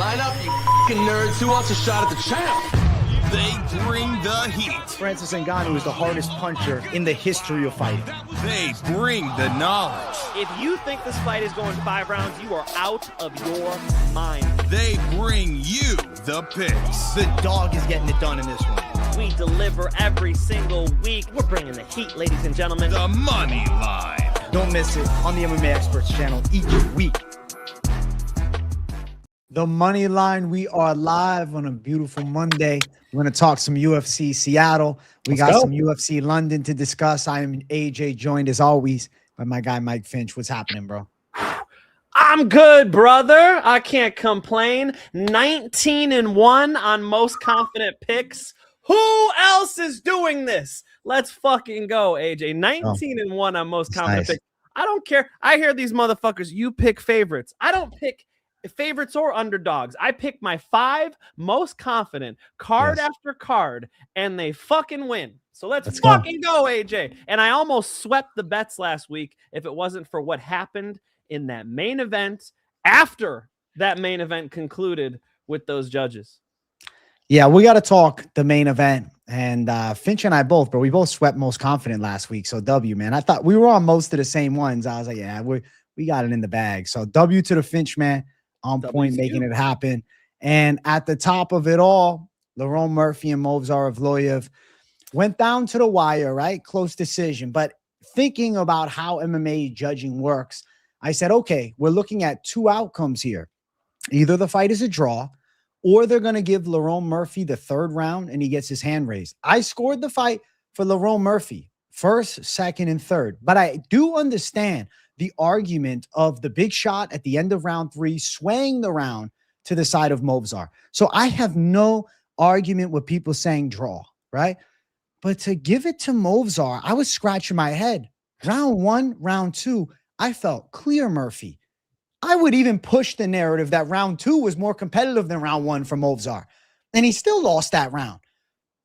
Line up, you fucking nerds. Who wants a shot at the champ? They bring the heat. Francis Ngannou is the hardest puncher in the history of fighting. They bring the knowledge. If you think this fight is going 5 rounds, you are out of your mind. They bring you the picks. The dog is getting it done in this one. We deliver every single week. We're bringing the heat, ladies and gentlemen. The money line. Don't miss it on the MMA Experts channel each week. The Money Line, we are live on a beautiful Monday. We're going to talk some UFC Seattle. Let's got some UFC London to discuss. I am AJ, joined as always by my guy Mike Finch. What's happening, bro? I'm good, brother. I can't complain. 19-1 on most confident picks. Who else is doing this? Let's fucking go, AJ. 19-1 on most confident picks. I don't care. I hear these motherfuckers. You pick favorites. I don't pick favorites or underdogs. I pick my 5 most confident card after card, and they fucking win. So let's fucking go, AJ. And I almost swept the bets last week if it wasn't for what happened in that main event after that main event concluded with those judges. Yeah, we got to talk the main event. And Finch and I both, but we both swept most confident last week. So W, man. I thought we were on most of the same ones. I was like, yeah, we got it in the bag. So W to the Finch, man. On point, making it happen. And at the top of it all, Lerone Murphy and Movsar Evloev went down to the wire, right? Close decision. But thinking about how MMA judging works, I said, okay, we're looking at 2 outcomes here. Either the fight is a draw, or they're going to give Lerone Murphy the 3rd round and he gets his hand raised. I scored the fight for Lerone Murphy, 1st, 2nd, and 3rd. But I do understand the argument of the big shot at the end of round 3, swaying the round to the side of Movsar. So I have no argument with people saying draw, right? But to give it to Movsar, I was scratching my head. Round 1, round 2, I felt clear Murphy. I would even push the narrative that round 2 was more competitive than round 1 for Movsar. And he still lost that round.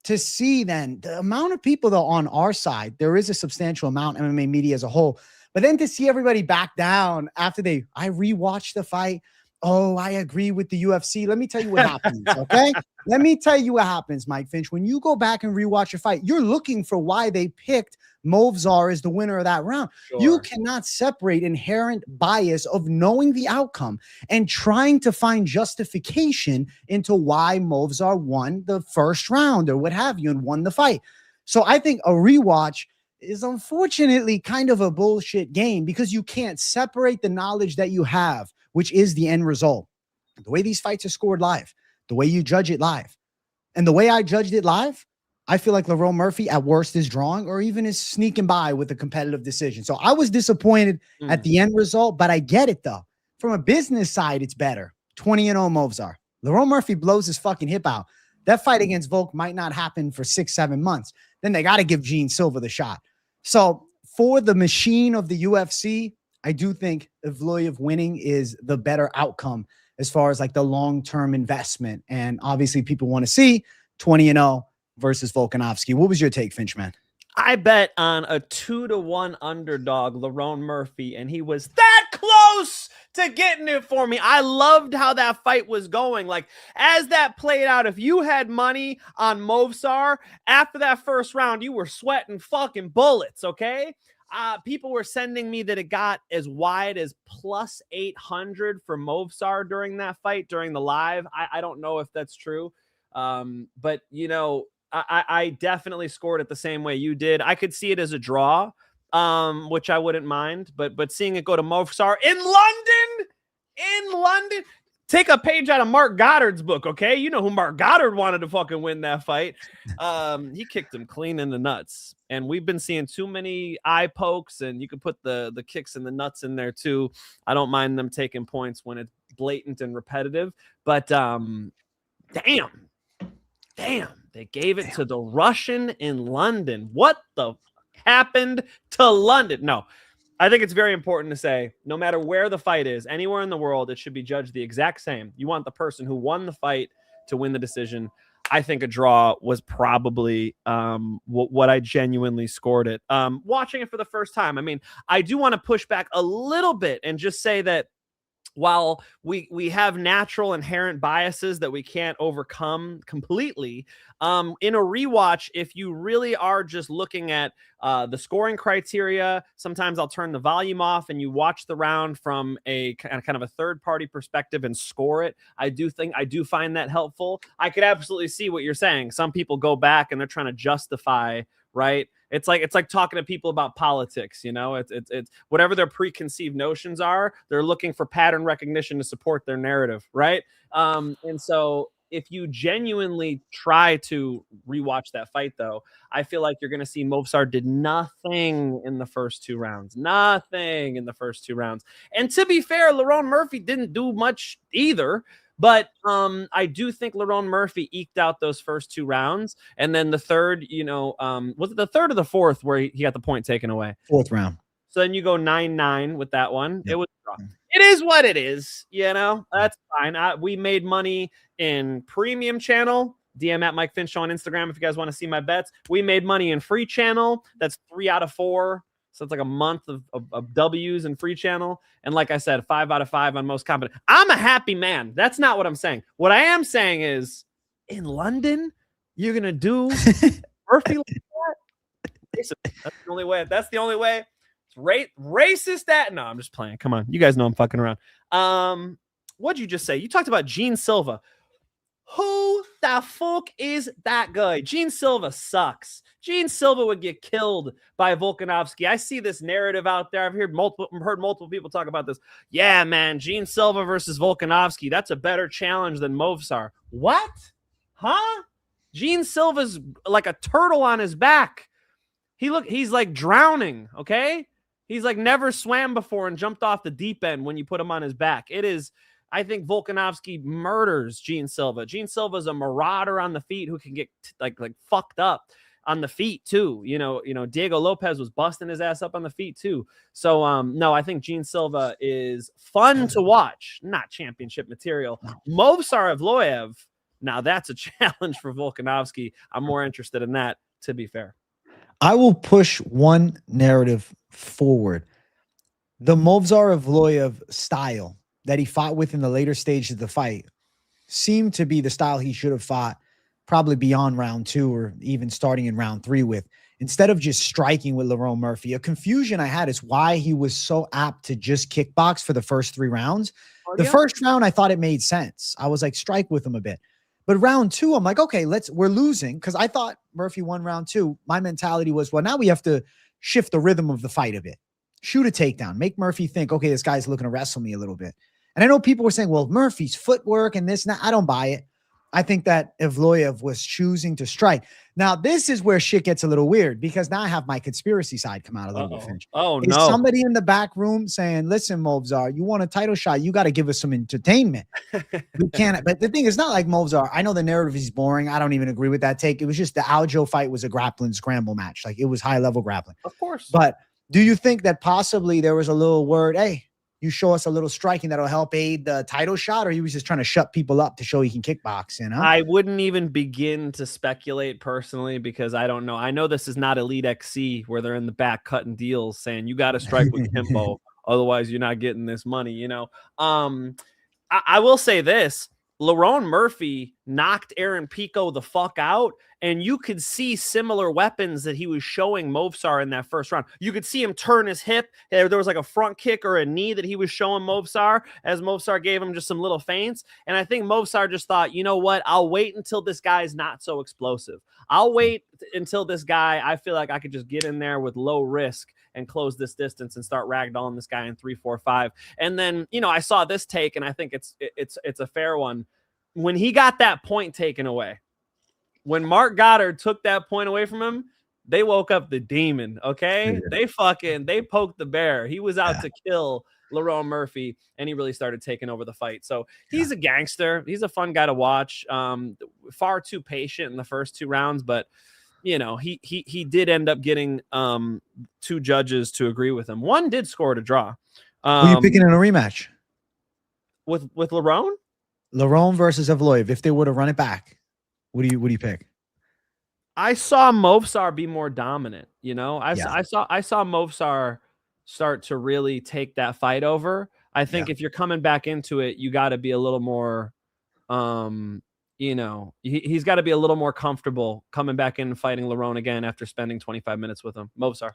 To see then the amount of people though on our side, there is a substantial amount, MMA media as a whole, but then to see everybody back down after I rewatched the fight. Oh, I agree with the UFC. Let me tell you what happens, okay? Let me tell you what happens, Mike Finch. When you go back and rewatch your fight, you're looking for why they picked Movsar as the winner of that round. Sure. You cannot separate inherent bias of knowing the outcome and trying to find justification into why Movsar won the 1st round or what have you and won the fight. So I think a rewatch is unfortunately kind of a bullshit game because you can't separate the knowledge that you have, which is the end result. The way these fights are scored live, the way you judge it live, and the way I judged it live, I feel like Lerone Murphy at worst is drawing or even is sneaking by with a competitive decision. So I was disappointed at the end result, but I get it though. From a business side, it's better. 20-0 Movsar. Lerone Murphy blows his fucking hip out. That fight against Volk might not happen for 6-7 months. Then they got to give Gene Silva the shot. So for the machine of the UFC, I do think Evloev winning is the better outcome as far as like the long-term investment. And obviously people want to see 20-0 versus Volkanovski. What was your take, Finch, man? I bet on a 2-1 underdog, Lerone Murphy, and he was that close to getting it for me. I loved how that fight was going. Like, as that played out, if you had money on Movsar, after that 1st round, you were sweating fucking bullets, okay? People were sending me that it got as wide as plus 800 for Movsar during that fight, during the live. I don't know if that's true. But, you know, I definitely scored it the same way you did. I could see it as a draw, which I wouldn't mind. But seeing it go to Movsar in London, take a page out of Mark Goddard's book, okay? You know who Mark Goddard wanted to fucking win that fight. He kicked him clean in the nuts. And we've been seeing too many eye pokes, and you can put the kicks and the nuts in there too. I don't mind them taking points when it's blatant and repetitive. But damn. They gave it to the Russian in London. What the happened to London? No, I think it's very important to say, no matter where the fight is, anywhere in the world, it should be judged the exact same. You want the person who won the fight to win the decision. I think a draw was probably what I genuinely scored it. Watching it for the first time, I mean, I do want to push back a little bit and just say that while we have natural inherent biases that we can't overcome completely, in a rewatch, if you really are just looking at the scoring criteria, sometimes I'll turn the volume off and you watch the round from a kind of a third-party perspective and score it. I do find that helpful. I could absolutely see what you're saying. Some people go back and they're trying to justify, right? It's like talking to people about politics, you know, it's whatever their preconceived notions are, they're looking for pattern recognition to support their narrative, right? And so if you genuinely try to rewatch that fight, though, I feel like you're going to see Movsar did nothing in the first 2 rounds. Nothing in the first 2 rounds. And to be fair, Lerone Murphy didn't do much either. But I do think Lerone Murphy eked out those first 2 rounds. And then the third, you know, was it the third or the fourth where he got the point taken away? 4th round. So then you go 9-9 with that one. Yep. It was rough. It is what it is, you know. That's fine. We made money in premium channel. DM at Mike Finch on Instagram if you guys want to see my bets. We made money in free channel. That's 3 out of 4. So it's like a month of W's in free channel. And like I said, 5 out of 5 on most confident. I'm a happy man. That's not what I'm saying. What I am saying is, in London, you're going to do Murphy like that? That's the only way. That's the only way. It's racist that. No, I'm just playing. Come on. You guys know I'm fucking around. What'd you just say? You talked about Gene Silva. Who the fuck is that guy? Gene Silva sucks. Gene Silva would get killed by Volkanovski. I see this narrative out there. I've heard multiple people talk about this. Yeah, man, Gene Silva versus Volkanovski. That's a better challenge than Movsar. What? Huh? Gene Silva's like a turtle on his back. He's like drowning, okay? He's like never swam before and jumped off the deep end when you put him on his back. I think Volkanovski murders Gene Silva. Gene Silva's a marauder on the feet who can get like fucked up on the feet too. You know, Diego Lopes was busting his ass up on the feet too. So no, I think Gene Silva is fun to watch, not championship material. Movsar Evloev, now that's a challenge for Volkanovski. I'm more interested in that, to be fair. I will push one narrative forward. The Movsar Evloev style that he fought with in the later stages of the fight seemed to be the style he should have fought probably beyond round 2 or even starting in round 3 with, instead of just striking with Lerone Murphy. A confusion I had is why he was so apt to just kickbox for the first 3 rounds. The first round, I thought it made sense. I was like, strike with him a bit. But round 2, I'm like, okay, we're losing. Because I thought Murphy won round 2. My mentality was, well, now we have to shift the rhythm of the fight a bit. Shoot a takedown. Make Murphy think, okay, this guy's looking to wrestle me a little bit. And I know people were saying, well, Murphy's footwork and this and that. I don't buy it. I think that Evloev was choosing to strike. Now, this is where shit gets a little weird, because now I have my conspiracy side come out a little bit. Finch. Oh, Is no. somebody in the back room saying, listen, Movsar, you want a title shot, you got to give us some entertainment. We can't. But the thing is, not like Movsar. I know the narrative is boring. I don't even agree with that take. It was just the Aljo fight was a grappling scramble match. Like, it was high-level grappling. Of course. But do you think that possibly there was a little word, hey, you show us a little striking that'll help aid the title shot, or he was just trying to shut people up to show he can kickbox, you know? I wouldn't even begin to speculate personally, because I don't know. I know this is not Elite XC where they're in the back cutting deals saying you got to strike with tempo, otherwise you're not getting this money, you know? I will say this. Lerone Murphy knocked Aaron Pico the fuck out, and you could see similar weapons that he was showing Movsar in that first round. You could see him turn his hip. There was like a front kick or a knee that he was showing Movsar as Movsar gave him just some little feints. And I think Movsar just thought, you know what? I'll wait until this guy's not so explosive. I'll wait until this guy, I feel like I could just get in there with low risk and close this distance and start ragdolling this guy in 3, 4, 5. And then, you know, I saw this take, and I think it's a fair one. When he got that point taken away, when Mark Goddard took that point away from him, they woke up the demon, okay? Yeah. They poked the bear. He was out to kill Lerone Murphy, and he really started taking over the fight. So he's a gangster. He's a fun guy to watch. Far too patient in the first 2 rounds, but you know, he did end up getting 2 judges to agree with him. One did score to draw. Who are you picking in a rematch? With Lerone? Lerone versus Evloev. If they were to run it back, what do you pick? I saw Movsar be more dominant. You know, I saw Movsar start to really take that fight over. I think if you're coming back into it, you got to be a little more, you know, he's got to be a little more comfortable coming back in and fighting Lerone again after spending 25 minutes with him. Movsar.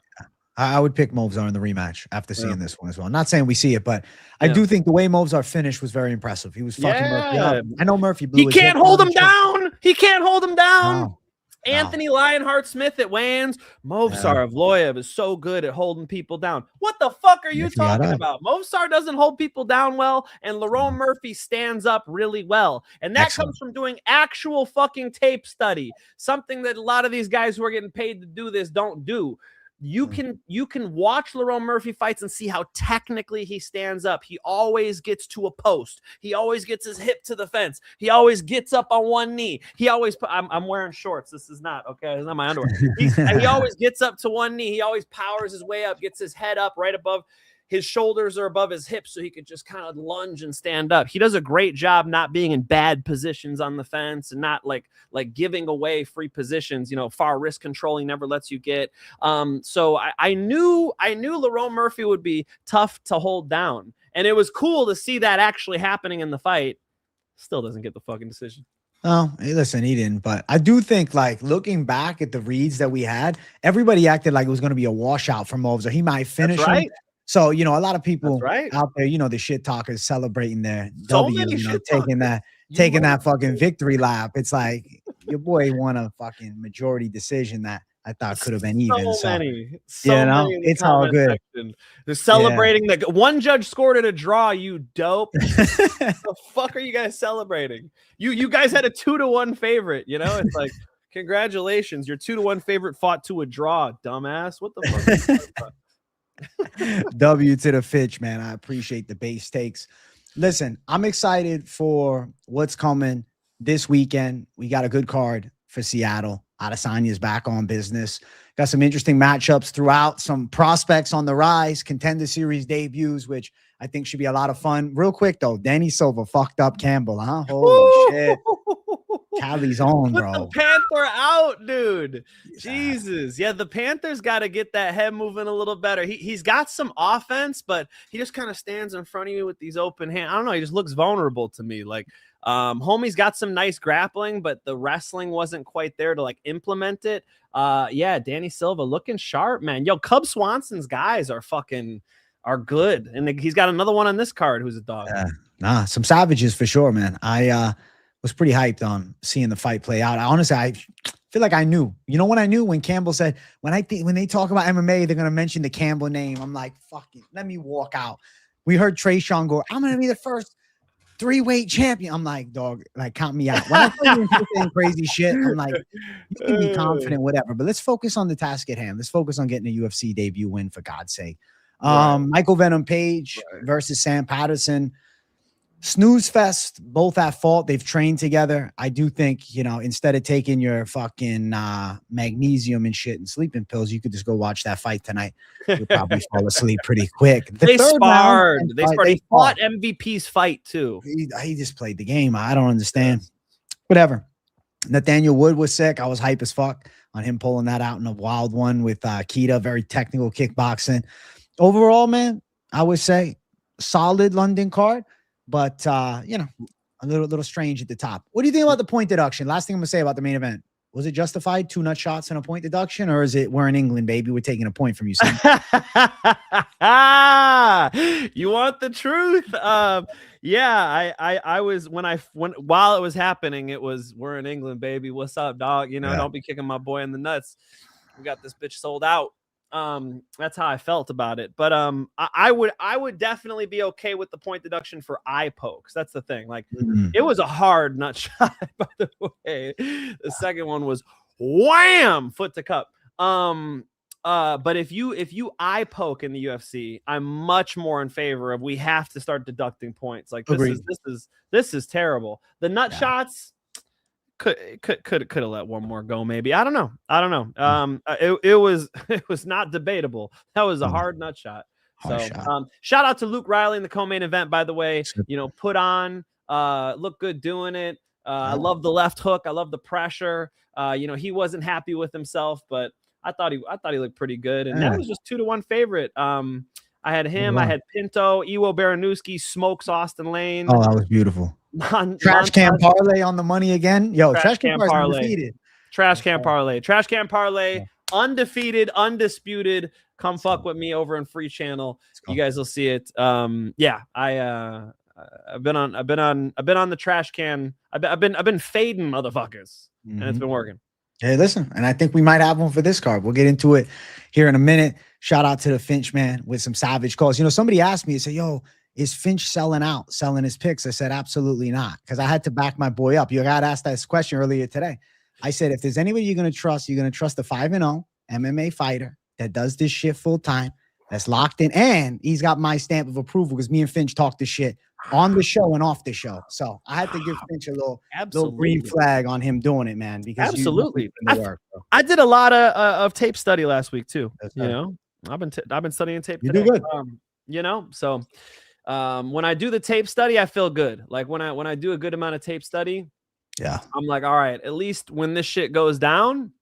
I would pick Movsar in the rematch after seeing this one as well. I'm not saying we see it, but I do think the way Movsar finished was very impressive. He was fucking Murphy up. I know Murphy blew his can't hip hold on him down. He can't hold him down. No. Anthony Lionheart Smith at weigh-ins. Movsar of Loyev is so good at holding people down. What the fuck are you talking about? Movsar doesn't hold people down well, and Lerone Murphy stands up really well. And that comes from doing actual fucking tape study, something that a lot of these guys who are getting paid to do this don't do. You can watch Lerone Murphy fights and see how technically he stands up. He always gets to a post. He always gets his hip to the fence. He always gets up on one knee. He always I'm wearing shorts. This is not okay. It's not my underwear. He always gets up to one knee. He always powers his way up, gets his head up right above his shoulders or above his hips so he could just kind of lunge and stand up. He does a great job not being in bad positions on the fence and not like giving away free positions. You know, far risk control he never lets you get. So I knew Lerone Murphy would be tough to hold down. And it was cool to see that actually happening in the fight. Still doesn't get the fucking decision. Oh, hey, listen, he didn't. But I do think, like, looking back at the reads that we had, everybody acted like it was going to be a washout for Movsar. He might finish him. So, you know, a lot of people out there, you know, the shit talkers celebrating their W, you know, taking that fucking victory lap. It's like your boy won a fucking majority decision that I thought could have been even. So many it's all good. Section. They're celebrating the one judge scored at a draw. You dope. The fuck are you guys celebrating? You guys had a 2-1 favorite. You know, it's like congratulations, your 2-1 favorite fought to a draw. Dumbass. What the fuck? W to the Fitch, man. I appreciate the base takes. Listen, I'm excited for what's coming this weekend. We got a good card for Seattle. Adesanya's back on business. Got some interesting matchups throughout, some prospects on the rise, contender series debuts, which I think should be a lot of fun. Real quick, though, Danny Silva fucked up Campbell, huh? Holy shit. Callie's on, bro. Put the Panther out, dude. Jesus. Yeah, the Panthers got to get that head moving a little better. He's got some offense, but he just kind of stands in front of you with these open hands. I don't know. He just looks vulnerable to me. Like, homie's got some nice grappling, but the wrestling wasn't quite there to, like, implement it. Yeah, Danny Silva looking sharp, man. Yo, Cub Swanson's guys are good. And he's got another one on this card who's a dog. Some savages for sure, man. I was pretty hyped on seeing the fight play out. I feel like I knew. You know when I knew? When Campbell said, when they talk about MMA, they're going to mention the Campbell name. I'm like, fuck it. Let me walk out. We heard Trayshawn go, I'm going to be the first 3-weight champion. I'm like, dog, like, count me out. When I tell you saying crazy shit, I'm like, you can be confident, whatever. But let's focus on the task at hand. Let's focus on getting a UFC debut win, for God's sake. Michael Venom Page versus Sam Patterson. Snooze fest, both at fault. They've trained together. I do think, you know, instead of taking your fucking magnesium and shit and sleeping pills, you could just go watch that fight tonight. You'll probably fall asleep pretty quick. They sparred. They fought MVP's fight too. He just played the game. I don't understand. Whatever. Nathaniel Wood was sick. I was hype as fuck on him pulling that out in a wild one with Kita. Very technical kickboxing. Overall, man, I would say solid London card. But, you know, a little strange at the top. What do you think about the point deduction? Last thing I'm going to say about the main event. Was it justified? 2 nut shots and a point deduction? Or is it, we're in England, baby, we're taking a point from you? You want the truth? Yeah, I was, while it was happening, it was, we're in England, baby. What's up, dog? You know, don't be kicking my boy in the nuts. We got this bitch sold out. That's how I felt about it. But I would definitely be okay with the point deduction for eye pokes. That's the thing. Like, it was a hard nut shot, by the way. The second one was wham, foot to cup. But if you eye poke in the UFC, I'm much more in favor of, we have to start deducting points. Like, this is terrible. The nut shots could have let one more go, maybe. I don't know. It was not debatable. That was a hard nut shot. Shout out to Luke Riley in the co-main event, by the way. You know, put on, look good doing it. I love the left hook. I love the pressure. You know, he wasn't happy with himself, but I thought he looked pretty good, and that was just 2-1 favorite. I had him. I had Pinto. Iwo Baranuski smokes Austin Lane. Oh, that was beautiful. Trash can parlay on the money again. Yo, trash can parlay. Undefeated. Trash can parlay. Trash can parlay. Undefeated, undisputed. Come fuck with me over in free channel. You guys will see it. Yeah, I've been on the trash can. I've been fading motherfuckers, and it's been working. Hey, listen, and I think we might have one for this card. We'll get into it here in a minute. Shout out to the Finch man with some savage calls. You know, somebody asked me, they said, yo, is Finch selling his picks? I said, absolutely not, because I had to back my boy up. You got asked that question earlier today. I said, if there's anybody you're going to trust, you're going to trust the 5-0 MMA fighter that does this shit full time, that's locked in, and he's got my stamp of approval because me and Finch talk this shit on the show and off the show. So I had to give Finch a little green flag on him doing it, man. Because I did a lot of tape study last week too. You know, I've been studying tape. You do good. You know, so when I do the tape study, I feel good. Like when I do a good amount of tape study, I'm like, all right, at least when this shit goes down,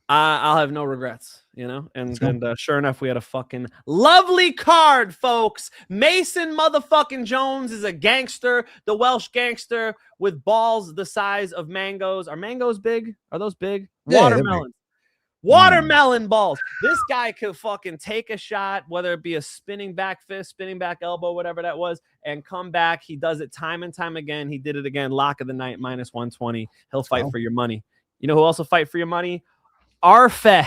I'll have no regrets, you know? And sure enough, we had a fucking lovely card, folks. Mason motherfucking Jones is a gangster, the Welsh gangster with balls the size of mangoes. Are mangoes big? Are those big? Yeah, watermelon. Watermelon balls. This guy could fucking take a shot, whether it be a spinning back fist, spinning back elbow, whatever that was, and come back. He does it time and time again. He did it again. Lock of the night, -120. He'll fight for your money. You know who also fight for your money? Arfe.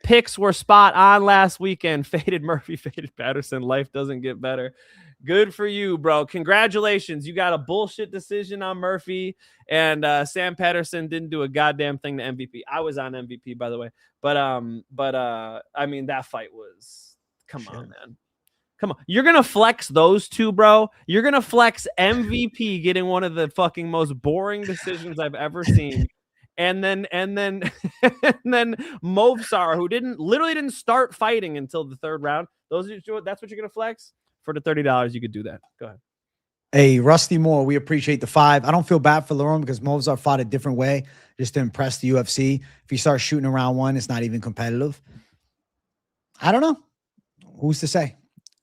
Picks were spot on last weekend. Faded Murphy, faded Patterson. Life doesn't get better. Good for you, bro. Congratulations. You got a bullshit decision on Murphy, and Sam Patterson didn't do a goddamn thing to MVP. I was on MVP, by the way. But I mean, that fight was, come on, man. Come on. You're going to flex those two, bro. You're going to flex MVP getting one of the fucking most boring decisions I've ever seen. And then Movsar, who literally didn't start fighting until the third round. That's what you're gonna flex for the $30. You could do that. Go ahead. Hey, Rusty Moore, we appreciate the 5. I don't feel bad for Lerone because Movsar fought a different way just to impress the UFC. If you start shooting around one, it's not even competitive. I don't know. Who's to say?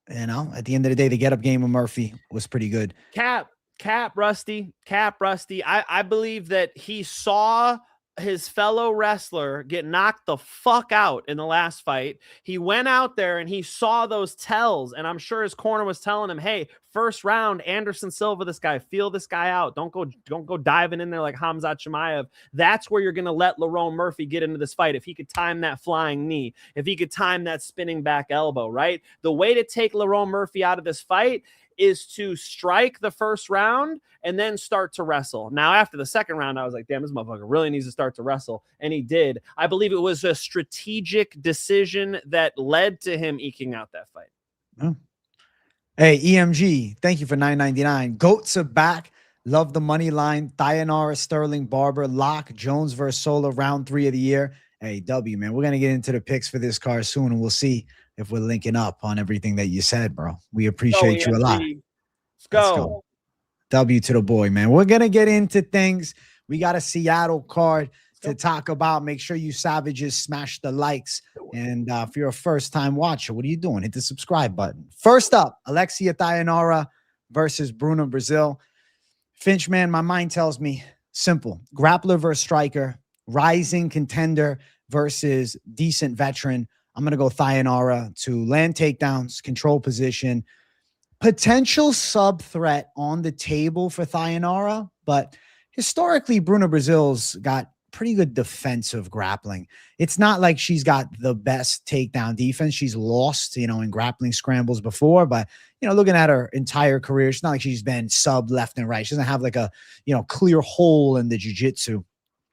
You know, at the end of the day, the get-up game of Murphy was pretty good. Cap Rusty. I believe that he saw his fellow wrestler get knocked the fuck out in the last fight. He went out there and he saw those tells, and I'm sure his corner was telling him, hey, first round, Anderson Silva, this guy, feel this guy out. Don't go diving in there like Khamzat Chimaev. That's where you're going to let Lerone Murphy get into this fight. If he could time that flying knee, if he could time that spinning back elbow, right? The way to take Lerone Murphy out of this fight is to strike the first round and then start to wrestle. Now, after the second round, I was like, damn, this motherfucker really needs to start to wrestle. And he did. I believe it was a strategic decision that led to him eking out that fight. Oh. Hey, EMG, thank you for $9.99. Goats are back. Love the money line. Thainara, Sterling, Barber, Lock, Jones versus Sola, round 3 of the year. Hey, W, man, we're going to get into the picks for this card soon, and we'll see if we're linking up on everything that you said, bro. We appreciate you a lot. Let's go. W to the boy, man. We're going to get into things. We got a Seattle card to talk about. Make sure you savages smash the likes. And if you're a first-time watcher, what are you doing? Hit the subscribe button. First up, Alexia Thainara versus Bruno, Brazil. Finch, man, my mind tells me simple. Grappler versus striker. Rising contender versus decent veteran. I'm going to go Thainara to land takedowns, control position, potential sub threat on the table for Thainara. But historically, Bruno Brazil's got pretty good defensive grappling. It's not like she's got the best takedown defense. She's lost, in grappling scrambles before, but, looking at her entire career, it's not like she's been sub left and right. She doesn't have like a, clear hole in the jiu-jitsu.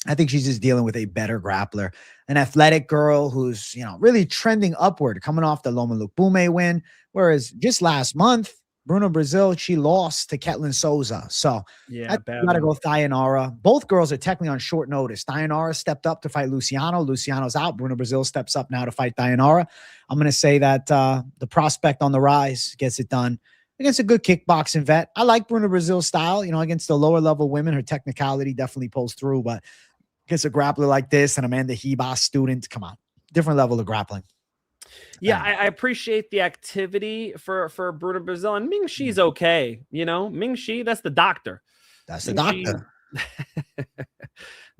I think she's just dealing with a better grappler, an athletic girl who's, really trending upward, coming off the Loma Lupume win. Whereas just last month, Bruno Brazil, she lost to Ketlin Souza. So I got to go Thainara. Both girls are technically on short notice. Thainara stepped up to fight Luciano. Luciano's out. Bruno Brazil steps up now to fight Thainara. I'm going to say that the prospect on the rise gets it done against a good kickboxing vet. I like Bruno Brazil's style, against the lower level women. Her technicality definitely pulls through, but against a grappler like this and Amanda Hebas student, come on, different level of grappling. Yeah, I appreciate the activity for Bruno Brazil, and Ming Shi's okay. You know, Ming Shi, that's the doctor. That's the doctor.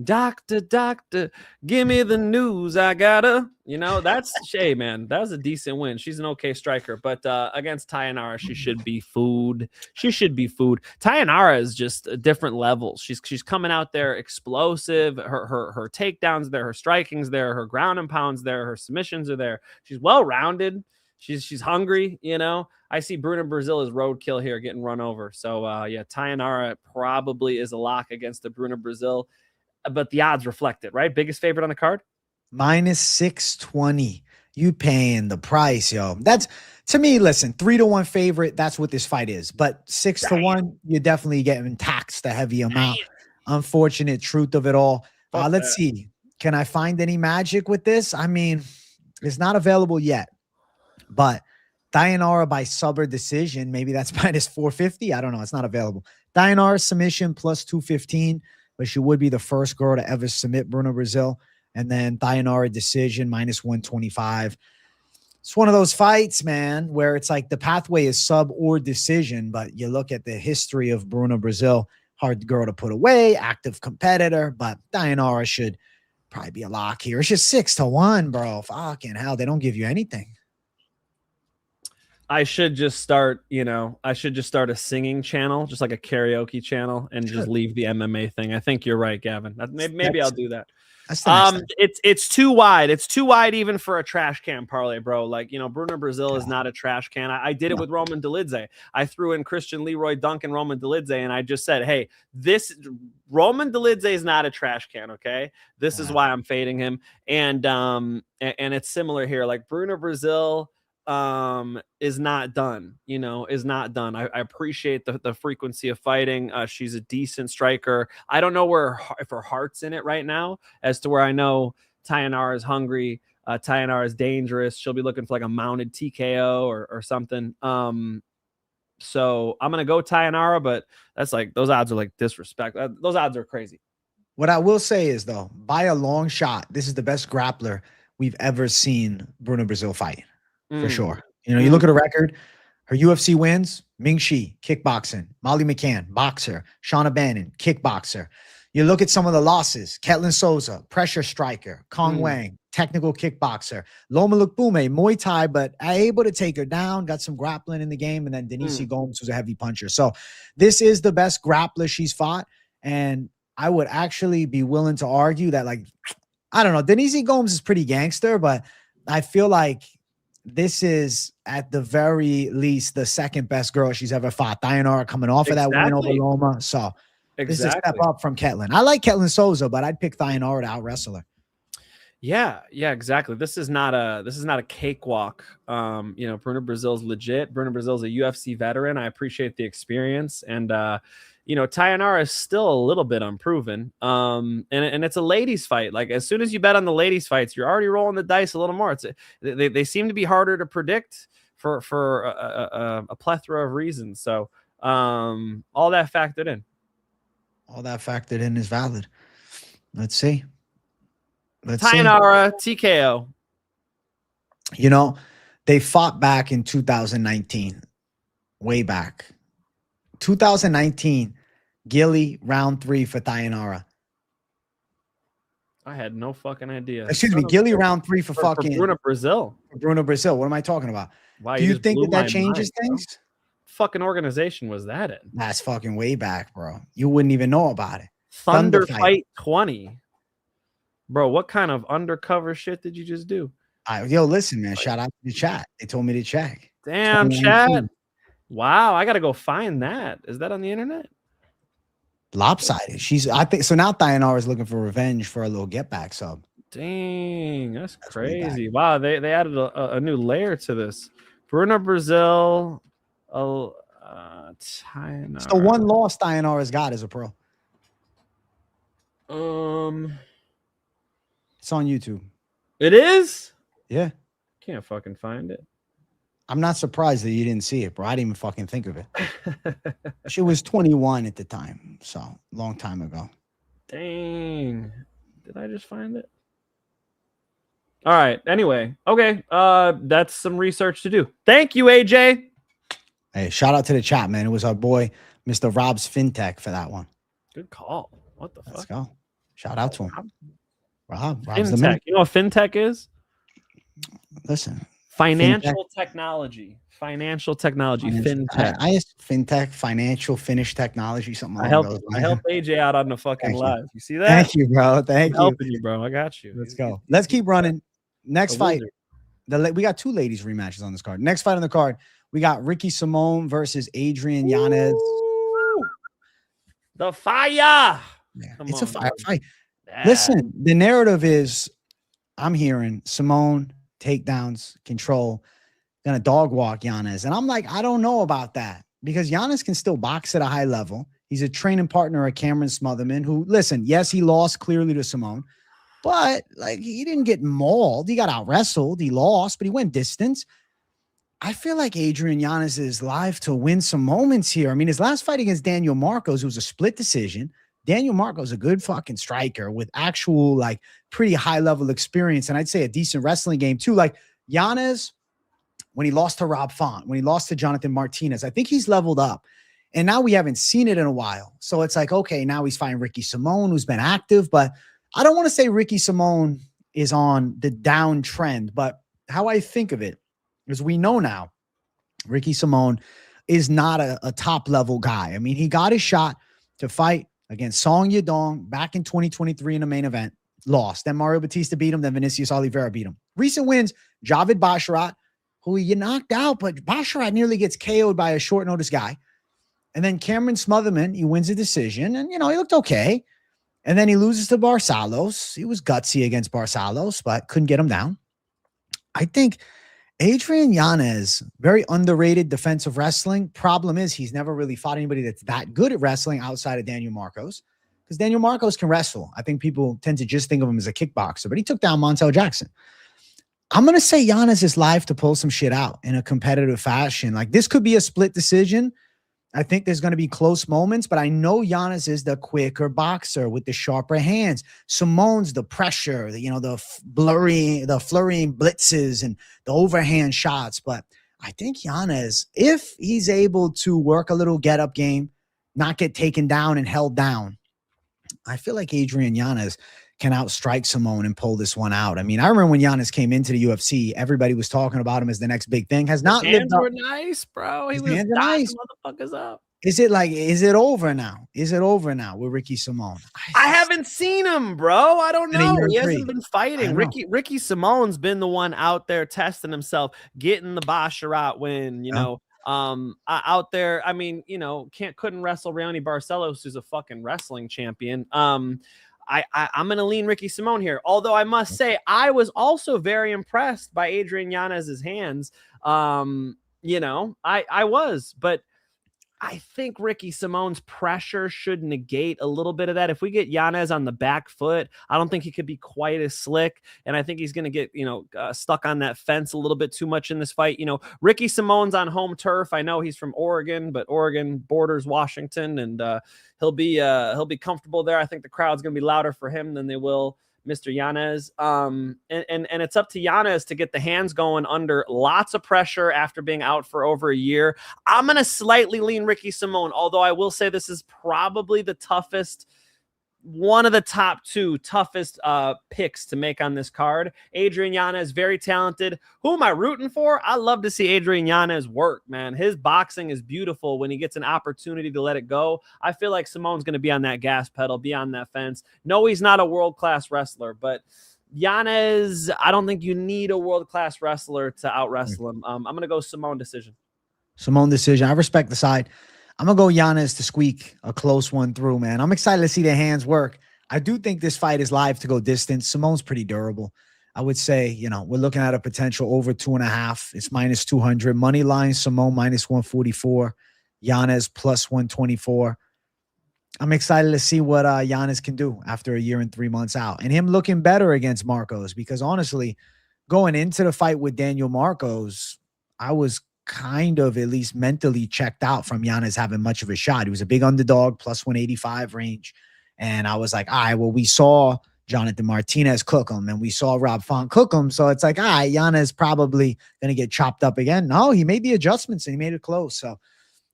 Doctor, give me the news. I gotta, that's Shay, man. That was a decent win. She's an okay striker, but against Thainara, she should be food. Thainara is just a different level. She's coming out there explosive. Her takedowns there, her striking's there, her ground and pounds there, her submissions are there. She's well rounded. She's hungry. I see Bruna Brazil as roadkill here, getting run over. So Thainara probably is a lock against the Bruna Brazil. But the odds reflect it, right? Biggest favorite on the card? -620. You paying the price, yo. That's, to me, listen, 3-1 favorite. That's what this fight is. But 6-1, you're definitely getting taxed a heavy amount. Unfortunate truth of it all. Let's see. Can I find any magic with this? I mean, it's not available yet. But Thainara by sub or decision, maybe that's -450. I don't know. It's not available. Thainara submission +215. But she would be the first girl to ever submit Bruna Brazil. And then Thainara decision -125. It's one of those fights, man, where it's like the pathway is sub or decision. But you look at the history of Bruna Brazil, hard girl to put away, active competitor. But Thainara should probably be a lock here. It's just 6-1, bro. Fucking hell, they don't give you anything. I should just start, a singing channel, just like a karaoke channel, and just leave the MMA thing. I think you're right, Gavin. Maybe I'll do that. It's too wide. It's too wide even for a trash can parlay, bro. Like, Bruna Brazil is not a trash can. I did it with Roman Dolidze. I threw in Christian Leroy Dunk and Roman Dolidze, and I just said, hey, this Roman Dolidze is not a trash can, okay? This is why I'm fading him. And it's similar here. Like, Bruna Brazil is not done, is not done. I appreciate the frequency of fighting. She's a decent striker. I don't know if her heart's in it right now, as to where I know Thainara is hungry. Thainara is dangerous. She'll be looking for like a mounted TKO or something. So I'm going to go Thainara, but that's like, those odds are like disrespect. Those odds are crazy. What I will say is, though, by a long shot, this is the best grappler we've ever seen Bruna Brazil fight. For sure. You look at her record, her UFC wins, Ming Shi, kickboxing, Molly McCann, boxer, Shauna Bannon, kickboxer. You look at some of the losses, Ketlin Souza, pressure striker, Kong Wang, technical kickboxer, Loma Lukbume, Muay Thai, but able to take her down, got some grappling in the game, and then Denise Gomes, who's a heavy puncher. So this is the best grappler she's fought, and I would actually be willing to argue that, like, I don't know, Denise Gomes is pretty gangster, but I feel like this is at the very least the second best girl she's ever fought. Thainara coming off of that win over Loma. So this is a step up from Ketlin. I like Ketlin Souza, but I'd pick Thainara to out wrestle her. Yeah, exactly. This is not a cakewalk. Bruna Brazil's legit. Bruna Brazil's a UFC veteran. I appreciate the experience. And Thainara is still a little bit unproven. And it's a ladies fight. Like, as soon as you bet on the ladies fights, you're already rolling the dice a little more. They seem to be harder to predict for a plethora of reasons. So all that factored in. All that factored in is valid. Let's see. Thainara TKO. They fought back in 2019, way back. 2019, Gilly, round 3 for Thainara. I had no fucking idea. Excuse me, Gilly, round 3 for Bruna Brazil. Bruna Brazil. What am I talking about? Wow, do you think that changes things? Bro. Fucking organization was that in? That's fucking way back, bro. You wouldn't even know about it. Thunder Fight 20. Bro, what kind of undercover shit did you just do? Yo, listen, man. Shout out to the chat. They told me to check. Damn, chat. Wow, I gotta go find that. Is that on the internet? Lopsided. I think so. Now Thainara is looking for revenge for a little get back sub. Dang, that's crazy. Wow, they added a new layer to this. Bruna Brazil, Thainara. It's the one loss Thainara's got as a pro. It's on YouTube. It is? Yeah. Can't fucking find it. I'm not surprised that you didn't see it, bro. I didn't even fucking think of it. She was 21 at the time, so long time ago. Dang. Did I just find it? All right. Anyway, okay. That's some research to do. Thank you, AJ. Hey, shout out to the chat, man. It was our boy, Mr. Rob's FinTech for that one. Good call. What the fuck? Let's go. Shout out to him. Rob's the FinTech. man. You know what FinTech is? Listen. Financial technology. FinTech. I FinTech, financial, finish technology, something like that. I helped AJ out on the fucking live. You see that? Thank you, bro. Thank you. Helping you, bro. I got you. Let's go. Let's keep running. Next fight. We got 2 ladies rematches on this card. Next fight on the card, we got Ricky Simón versus Adrian Yanez. The fire. Yeah, it's a fire fight. Yeah. Listen, the narrative is I'm hearing Simón takedowns, control, gonna dog walk Yanez. And I'm like, I don't know about that because Yanez can still box at a high level. He's a training partner of Cameron Smotherman, who, listen, yes, he lost clearly to Simón, but like he didn't get mauled. He got out wrestled. He lost, but he went distance. I feel like Adrian Yanez is live to win some moments here. I mean, his last fight against Daniel Marcos, it was a split decision. Daniel Marcos, a good fucking striker with actual, like, pretty high level experience. And I'd say a decent wrestling game too. Like Yanez, when he lost to Rob Font, when he lost to Jonathan Martinez, I think he's leveled up. And now we haven't seen it in a while. So it's like, okay, now he's fighting Ricky Simón, who's been active. But I don't want to say Ricky Simón is on the downtrend. But how I think of it is we know now Ricky Simón is not a top-level guy. I mean, he got his shot to fight against Song Yadong back in 2023 in the main event. Lost. Then Mario Batista beat him. Then Vinicius Oliveira beat him. Recent wins, Javid Basharat, who you knocked out, but Basharat nearly gets KO'd by a short notice guy. And then Cameron Smotherman, he wins a decision, and, you know, he looked okay. And then he loses to Barcelos. He was gutsy against Barcelos, but couldn't get him down. I think Adrian Yanez, very underrated defensive wrestling. Problem is he's never really fought anybody that's that good at wrestling outside of Daniel Marcos, because Daniel Marcos can wrestle. I think people tend to just think of him as a kickboxer, but he took down Montel Jackson. I'm going to say Yanez is live to pull some shit out in a competitive fashion. Like, this could be a split decision. I think there's going to be close moments, but I know Yanez is the quicker boxer with the sharper hands. Simón's the pressure, the flurrying blitzes and the overhand shots. But I think Yanez, if he's able to work a little get-up game, not get taken down and held down, I feel like Adrian Yanez can outstrike Simón and pull this one out. I mean, I remember when Yanez came into the UFC, everybody was talking about him as the next big thing. Has not lived up. Hands were nice, bro. He was nice. Motherfuckers up. Is it over now? Is it over now with Ricky Simón? I haven't seen him, bro. I don't know. He hasn't been fighting. Ricky Simón's been the one out there testing himself, getting the Basharat win, out there. I mean, couldn't wrestle Raoni Barcelos, who's a fucking wrestling champion. I'm going to lean Ricky Simón here. Although I must say, I was also very impressed by Adrian Yanez's hands. I was, but I think Ricky Simón's pressure should negate a little bit of that. If we get Yanez on the back foot, I don't think he could be quite as slick. And I think he's going to get, stuck on that fence a little bit too much in this fight. Ricky Simón's on home turf. I know he's from Oregon, but Oregon borders Washington, and he'll be comfortable there. I think the crowd's going to be louder for him than they will Mr. Yanez. And it's up to Yanez to get the hands going under lots of pressure after being out for over a year. I'm going to slightly lean Ricky Simón, although I will say this is probably the toughest, one of the top 2 toughest picks to make on this card. Adrian Yanez, very talented. Who am I rooting for? I love to see Adrian Yanez work, man. His boxing is beautiful when he gets an opportunity to let it go. I feel like Simón's going to be on that gas pedal, be on that fence. No, he's not a world-class wrestler, but Yanez, I don't think you need a world-class wrestler to out-wrestle him. I'm going to go Simón decision. Simón decision. I respect the side. I'm going to go Yanez to squeak a close one through, man. I'm excited to see their hands work. I do think this fight is live to go distance. Simón's pretty durable. I would say, we're looking at a potential over 2.5. It's minus 200. Money line, Simón minus 144. Yanez plus 124. I'm excited to see what Yanez can do after a year and 3 months out. And him looking better against Marcos, because honestly, going into the fight with Daniel Marcos, I was kind of at least mentally checked out from Yanez having much of a shot. He was a big underdog, plus 185 range. And I was like, all right, well, we saw Jonathan Martinez cook him, and we saw Rob Font cook him. So it's like, all right, Yanez probably going to get chopped up again. No, he made the adjustments and he made it close. So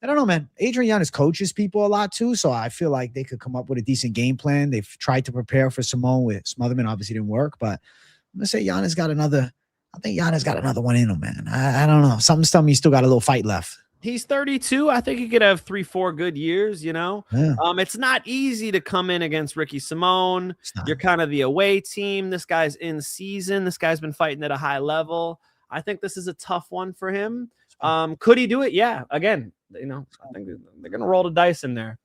I don't know, man. Adrian Yanez coaches people a lot too, so I feel like they could come up with a decent game plan. They've tried to prepare for Simón with Smotherman. Obviously didn't work, but I'm going to say Yanez got another. I think Yanez got another one in him, man. I don't know. Something's telling me he's still got a little fight left. He's 32. I think he could have 3-4 good years, you know. Yeah. It's not easy to come in against Ricky Simón. You're kind of the away team. This guy's in season. This guy's been fighting at a high level. I think this is a tough one for him. Could he do it? Yeah. Again, you know, I think they're going to roll the dice in there.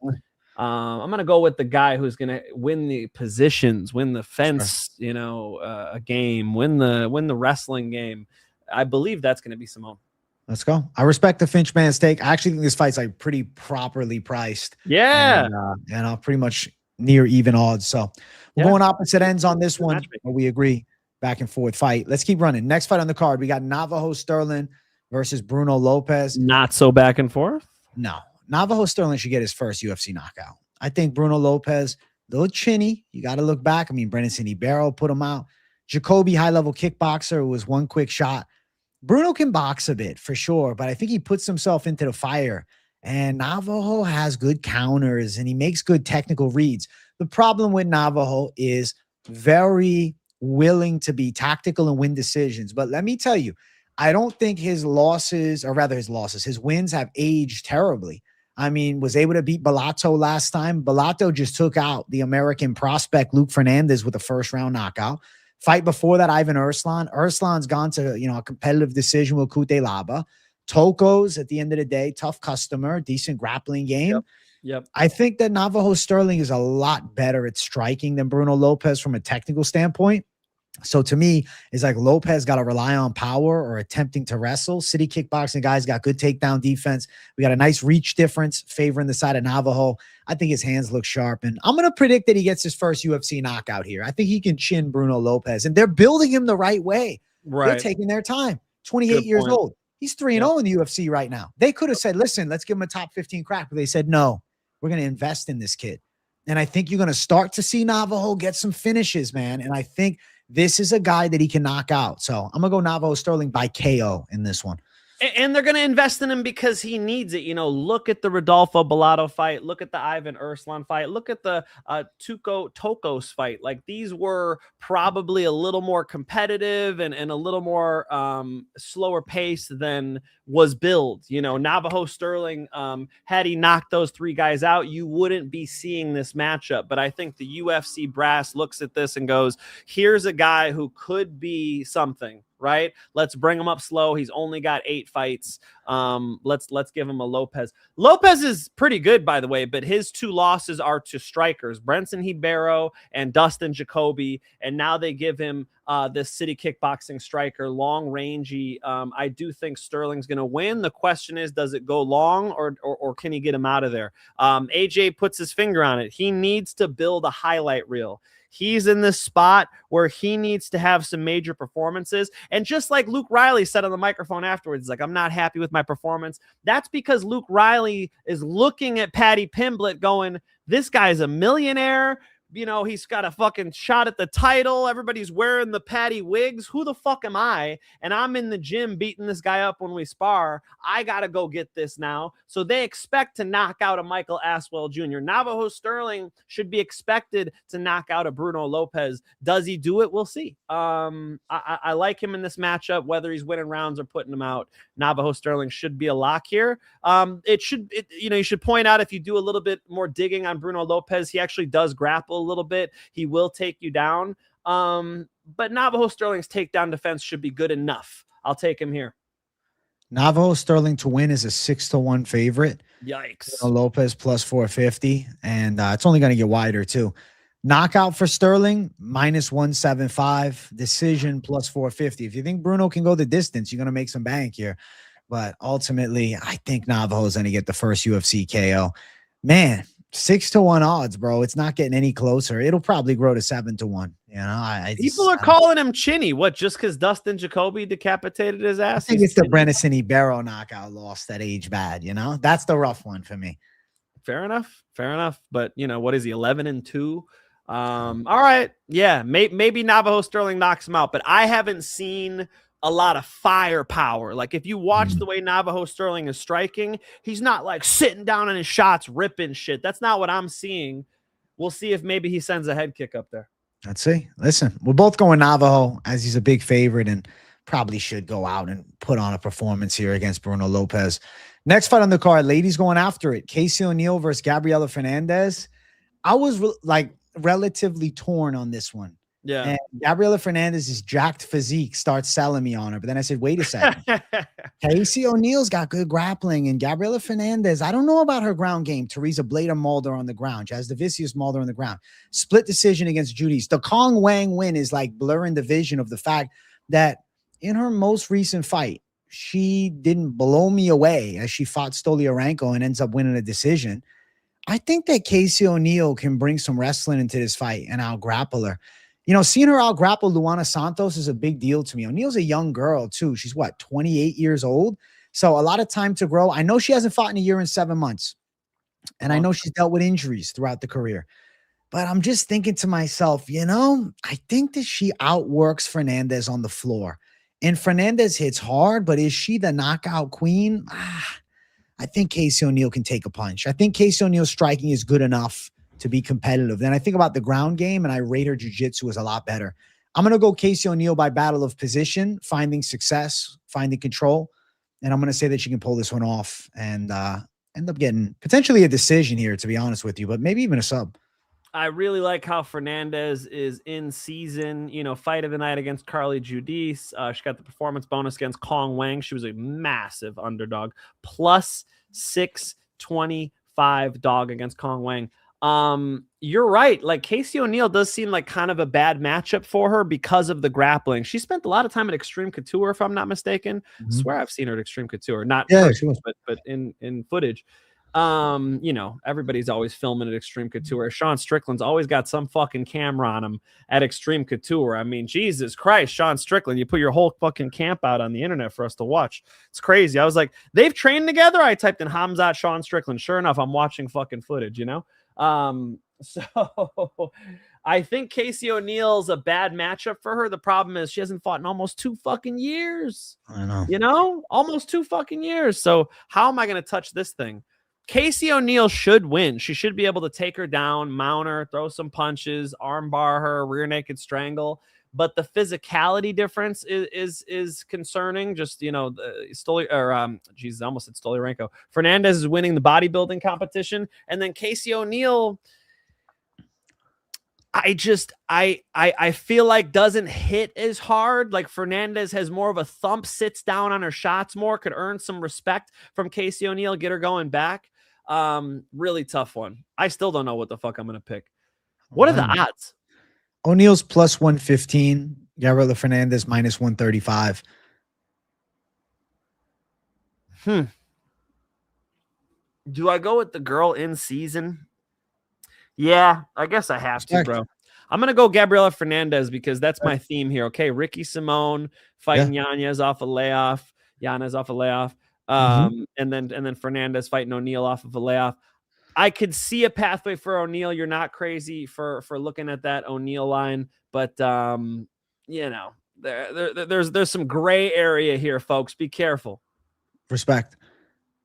I'm going to go with the guy who's going to win the positions, win the fence, you know, a game, win the wrestling game. I believe that's going to be Simón. Let's go. I respect the Finch man's take. I actually think this fight's like pretty properly priced. Yeah. And pretty much near even odds. So we're going opposite ends on this one. We agree. Back and forth fight. Let's keep running. Next fight on the card, we got Navajo Stirling versus Bruno Lopes. Not so back and forth. No. Navajo Stirling should get his first UFC knockout. I think Bruno Lopes, a little chinny. You got to look back. I mean, Brendan Sinibero put him out. Jacoby, high-level kickboxer, was one quick shot. Bruno can box a bit for sure, but I think he puts himself into the fire. And Navajo has good counters and he makes good technical reads. The problem with Navajo is very willing to be tactical and win decisions. But let me tell you, I don't think his wins have aged terribly. I mean, was able to beat Bellato last time. Bellato just took out the American prospect Luke Fernandes with a first-round knockout. Fight before that, Ivan Erslan. Erslan's gone to, you know, a competitive decision with Kute Laba. Toko's, at the end of the day, tough customer, decent grappling game. Yep. I think that Navajo Stirling is a lot better at striking than Bruno Lopes from a technical standpoint. So to me, it's like Lopes got to rely on power or attempting to wrestle. City kickboxing guys got good takedown defense. We got a nice reach difference favoring the side of Navajo. I think his hands look sharp. And I'm going to predict that he gets his first UFC knockout here. I think he can chin Bruno Lopes. And they're building him the right way. Right. They're taking their time. 28 years old. He's 3-0 in the UFC right now. They could have said, listen, let's give him a top 15 crack. But they said, no, we're going to invest in this kid. And I think you're going to start to see Navajo get some finishes, man. And I think this is a guy that he can knock out. So I'm going to go Navajo Stirling by KO in this one. And they're going to invest in him because he needs it. You know, look at the Rodolfo Bellato fight. Look at the Ivan Erslan fight. Look at the Tokos fight. Like, these were probably a little more competitive and a little more slower pace than was billed. You know, Navajo Stirling, had he knocked those three guys out, you wouldn't be seeing this matchup. But I think the UFC brass looks at this and goes, here's a guy who could be something. Right? Let's bring him up slow. He's only got 8 fights. Let's give him a Lopes. Lopes is pretty good, by the way, but his 2 losses are to strikers, Brenson Hibero and Dustin Jacoby. And now they give him this city kickboxing striker, long rangey. I do think Stirling's going to win. The question is, does it go long or can he get him out of there? AJ puts his finger on it. He needs to build a highlight reel. He's in this spot where he needs to have some major performances. And just like Luke Riley said on the microphone afterwards, like, I'm not happy with my performance. That's because Luke Riley is looking at Paddy Pimblett going, this guy's a millionaire. You know, he's got a fucking shot at the title. Everybody's wearing the Paddy wigs. Who the fuck am I? And I'm in the gym beating this guy up when we spar. I got to go get this now. So they expect to knock out a Michael Aswell Jr. Navajo Stirling should be expected to knock out a Bruno Lopes. Does he do it? We'll see. I like him in this matchup, whether he's winning rounds or putting them out. Navajo Stirling should be a lock here. You should point out, if you do a little bit more digging on Bruno Lopes, he actually does grapple a little bit. He will take you down. But Navajo Stirling's takedown defense should be good enough. I'll take him here. Navajo Stirling to win is a 6-1 favorite. Yikes. Lopes plus 450. And it's only going to get wider too. Knockout for Stirling, minus 175. Decision plus 450. If you think Bruno can go the distance, you're going to make some bank here. But ultimately, I think Navajo is going to get the first UFC KO. Man, 6-1 odds, bro. It's not getting any closer. It'll probably grow to 7-1. You know, people are calling him chinny. What, just because Dustin Jacoby decapitated his ass? I think it's the Brenison Ibero knockout loss that aged bad. You know, that's the rough one for me. Fair enough. But you know, what is he? 11-2. All right. Yeah. Maybe Navajo Sterling knocks him out, but I haven't seen a lot of firepower. Like if you watch the way Navajo Sterling is striking, he's not like sitting down on his shots, ripping shit. That's not what I'm seeing. We'll see if maybe he sends a head kick up there. Let's see. Listen, we're both going Navajo as he's a big favorite and probably should go out and put on a performance here against Bruno Lopes. Next fight on the card, ladies going after it. Casey O'Neill versus Gabriela Fernandes. I was relatively torn on this one. Yeah. And Gabriela Fernandez's jacked physique starts selling me on her. But then I said, wait a second. Casey O'Neill's got good grappling. And Gabriela Fernandez, I don't know about her ground game. Teresa Blader mauled her on the ground. Jazz Davicius mauled her on the ground. Split decision against Judice. The Kong Wang win is like blurring the vision of the fact that in her most recent fight, she didn't blow me away as she fought Stoliarenko and ends up winning a decision. I think that Casey O'Neill can bring some wrestling into this fight and out-grapple her. You know, seeing her out-grapple Luana Santos is a big deal to me. O'Neill's a young girl, too. She's, 28 years old? So a lot of time to grow. I know she hasn't fought in a year and 7 months. And I know she's dealt with injuries throughout the career. But I'm just thinking to myself, I think that she outworks Fernandez on the floor. And Fernandez hits hard, but is she the knockout queen? I think Casey O'Neill can take a punch. I think Casey O'Neill's striking is good enough to be competitive. Then I think about the ground game, and I rate her jiu-jitsu as a lot better. I'm going to go Casey O'Neill by battle of position, finding success, finding control. And I'm going to say that she can pull this one off and end up getting potentially a decision here, to be honest with you, but maybe even a sub. I really like how Fernandez is in season, fight of the night against Carly Judice. She got the performance bonus against Kong Wang. She was a massive underdog, plus 625 dog against Kong Wang. You're right. Like Casey O'Neill does seem like kind of a bad matchup for her because of the grappling. She spent a lot of time at Extreme Couture, if I'm not mistaken. I swear I've seen her at Extreme Couture, not personally, but in footage. Everybody's always filming at Extreme Couture. Sean Strickland's always got some fucking camera on him at Extreme Couture. I mean, Jesus Christ, Sean Strickland, you put your whole fucking camp out on the internet for us to watch. It's crazy. I was like, they've trained together. I typed in Hamzat Sean Strickland. Sure enough, I'm watching fucking footage, So I think Casey O'Neill's a bad matchup for her. The problem is she hasn't fought in almost 2 fucking years. I know. Almost 2 fucking years. So how am I going to touch this thing? Casey O'Neill should win. She should be able to take her down, mount her, throw some punches, arm bar her, rear naked strangle. But the physicality difference is concerning. Just, I almost said Stoliarenko. Fernandez is winning the bodybuilding competition. And then Casey O'Neill, I feel like doesn't hit as hard. Like Fernandez has more of a thump, sits down on her shots more, could earn some respect from Casey O'Neill, get her going back. Really tough one. I still don't know what the fuck I'm going to pick. What are the odds? O'Neill's plus 115. Gabriela Fernandez minus 135. Do I go with the girl in season? Yeah, I guess I have to, bro. I'm going to go Gabriela Fernandez because that's my theme here. Okay, Ricky Simón fighting Yanez off a layoff. And then Fernandez fighting O'Neill off of a layoff. I could see a pathway for O'Neill. You're not crazy for looking at that O'Neill line, but there's some gray area here, folks. Be careful. Respect.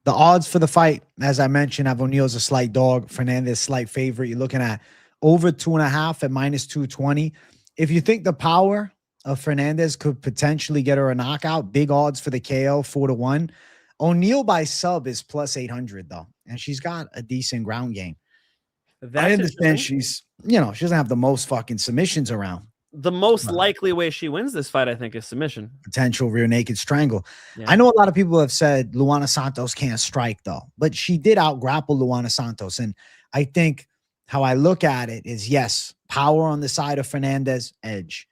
The odds for the fight, as I mentioned, have O'Neill's a slight dog. Fernandez slight favorite. You're looking at over 2.5 at minus 220. If you think the power of Fernandez could potentially get her a knockout, big odds for the KO 4-1. O'Neill by sub is plus 800 though, and she's got a decent ground game. I understand she's, she doesn't have the most fucking submissions around. The most likely way she wins this fight, I think, is submission. Potential rear naked strangle. Yeah. I know a lot of people have said Luana Santos can't strike though, but she did out grapple Luana Santos. And I think how I look at it is, yes, power on the side of Fernandez, edge.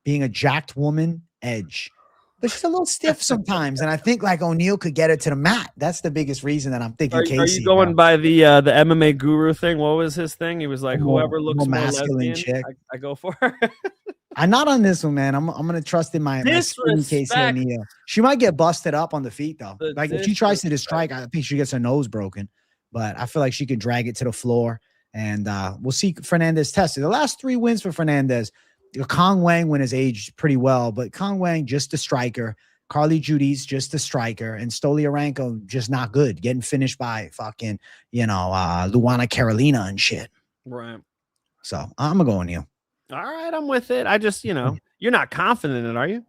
Being a jacked woman, edge. But she's a little stiff sometimes, and I think like O'Neill could get her to the mat. That's the biggest reason that I'm thinking Casey. Are you going by the MMA guru thing? What was his thing? He was like, whoever looks more masculine, chick, I go for her. I'm not on this one, man. I'm gonna trust in my Casey O'Neill. She might get busted up on the feet though. Like if she tries to strike, I think she gets her nose broken. But I feel like she could drag it to the floor And we'll see Fernandes tested. The last 3 wins for Fernandes, Kong Wang win has aged pretty well, but Kong Wang just a striker. Carly Judy's just a striker, and Stoliarenko just not good, getting finished by fucking, Luana Carolina and shit. Right. So I'm gonna go on you. All right, I'm with it. I just, you're not confident in it, are you?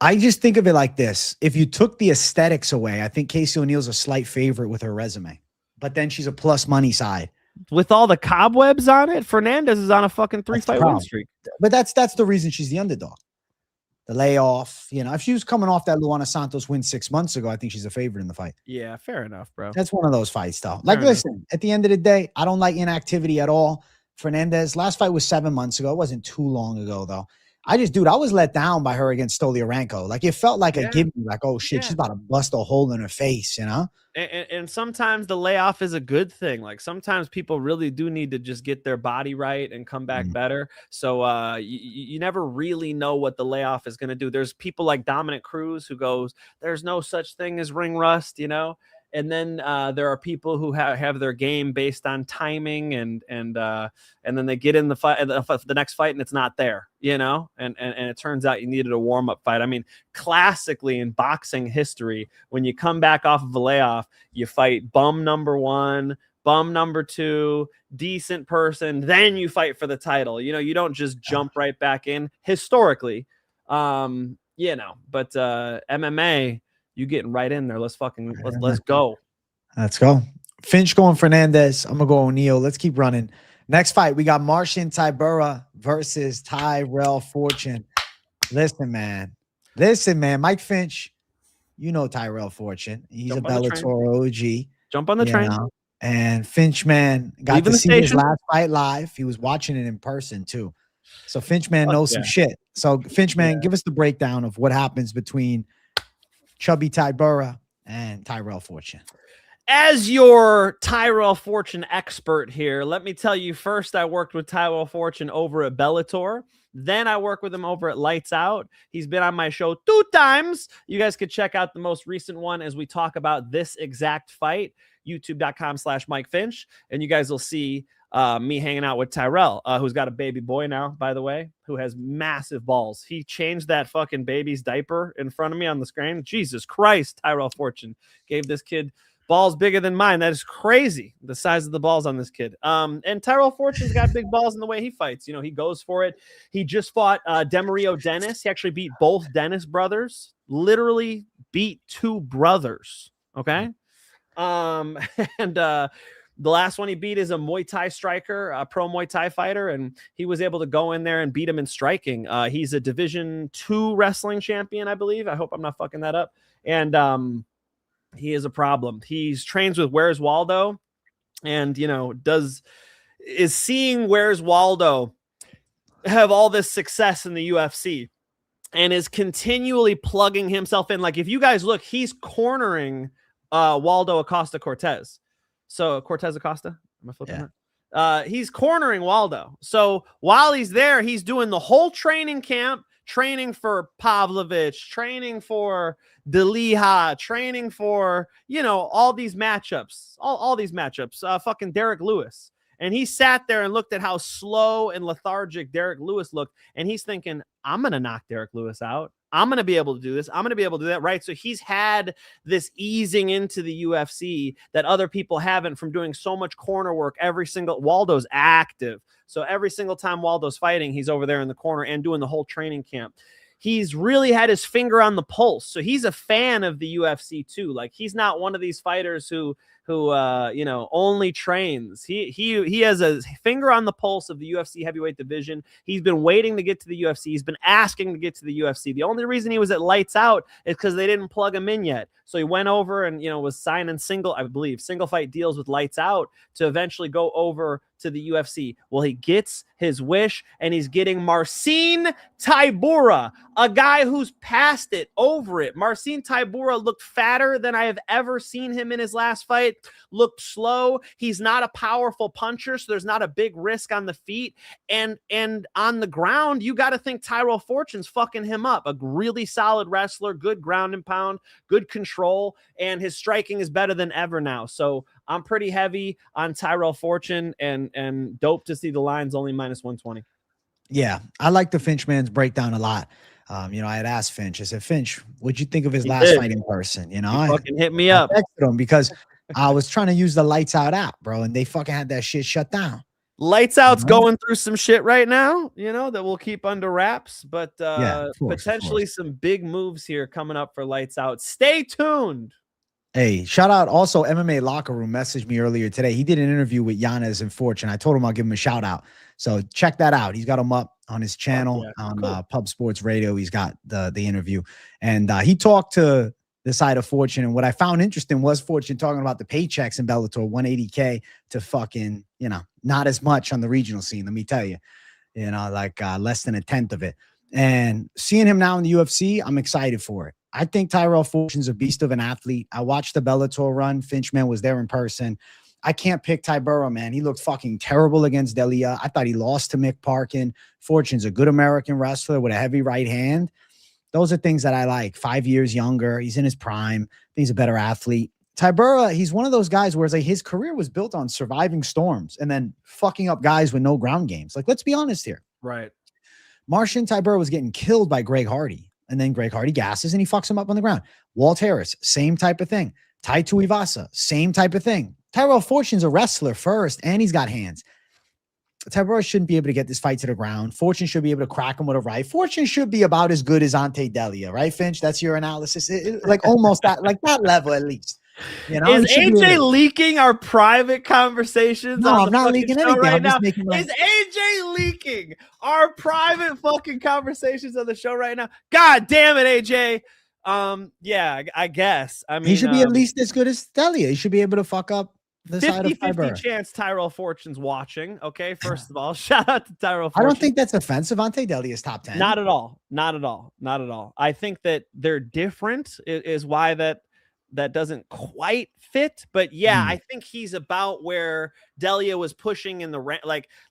I just think of it like this. If you took the aesthetics away, I think Casey O'Neal's a slight favorite with her resume, but then she's a plus money side. With all the cobwebs on it, Fernandes is on a fucking 3-fight win streak. But that's the reason she's the underdog. The layoff, if she was coming off that Luana Santos win 6 months ago, I think she's a favorite in the fight. Yeah, fair enough, bro. That's one of those fights, though. Listen, at the end of the day, I don't like inactivity at all. Fernandes, last fight was 7 months ago. It wasn't too long ago, though. I was let down by her against Stoliarenko. Like, it felt like a give me, like, oh, shit, she's about to bust a hole in her face, And sometimes the layoff is a good thing. Like, sometimes people really do need to just get their body right and come back better. So you never really know what the layoff is going to do. There's people like Dominic Cruz who goes, there's no such thing as ring rust, And then there are people who have their game based on timing, and then they get in the fight, the next fight, and it's not there, and it turns out you needed a warm up fight. I mean, classically in boxing history, when you come back off of a layoff, you fight bum number 1, bum number 2, decent person, then you fight for the title. You don't just jump right back in historically, But MMA. You getting right in there. Let's go. Let's go. Finch going Fernandes. I'm going to go O'Neal. Let's keep running. Next fight, we got Marcin Tybura versus Tyrell Fortune. Listen, man. Mike Finch, Tyrell Fortune. He's a Bellator OG. Jump on the train. And Finch, man, got to see his last fight live. He was watching it in person, too. So Finch, man, knows some shit. So Finch, man, give us the breakdown of what happens between Chubby Tybura and Tyrell Fortune. As your Tyrell Fortune expert here, let me tell you first, I worked with Tyrell Fortune over at Bellator. Then I worked with him over at Lights Out. He's been on my show 2 times. You guys could check out the most recent one as we talk about this exact fight, youtube.com/Mike Finch. And you guys will see me hanging out with Tyrell, who's got a baby boy now, by the way, who has massive balls. He changed that fucking baby's diaper in front of me on the screen. Jesus Christ, Tyrell Fortune gave this kid balls bigger than mine. That is crazy, the size of the balls on this kid. And Tyrell Fortune's got big balls in the way he fights. He goes for it. He just fought Demario Dennis. He actually beat both Dennis brothers, literally beat 2 brothers, okay? The last one he beat is a Muay Thai striker, a pro Muay Thai fighter, and he was able to go in there and beat him in striking. He's a Division II wrestling champion, I believe. I hope I'm not fucking that up. And he is a problem. He's trains with Where's Waldo, and is seeing Where's Waldo have all this success in the UFC, and is continually plugging himself in. Like, if you guys look, he's cornering Waldo Acosta Cortez. So Cortez Acosta, am I flipping that? He's cornering Waldo. So while he's there, he's doing the whole training camp, training for Pavlovich, training for Deliha, training for, all these matchups, all these matchups, fucking Derek Lewis. And he sat there and looked at how slow and lethargic Derek Lewis looked. And he's thinking, I'm going to knock Derek Lewis out. I'm going to be able to do this. I'm going to be able to do that. Right. So he's had this easing into the UFC that other people haven't, from doing so much corner work. Waldo's active. So every single time Waldo's fighting, he's over there in the corner and doing the whole training camp. He's really had his finger on the pulse. So he's a fan of the UFC too. Like, he's not one of these fighters who only trains. He has a finger on the pulse of the UFC heavyweight division. He's been waiting to get to the UFC. He's been asking to get to the UFC. The only reason he was at Lights Out is because they didn't plug him in yet. So he went over and, was signing single fight deals with Lights Out to eventually go over to the UFC. Well, he gets his wish, and he's getting Marcin Tybura, a guy who's past it, over it. Marcin Tybura looked fatter than I have ever seen him in his last fight. fight. Looked slow. He's not a powerful puncher, so there's not a big risk on the feet. And on the ground, you got to think Tyrell Fortune's fucking him up. A really solid wrestler, good ground and pound, good control, and his striking is better than ever now. So I'm pretty heavy on Tyrell Fortune, and dope to see the line's only -120. Yeah, I like the Finch man's breakdown a lot. I had asked Finch, I said, Finch, what'd you think of his last fight in person? He fucking hit me up. I texted him because I was trying to use the Lights Out app, bro, and they fucking had that shit shut down. Lights Out's going through some shit right now, that we'll keep under wraps, but Yeah, of course, potentially some big moves here coming up for Lights Out. Stay tuned. Hey, shout out also MMA Locker Room messaged me earlier today. He did an interview with Yanez and Fortune. I told him I'll give him a shout out. So check that out. He's got him up on his channel on Pub Sports Radio. He's got the interview, and he talked to the side of Fortune. And what I found interesting was Fortune talking about the paychecks in Bellator, 180K to fucking, not as much on the regional scene. Let me tell you, like less than a tenth of it. And seeing him now in the UFC, I'm excited for it. I think Tyrell Fortune's a beast of an athlete. I watched the Bellator run. Finchman was there in person. I can't pick Tybura, man. He looked fucking terrible against Delia. I thought he lost to Mick Parkin. Fortune's a good American wrestler with a heavy right hand. Those are things that I like. 5 years younger. He's in his prime. He's a better athlete. Tybura, he's one of those guys where it's like his career was built on surviving storms and then fucking up guys with no ground games. Like, let's be honest here. Right. Marcin Tybura was getting killed by Greg Hardy. And then Greg Hardy gasses and he fucks him up on the ground. Walt Harris, same type of thing. Tai Tuivasa, same type of thing. Tyrell Fortune's a wrestler first, and he's got hands. Tybura shouldn't be able to get this fight to the ground. Fortune should be able to crack him with a right. Fortune should be about as good as Ante Delia, right, Finch? That's your analysis. Like almost that level at least. Is AJ leaking our private conversations? No, I'm not leaking anything. Right now? Is AJ leaking our private fucking conversations on the show right now? God damn it, AJ. Yeah, I guess. I mean, he should be at least as good as Delia. He should be able to fuck up the 50-50 chance Tyrell Fortune's watching. Okay, first of all, shout out to Tyrell Fortune. I don't think that's offensive. Ante Delia's top 10. Not at all. Not at all. Not at all. I think that they're different is why that doesn't quite fit. But yeah, I think he's about where Delia was pushing in the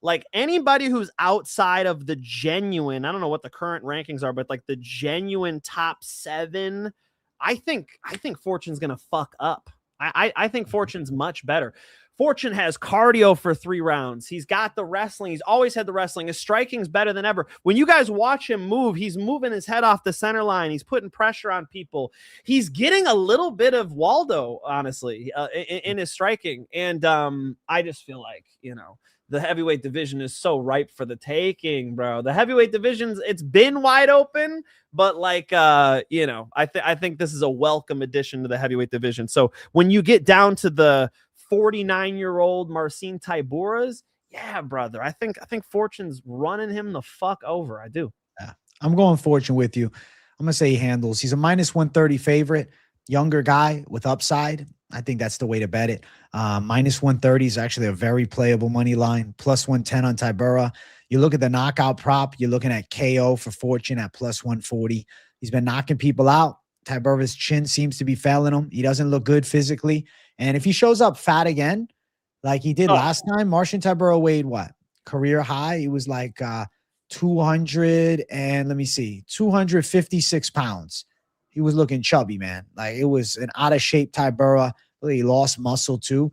like anybody who's outside of the genuine, I don't know what the current rankings are, but like the genuine top 7, I think Fortune's going to fuck up. I think Fortune's much better. Fortune has cardio for 3 rounds. He's got the wrestling. He's always had the wrestling. His striking's better than ever. When you guys watch him move, he's moving his head off the center line. He's putting pressure on people. He's getting a little bit of Waldo, honestly, in his striking. And I just feel like, the heavyweight division is so ripe for the taking, bro. The heavyweight division's, it's been wide open, but like, I think this is a welcome addition to the heavyweight division. So when you get down to the 49-year-old Marcin Tyburas, yeah, brother. I think Fortune's running him the fuck over. I do. Yeah, I'm going Fortune with you. I'm gonna say he handles. He's a -130 favorite, younger guy with upside. I think that's the way to bet it. -130 is actually a very playable money line. +110 on Tybura. You look at the knockout prop. You're looking at KO for Fortune at +140. He's been knocking people out. Tybura's chin seems to be failing him. He doesn't look good physically. And if he shows up fat again, like he did last time, Marcin Tybura weighed what? Career high. He was like 256 pounds. He was looking chubby, man. Like it was an out of shape Tybura. He lost muscle too.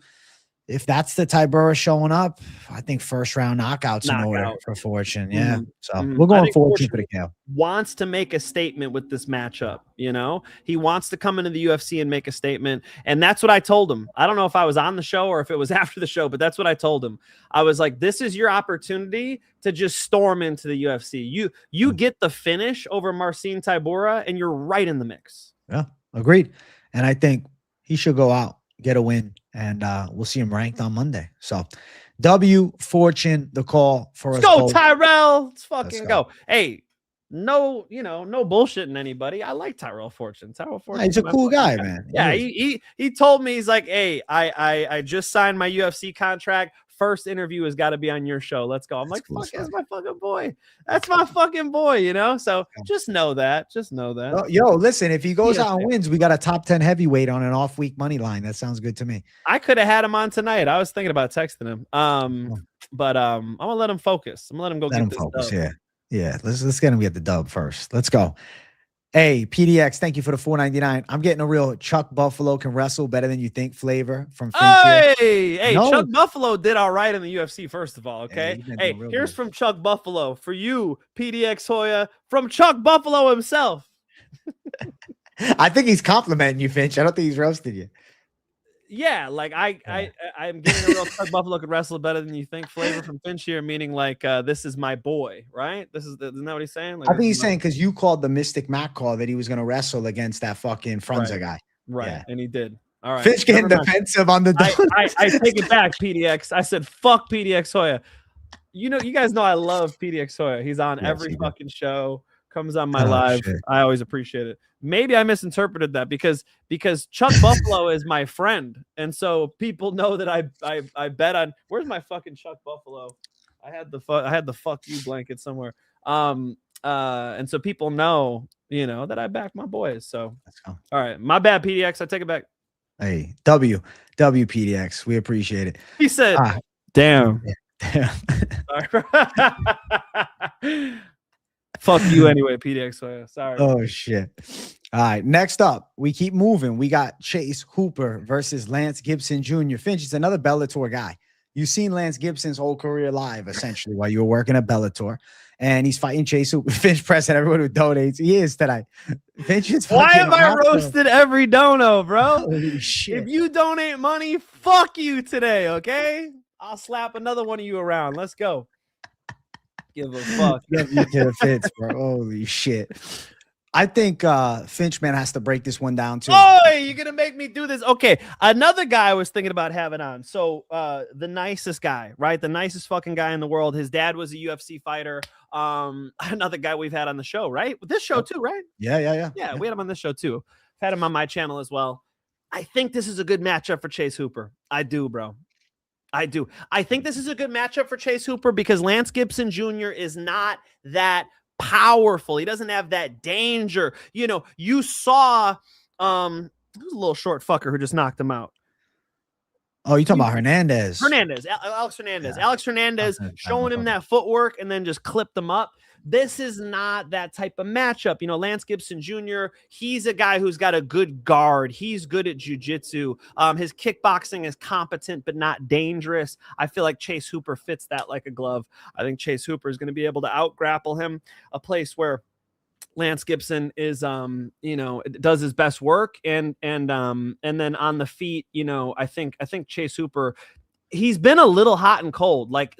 If that's the Tybura showing up, I think first round knockouts in order for Fortune. Yeah. So we're going Fortune for the KO. Wants to make a statement with this matchup. He wants to come into the UFC and make a statement. And that's what I told him. I don't know if I was on the show or if it was after the show, but that's what I told him. I was like, this is your opportunity to just storm into the UFC. You get the finish over Marcin Tybura and you're right in the mix. Yeah, agreed. And I think he should go out, get a win, and we'll see him ranked on Monday. So W Fortune, the call for us. Let's go, Tyrell. Let's fucking go. Hey, no, no bullshitting anybody. I like Tyrell Fortune. He's a cool guy, man. Yeah, he told me, he's like, hey, I just signed my UFC contract. First interview has got to be on your show. Let's go. I'm like, fuck, that's my fucking boy. That's my fucking boy, So just know that. Just know that. Oh, yo, listen, if he goes out and wins, we got a top 10 heavyweight on an off-week money line. That sounds good to me. I could have had him on tonight. I was thinking about texting him. But I'm gonna let him focus. I'm gonna let him go get this focus. Dub. Yeah. Let's get him get the dub first. Let's go. Hey, PDX, thank you for the $4.99. I'm getting a real Chuck Buffalo can wrestle better than you think flavor from Finch. Hey, no. Chuck Buffalo did all right in the UFC, first of all, okay? Hey, here's from Chuck Buffalo for you, PDX Hoya, from Chuck Buffalo himself. I think he's complimenting you, Finch. I don't think he's roasted you. Yeah, like I'm getting a real Chuck Buffalo could wrestle better than you think flavor from Finch here, meaning like this is my boy, right? Isn't that what he's saying? Like, I think he's saying because you called the Mystic Mac call that he was going to wrestle against that fucking Frunza guy. Right, yeah. And he did. All right. Finch getting defensive on the I take it back, PDX. I said, fuck PDX Hoya. You guys know I love PDX Hoya. He's on every fucking show, comes on my live. Shit. I always appreciate it. Maybe I misinterpreted that because Chuck Buffalo is my friend, and so people know that I bet on. Where's my fucking Chuck Buffalo? I had the fuck you blanket somewhere. And so people know that I back my boys. So let's go. All right, my bad, PDX. I take it back. Hey, WPDX. We appreciate it. He said, "Damn." Yeah. Fuck you anyway, PDX. Sorry. Oh shit. All right. Next up, we keep moving. We got Chase Hooper versus Lance Gibson Jr. Finch is another Bellator guy. You've seen Lance Gibson's whole career live, essentially, while you were working at Bellator. And he's fighting Chase Hooper. Finch pressing everyone who donates. He is tonight. Finch is Why have I roasted every dono, bro? Holy shit. If you donate money, fuck you today, okay? I'll slap another one of you around. Let's go. Give a fuck. You to the fits, bro. Holy shit. I think Finch, man, has to break this one down too. Oh, you're gonna make me do this. Okay, another guy I was thinking about having on. So the nicest guy, right? The nicest fucking guy in the world. His dad was a UFC fighter. Another guy we've had on the show, right? This show too, right? Yeah. We had him on this show too. Had him on my channel as well. I think this is a good matchup for Chase Hooper. I do, bro. I do. I think this is a good matchup for Chase Hooper because Lance Gibson Jr. is not that powerful. He doesn't have that danger. You saw who's a little short fucker who just knocked him out. Oh, you talking about Hernandez? Alex Hernandez. Yeah. Alex Hernandez showing him that footwork and then just clipped him up. This is not that type of matchup. Lance Gibson Jr., he's a guy who's got a good guard. He's good at jiu-jitsu. His kickboxing is competent but not dangerous. I feel like Chase Hooper fits that like a glove. I think Chase Hooper is going to be able to out-grapple him, a place where Lance Gibson is does his best work and then on the feet, I think Chase Hooper, he's been a little hot and cold. Like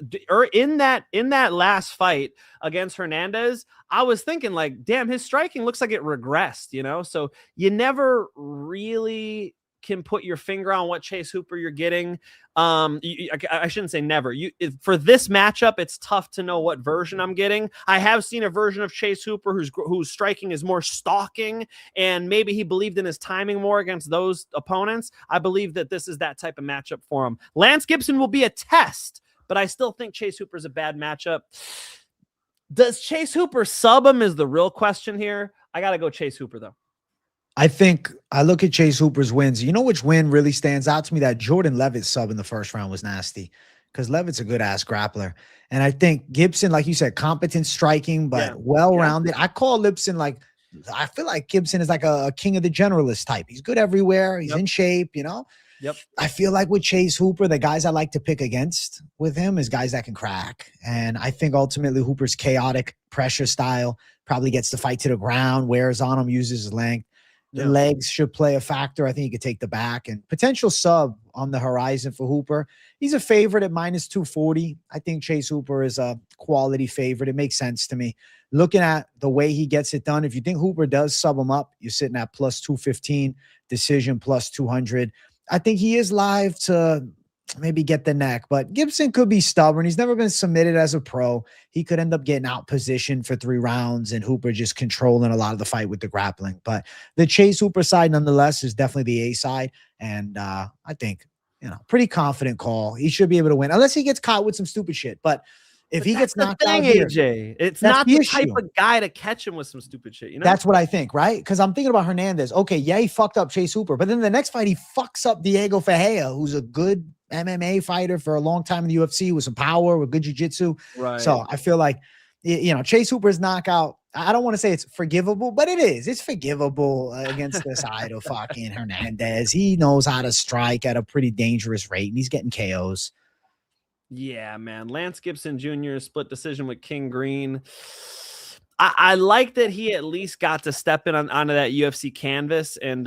in that last fight against Hernandez, I was thinking like, damn, his striking looks like it regressed, so you never really can put your finger on what Chase Hooper you're getting. I shouldn't say never. For this matchup, it's tough to know what version I'm getting. I have seen a version of Chase Hooper whose striking is more stalking, and maybe he believed in his timing more against those opponents. I believe that this is that type of matchup for him. Lance Gibson will be a test, but I still think Chase Hooper is a bad matchup. Does Chase Hooper sub him is the real question here. I got to go Chase Hooper, though. I think I look at Chase Hooper's wins. You know which win really stands out to me? That Jordan Levitt sub in the first round was nasty because Levitt's a good-ass grappler. And I think Gibson, like you said, competent striking, but well-rounded. I call Gibson I feel like Gibson is like a king of the generalist type. He's good everywhere. He's in shape, Yep. I feel like with Chase Hooper, the guys I like to pick against with him is guys that can crack. And I think ultimately Hooper's chaotic pressure style probably gets the fight to the ground, wears on him, uses his length. The legs should play a factor. I think he could take the back and potential sub on the horizon for Hooper. He's a favorite at -240. I think Chase Hooper is a quality favorite. It makes sense to me. Looking at the way he gets it done, if you think Hooper does sub him up, you're sitting at +215, decision +200. I think he is live to maybe get the neck. But Gibson could be stubborn. He's never been submitted as a pro. He could end up getting out positioned for 3 rounds and Hooper just controlling a lot of the fight with the grappling. But the Chase Hooper side, nonetheless, is definitely the A side. And I think, pretty confident call. He should be able to win unless he gets caught with some stupid shit. But if he gets knocked out here, AJ, it's not the type of guy to catch him with some stupid shit. That's what I think, right? Because I'm thinking about Fernandes. Okay, yeah, he fucked up Chase Hooper, but then the next fight he fucks up Diego Ferreira, who's a good MMA fighter for a long time in the UFC with some power, with good jiu-jitsu. Right. So I feel like, Chase Hooper's knockout, I don't want to say it's forgivable, but it is. It's forgivable against the side of fucking Fernandes. He knows how to strike at a pretty dangerous rate, and he's getting KOs. Yeah, man. Lance Gibson Jr. split decision with King Green. I like that he at least got to step in onto that UFC canvas and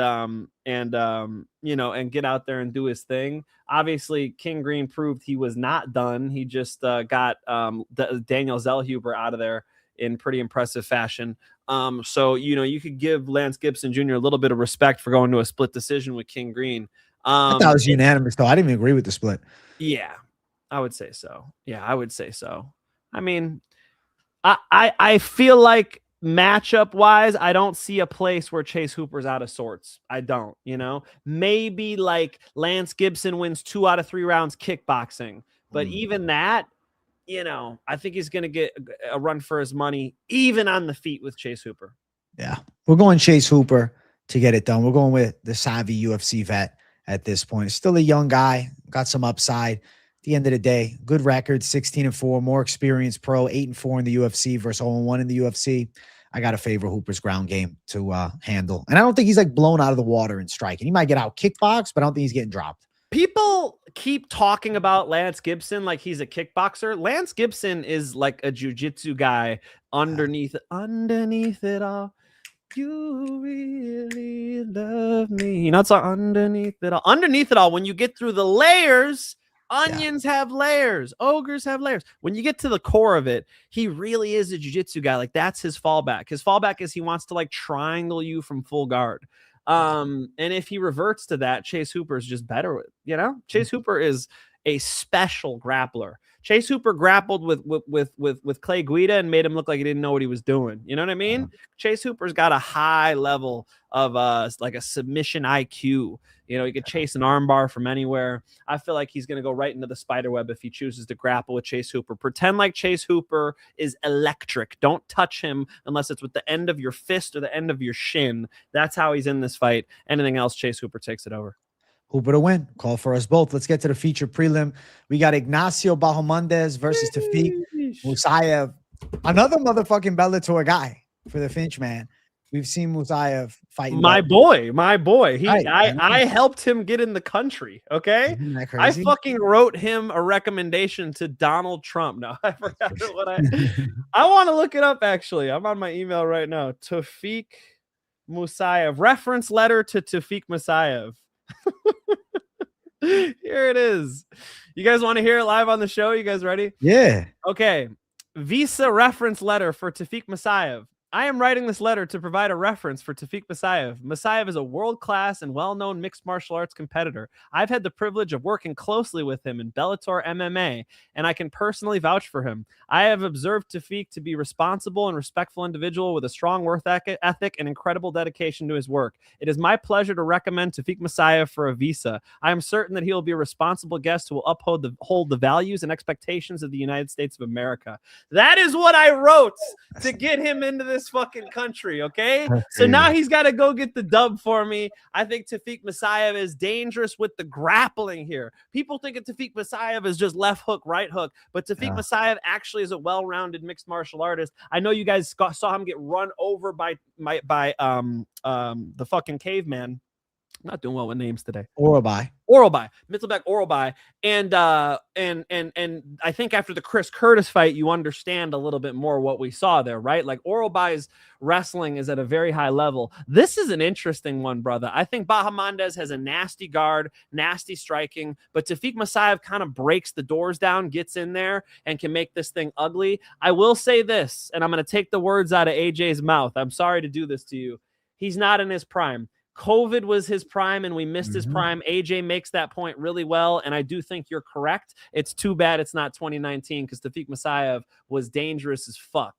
get out there and do his thing. Obviously, King Green proved he was not done. He just got Daniel Zellhuber out of there in pretty impressive fashion. So you could give Lance Gibson Jr. a little bit of respect for going to a split decision with King Green. I thought it was unanimous, though. I didn't even agree with the split. Yeah, I would say so. I mean, I feel like matchup wise, I don't see a place where Chase Hooper's out of sorts. I don't, maybe like Lance Gibson wins 2 out of 3 rounds kickboxing, but even that, I think he's going to get a run for his money, even on the feet with Chase Hooper. Yeah. We're going Chase Hooper to get it done. We're going with the savvy UFC vet at this point. Still a young guy, got some upside. At the end of the day, good record, 16-4, more experienced pro, 8-4 in the UFC versus 0-1 in the UFC. I got to favor Hooper's ground game to handle. And I don't think he's like blown out of the water in striking. He might get out kickbox, but I don't think he's getting dropped. People keep talking about Lance Gibson like he's a kickboxer. Lance Gibson is like a jiu-jitsu guy underneath it all. You really love me. It's underneath it all. Underneath it all, when you get through the layers, onions have layers. Ogres have layers. When you get to the core of it, he really is a jiu-jitsu guy. Like, that's his fallback. His fallback is he wants to like triangle you from full guard. And if he reverts to that, Chase Hooper is just better with, Chase Hooper is a special grappler. Chase Hooper grappled with Clay Guida and made him look like he didn't know what he was doing. You know what I mean? Chase Hooper's got a high level of like a submission IQ. He could chase an armbar from anywhere. I feel like he's going to go right into the spider web if he chooses to grapple with Chase Hooper. Pretend like Chase Hooper is electric. Don't touch him unless it's with the end of your fist or the end of your shin. That's how he's in this fight. Anything else, Chase Hooper takes it over. Hooper to win. Call for us both. Let's get to the feature prelim. We got Ignacio Bahamondes versus Tofiq Musayev. Another motherfucking Bellator guy for the Finch, man. We've seen Musayev fighting. My boy. I helped him get in the country. Okay. I fucking wrote him a recommendation to Donald Trump. No, I forgot what I want to look it up. Actually, I'm on my email right now. Tofiq Musayev, reference letter to Tofiq Musayev. Here it is. You guys want to hear it live on the show? You guys ready? Yeah. Okay. Visa reference letter for Tofiq Musayev. I am writing this letter to provide a reference for Tofiq Musayev. Musayev is a world-class and well-known mixed martial arts competitor. I've had the privilege of working closely with him in Bellator MMA, and I can personally vouch for him. I have observed Tofiq to be responsible and respectful individual with a strong work ethic and incredible dedication to his work. It is my pleasure to recommend Tofiq Musayev for a visa. I am certain that he will be a responsible guest who will uphold the values and expectations of the United States of America. That is what I wrote to get him into this fucking country. Okay, so now he's got to go get the dub for me. I think Tofiq Musayev is dangerous with the grappling here. People think of Tofiq Musayev as just left hook, right hook, but Tofiq Musayev actually is a well-rounded mixed martial artist. I know you guys saw him get run over by the fucking caveman. I'm not doing well with names today. Oralbai, Mittelbeck Oralbai. And I think after the Chris Curtis fight, you understand a little bit more what we saw there, right? Like Oralbai's wrestling is at a very high level. This is an interesting one, brother. I think Bahamondes has a nasty guard, nasty striking, but Tofiq Musayev kind of breaks the doors down, gets in there, and can make this thing ugly. I will say this, and I'm going to take the words out of AJ's mouth. I'm sorry to do this to you. He's not in his prime. COVID was his prime and we missed his prime. AJ makes that point really well, and I do think you're correct. It's too bad it's not 2019 because Tofiq Musayev was dangerous as fuck.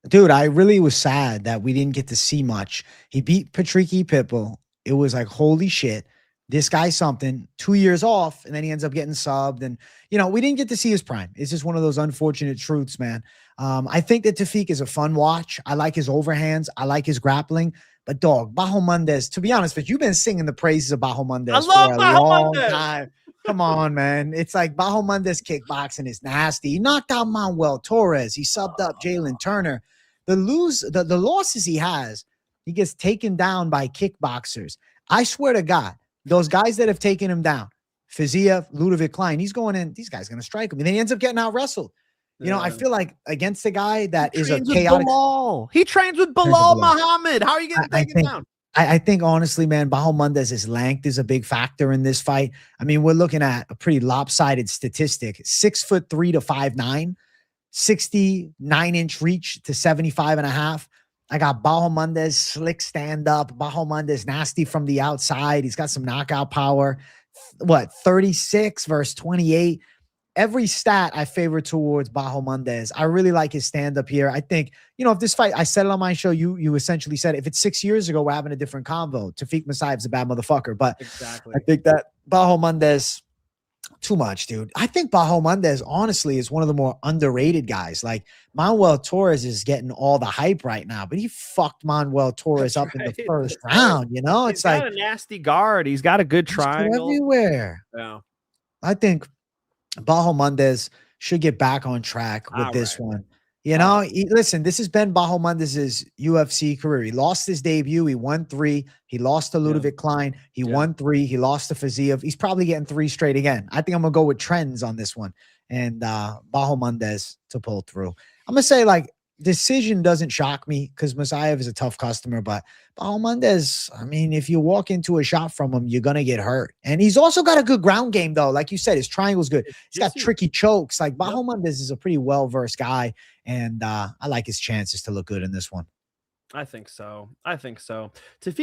Dude, I really was sad that we didn't get to see much. He beat Patricky Pitbull. It was like, holy shit, this guy's something. 2 years off, and then he ends up getting subbed. And, you know, we didn't get to see his prime. It's just one of those unfortunate truths, man. I think that Tofiq is a fun watch. I like his overhands. I like his grappling. But, dog, Bahamondes, to be honest with you, you've been singing the praises of Bahamondes for a long time. Come on, man. It's like Bahamondes kickboxing is nasty. He knocked out Manuel Torres. He subbed up Jalen Turner. The losses he has, he gets taken down by kickboxers. I swear to God, those guys that have taken him down, Fiziev, Ludovic Klein, he's going in, these guys going to strike him. And then he ends up getting out wrestled. You know, I feel like against a guy that is a chaotic. He trains with Bilal Muhammad. How are you going to take him down? I think, honestly, man, Bahamondes' length is a big factor in this fight. I mean, we're looking at a pretty lopsided statistic. 6'3" to 5'9", 69-inch reach to 75.5. I got Bahamondes, slick stand-up. Bahamondes, nasty from the outside. He's got some knockout power. 36 versus 28. Every stat I favor towards Bahamondes. I really like his stand-up here. I think, you know, if this fight, I said it on my show, you essentially said, if it's 6 years ago, we're having a different convo. Tofiq Musayev's a bad motherfucker. But exactly. I think that Bahamondes, too much, dude. I think Bahamondes, honestly, is one of the more underrated guys. Like, Manuel Torres is getting all the hype right now, but he fucked Manuel Torres up in the first round, you know? It's like a nasty guard. He's got a good triangle. Everywhere. Yeah. I think Bahamondes should get back on track with this one. You know, listen, this has been Bahamondes' UFC career. He lost his debut. He won 3. He lost to Ludovic Klein. He won 3. He lost to Fiziev. He's probably getting 3 straight again. I think I'm going to go with trends on this one. And Bahamondes to pull through. I'm going to say, like, decision doesn't shock me because Musayev is a tough customer, but Bahamondes, I mean, if you walk into a shot from him, you're going to get hurt. And he's also got a good ground game, though. Like you said, his triangle's good. He's got tricky chokes. Like, Bahamondes is a pretty well-versed guy, and I like his chances to look good in this one. I think so. Tofiq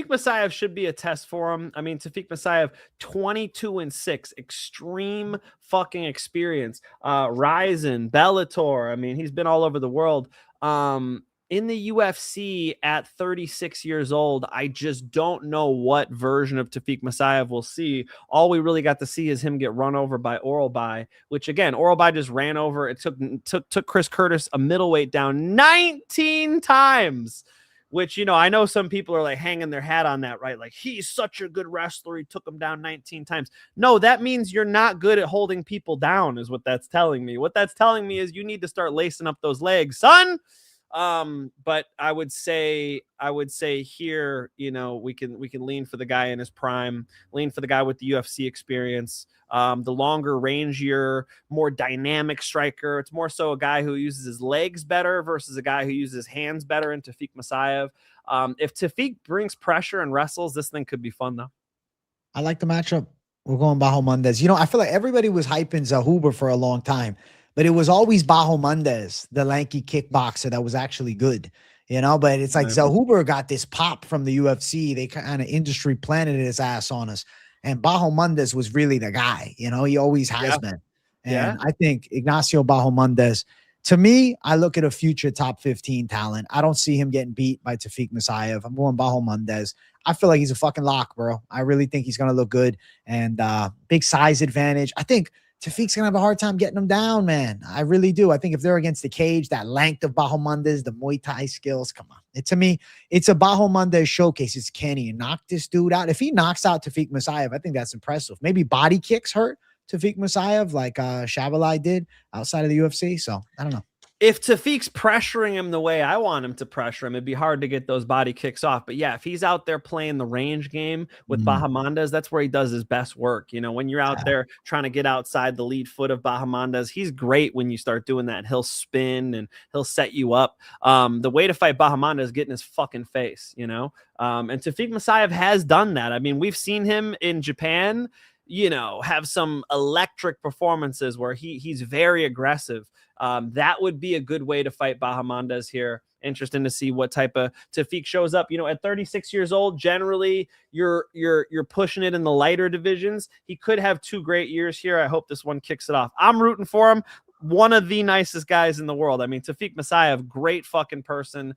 Musayev should be a test for him. I mean, Tofiq Musayev, 22-6, extreme fucking experience. Ryzen, Bellator. I mean, he's been all over the world. In the UFC at 36 years old, I just don't know what version of Tofiq Musayev we'll see. All we really got to see is him get run over by Oralbai, which, again, Oralbai just ran over. It took Chris Curtis, a middleweight, down 19 times. Which, you know, I know some people are like hanging their hat on that, right? Like, he's such a good wrestler. He took him down 19 times. No, that means you're not good at holding people down is what that's telling me. What that's telling me is you need to start lacing up those legs, son. But I would say here, you know, we can lean for the guy in his prime, lean for the guy with the UFC experience, the longer rangier, more dynamic striker. It's more so a guy who uses his legs better versus a guy who uses his hands better in Tofiq Musayev. If Tofiq brings pressure and wrestles, this thing could be fun though. I like the matchup. We're going Bahamondes. You know, I feel like everybody was hyping Zahuber for a long time, but it was always Bahamondes, the lanky kickboxer, that was actually good, you know. But it's like Zahuber got this pop from the UFC. They kind of industry planted his ass on us. And Bahamondes was really the guy, you know. He always has been. And I think Ignacio Bahamondes, to me, I look at a future top 15 talent. I don't see him getting beat by Tofiq Musayev. I'm going Bahamondes. I feel like he's a fucking lock, bro. I really think he's going to look good. And big size advantage. I think Tofiq's going to have a hard time getting him down, man. I really do. I think if they're against the cage, that length of Bahamondes, the Muay Thai skills, come on. To me, it's a Bahamondes showcase. It's, can he knock this dude out? If he knocks out Tofiq Musayev, I think that's impressive. Maybe body kicks hurt Tofiq Musayev like Shabalai did outside of the UFC. So, I don't know. If Tofiq's pressuring him the way I want him to pressure him, it'd be hard to get those body kicks off. But yeah, if he's out there playing the range game with Bahamondes, that's where he does his best work. You know, when you're out there trying to get outside the lead foot of Bahamondes, he's great when you start doing that. He'll spin and he'll set you up. The way to fight Bahamondes is get in his fucking face, you know? And Tofiq Musayev has done that. I mean, we've seen him in Japan, you know, have some electric performances where he's very aggressive. That would be a good way to fight Bahamondes here. interesting to see what type of Tofiq shows up. At 36 years old, generally you're pushing it in the lighter divisions. He could have 2 great years here. I hope this one kicks it off. I'm rooting for him. One of the nicest guys in the world. I mean, Tofiq Musayev, great fucking person.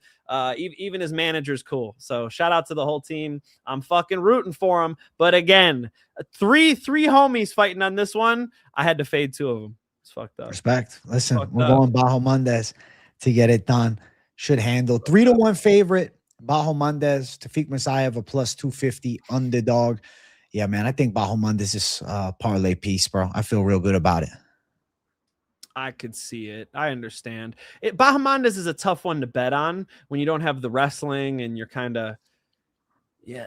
Even his manager's cool. So shout out to the whole team. I'm fucking rooting for him. But again, three homies fighting on this one. I had to fade 2 of them. It's fucked up. Respect. Listen, we're going Bahamondes to get it done. Should handle 3-1 favorite. Bahamondes, Tofiq Musayev, a plus 250 underdog. Yeah, man, I think Bahamondes is a parlay piece, bro. I feel real good about it. I could see it. I understand. Bahamondes is a tough one to bet on when you don't have the wrestling and you're kind of, you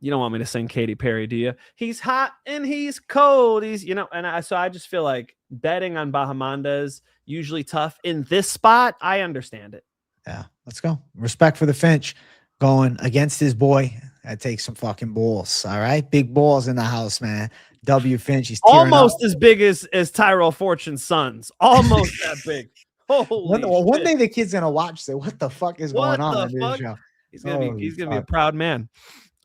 don't want me to sing Katy Perry, do you? He's hot and he's cold. So I just feel like betting on Bahamondes, usually tough. In this spot, I understand it. Yeah, let's go. Respect for the Finch going against his boy. That takes some fucking balls. All right. Big balls in the house, man. W Finch. He's almost as big as Tyrell Fortune's sons. Almost that big. One day the kid's gonna watch. Say, what the fuck is going on in this show? He's gonna be a proud man.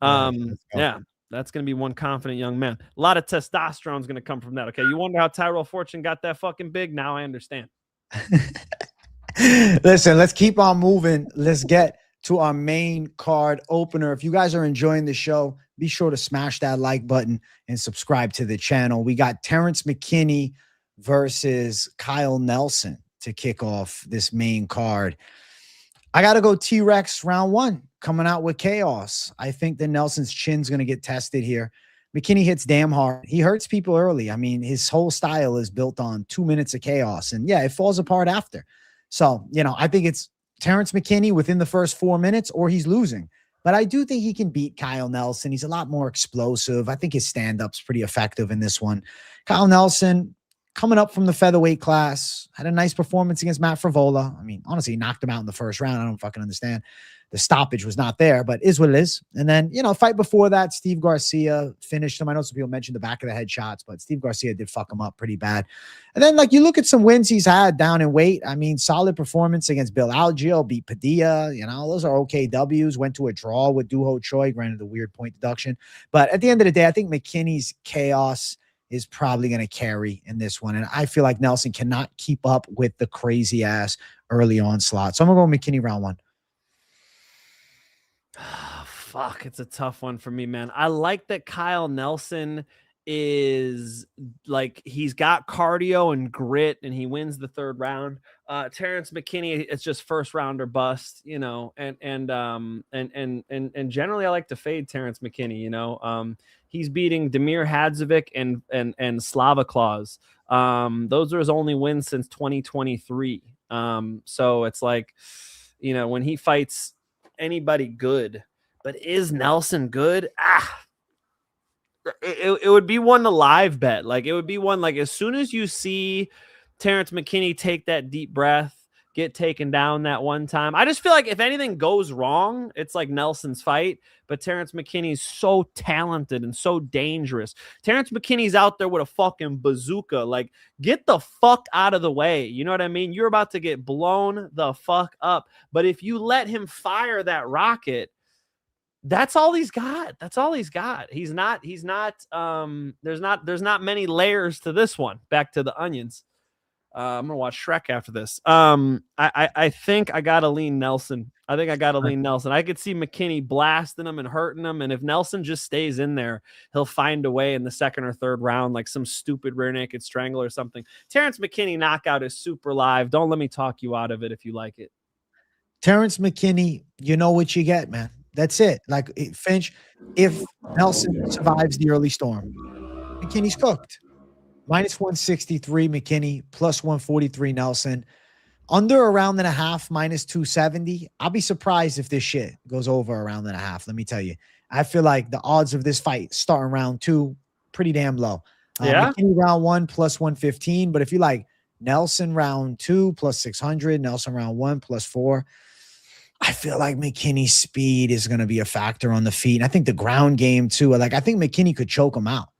Yeah, that's gonna be one confident young man. A lot of testosterone is gonna come from that. Okay, you wonder how Tyrell Fortune got that fucking big? Now I understand. Listen, let's keep on moving. Let's get to our main card opener. If you guys are enjoying the show, be sure to smash that like button and subscribe to the channel. We got Terrence McKinney versus Kyle Nelson to kick off this main card. I got to go T-Rex round 1, coming out with chaos. I think that Nelson's chin's going to get tested here. McKinney hits damn hard. He hurts people early. I mean, his whole style is built on 2 minutes of chaos. And yeah, it falls apart after. So, I think it's Terrence McKinney within the first 4 minutes or he's losing. But I do think he can beat Kyle Nelson. He's a lot more explosive. I think his stand-up's pretty effective in this one. Kyle Nelson, coming up from the featherweight class, had a nice performance against Matt Frivola. I mean, honestly, he knocked him out in the first round. I don't fucking understand. The stoppage was not there, but is what it is. And then, fight before that, Steve Garcia finished him. I know some people mentioned the back of the head shots, but Steve Garcia did fuck him up pretty bad. And then, you look at some wins he's had down in weight. I mean, solid performance against Bill Algeo, beat Padilla. Those are okay W's. Went to a draw with Duho Choi, granted a weird point deduction. But at the end of the day, I think McKinney's chaos is probably going to carry in this one. And I feel like Nelson cannot keep up with the crazy ass early onslaught. So I'm going to go McKinney round 1. Fuck, it's a tough one for me, man. I like that Kyle Nelson is he's got cardio and grit and he wins the 3rd round. Terrence McKinney, it's just first round or bust, and generally I like to fade Terrence McKinney, he's beating Damir Hadzovic and Slava Claus. Those are his only wins since 2023. So it's when he fights anybody good, but is Nelson good? It would be one to live bet. It would be one as soon as you see Terrence McKinney take that deep breath, get taken down that one time. I just feel like if anything goes wrong, it's Nelson's fight. But Terrence McKinney's so talented and so dangerous. Terrence McKinney's out there with a fucking bazooka. Get the fuck out of the way. You know what I mean? You're about to get blown the fuck up. But if you let him fire that rocket, that's all he's got. That's all he's got. There's not many layers to this one. Back to the onions. I'm gonna watch Shrek after this. I think I gotta lean Nelson. I could see McKinney blasting him and hurting him, and if Nelson just stays in there, he'll find a way in the 2nd or 3rd round, some stupid rear naked strangle or something. Terrence McKinney knockout is super live. Don't let me talk you out of it if you like it. Terrence McKinney, you know what you get, man. That's it. Finch, if Nelson survives the early storm, McKinney's cooked. Minus 163 McKinney, plus 143 Nelson. Under a round and a half, minus 270. I'll be surprised if this shit goes over a round and a half. Let me tell you. I feel like the odds of this fight starting round 2, pretty damn low. Yeah. McKinney round 1, plus 115. But if you like Nelson round 2, plus 600. Nelson round 1, plus 4. I feel like McKinney's speed is going to be a factor on the feet. And I think the ground game, too. I think McKinney could choke him out.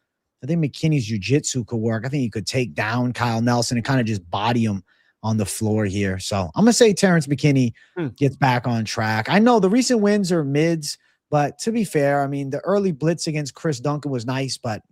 I think McKinney's jiu-jitsu could work. I think he could take down Kyle Nelson and kind of just body him on the floor here. So I'm gonna say Terrence McKinney gets back on track. I know the recent wins are mids, but to be fair, I mean, the early blitz against Chris Duncan was nice, but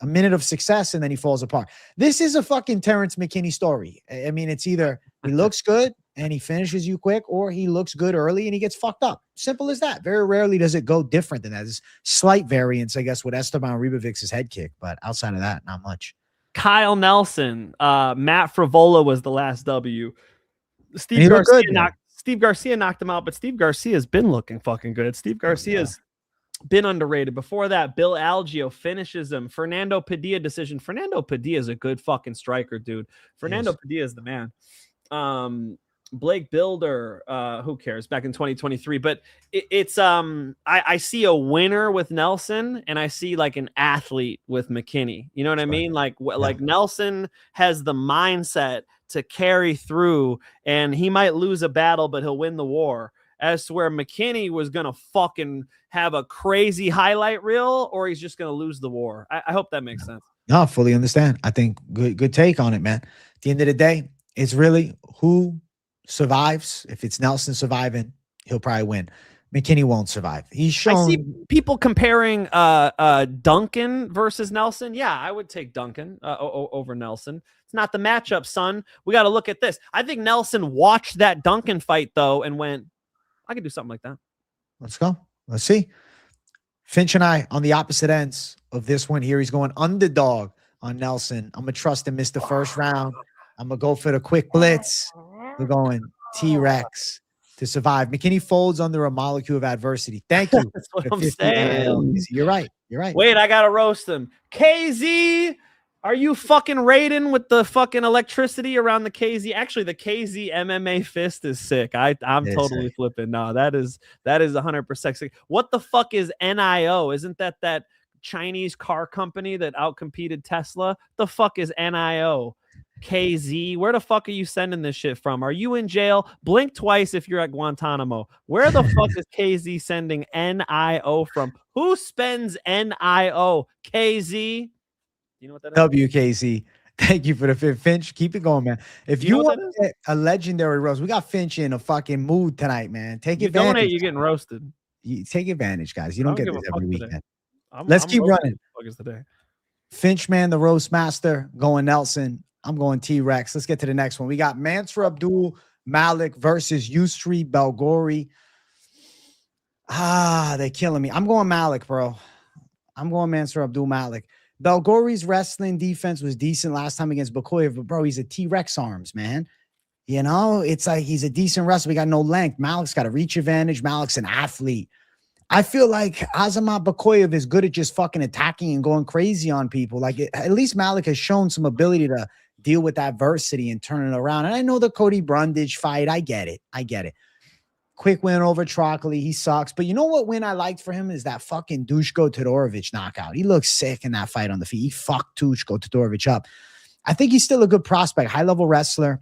a minute of success and then he falls apart. This is a fucking Terrence McKinney story. I mean, it's either he looks good and he finishes you quick, or he looks good early and he gets fucked up. Simple as that. Very rarely does it go different than that. There's slight variance, I guess, with Esteban Ribovic's head kick, but outside of that, not much. Kyle Nelson, Matt Frivola was the last W. Steve Garcia knocked him out, but Steve Garcia's been looking fucking good. Steve Garcia's been underrated. Before that, Bill Algeo finishes him. Fernando Padilla decision. Fernando Padilla is a good fucking striker, dude. Fernando Padilla is the man. Blake Builder, who cares, back in 2023, but I see a winner with Nelson and I see like an athlete with McKinney. You know what I mean? Like Nelson has the mindset to carry through, and he might lose a battle, but he'll win the war. As to where McKinney was going to fucking have a crazy highlight reel, or he's just going to lose the war. I hope that makes sense. No, I fully understand. I think good take on it, man. At the end of the day, it's really who survives. If it's Nelson surviving, he'll probably win. McKinney won't survive. He's shown. I see people comparing Duncan versus Nelson. Yeah, I would take Duncan over Nelson. It's not the matchup, son. We got to look at this. I think Nelson watched that Duncan fight though and went, I could do something like that. Let's go. Let's see. Finch and I on the opposite ends of this one here. He's going underdog on Nelson. I'm going to trust him, miss the first round. I'm going to go for the quick blitz. We're going T-Rex to survive. McKinney folds under a molecule of adversity. Thank you. That's what I'm saying. You're right. You're right. Wait, I got to roast him. KZ, are you fucking raiding with the fucking electricity around the KZ? Actually, the KZ MMA fist is sick. I'm totally flipping. No, that is 100% sick. What the fuck is NIO? Isn't that Chinese car company that outcompeted Tesla? The fuck is NIO? KZ, where the fuck are you sending this shit from? Are you in jail? Blink twice if you're at Guantanamo. Where the fuck is KZ sending NIO from? Who spends NIO? KZ? You know what that is? WKZ. Thank you for the fifth. Finch, keep it going, man. If you want to get a legendary roast, we got Finch in a fucking mood tonight, man. Take advantage. Donate, you're getting roasted. You take advantage, guys. You don't get this every weekend. Let's keep running. Today. Finch, man, the roast master, going Nelson. I'm going T-Rex. Let's get to the next one. We got Mansur Abdul-Malik versus Yusri Belgaroui. They're killing me. I'm going Malik, bro. I'm going Mansur Abdul-Malik. Belgaroui's wrestling defense was decent last time against Bakoyev, but bro, he's a T-Rex arms, man. You know, it's like he's a decent wrestler. We got no length. Malik's got a reach advantage. Malik's an athlete. I feel like Azamat Bakoyev is good at just fucking attacking and going crazy on people. Like at least Malik has shown some ability to deal with adversity and turn it around. And I know the Cody Brundage fight. I get it. Quick win over Trockley. He sucks. But you know what win I liked for him is that fucking Dushko Todorovic knockout. He looked sick in that fight on the feet. He fucked Dushko Todorovic up. I think he's still a good prospect, high-level wrestler.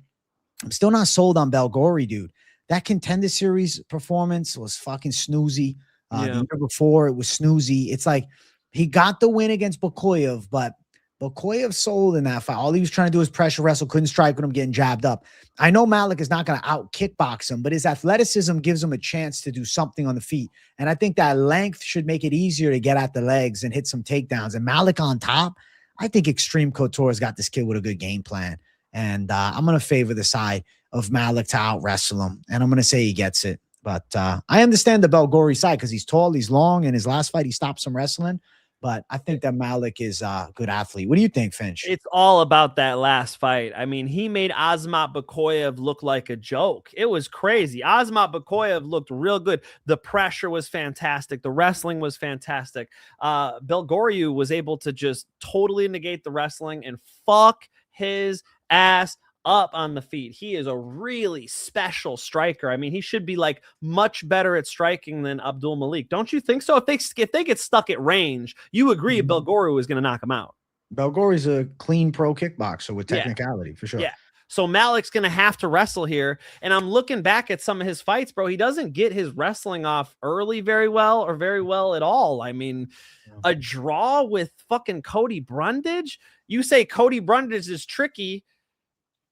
I'm still not sold on Belgaroui, dude. That Contender Series performance was fucking snoozy. The year before, it was snoozy. It's like he got the win against Bakoyev, but Bakoyev sold in that fight. All he was trying to do was pressure wrestle, couldn't strike with him getting jabbed up. I know Malik is not going to out kickbox him, but his athleticism gives him a chance to do something on the feet. And I think that length should make it easier to get at the legs and hit some takedowns. And Malik on top, I think Extreme Couture's got this kid with a good game plan. And I'm going to favor the side of Malik to out wrestle him. And I'm going to say he gets it. But I understand the Belgaroui side because he's tall, he's long. In his last fight, he stopped some wrestling. But I think that Malik is a good athlete. What do you think, Finch? It's all about that last fight. I mean, he made Azamat Bakoyev look like a joke. It was crazy. Azamat Bakoyev looked real good. The pressure was fantastic. The wrestling was fantastic. Belgaroui was able to just totally negate the wrestling and fuck his ass up on the feet. He is a really special striker. I mean, he should be like much better at striking than Abdul-Malik. Don't you think so? If they get stuck at range, you agree Belgaroui is going to knock him out. Belgaroui's a clean pro kickboxer with technicality, for sure. Yeah. So Malik's going to have to wrestle here. And I'm looking back at some of his fights, bro. He doesn't get his wrestling off early very well or very well at all. I mean, a draw with fucking Cody Brundage. You say Cody Brundage is tricky.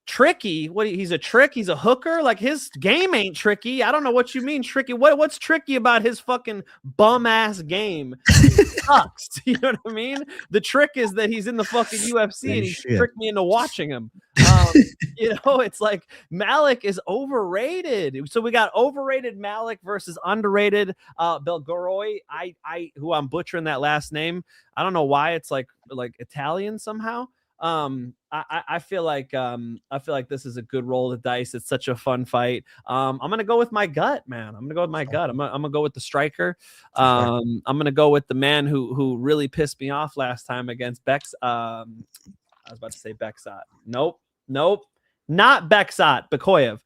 Tricky? What? He's a trick? He's a hooker? Like his game ain't tricky. I don't know what you mean tricky. What's tricky about his fucking bum ass game? It sucks. You know what I mean? The trick is that he's in the fucking UFC and he tricked me into watching him. You know, it's like Malik is overrated. So we got overrated Malik versus underrated Belgaroui. Who I'm butchering that last name. I don't know why it's like Italian somehow. I feel like this is a good roll of the dice. It's such a fun fight. I'm gonna go with my gut, man. I'm gonna go with my gut. I'm gonna go with the striker. I'm gonna go with the man who really pissed me off last time against Bex. I was about to say Beksat. Nope, not Beksat. Bekoyev.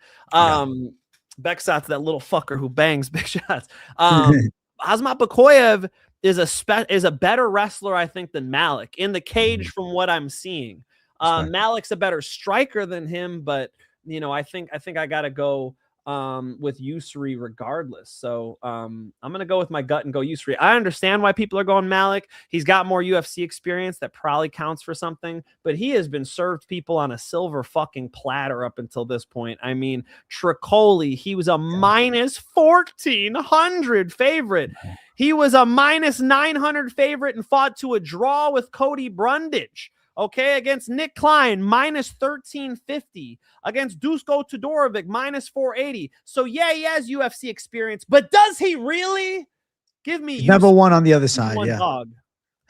Beksat's that little fucker who bangs big shots. Azamat Bekoyev is a better wrestler, I think, than Malik in the cage from what I'm seeing. Malik's a better striker than him, but you know, I think I gotta go with Usuri regardless. So I'm gonna go with my gut and go Usuri. I understand why people are going Malik. He's got more UFC experience that probably counts for something, but he has been served people on a silver fucking platter up until this point. I mean, Tricoli, he was a minus 1,400 favorite. He was a minus 900 favorite and fought to a draw with Cody Brundage. Okay, against Nick Klein, minus 1,350. Against Dusko Todorovic, minus 480. So, yeah, he has UFC experience, but does he really? Give me never won on the other side. Yeah. Dog.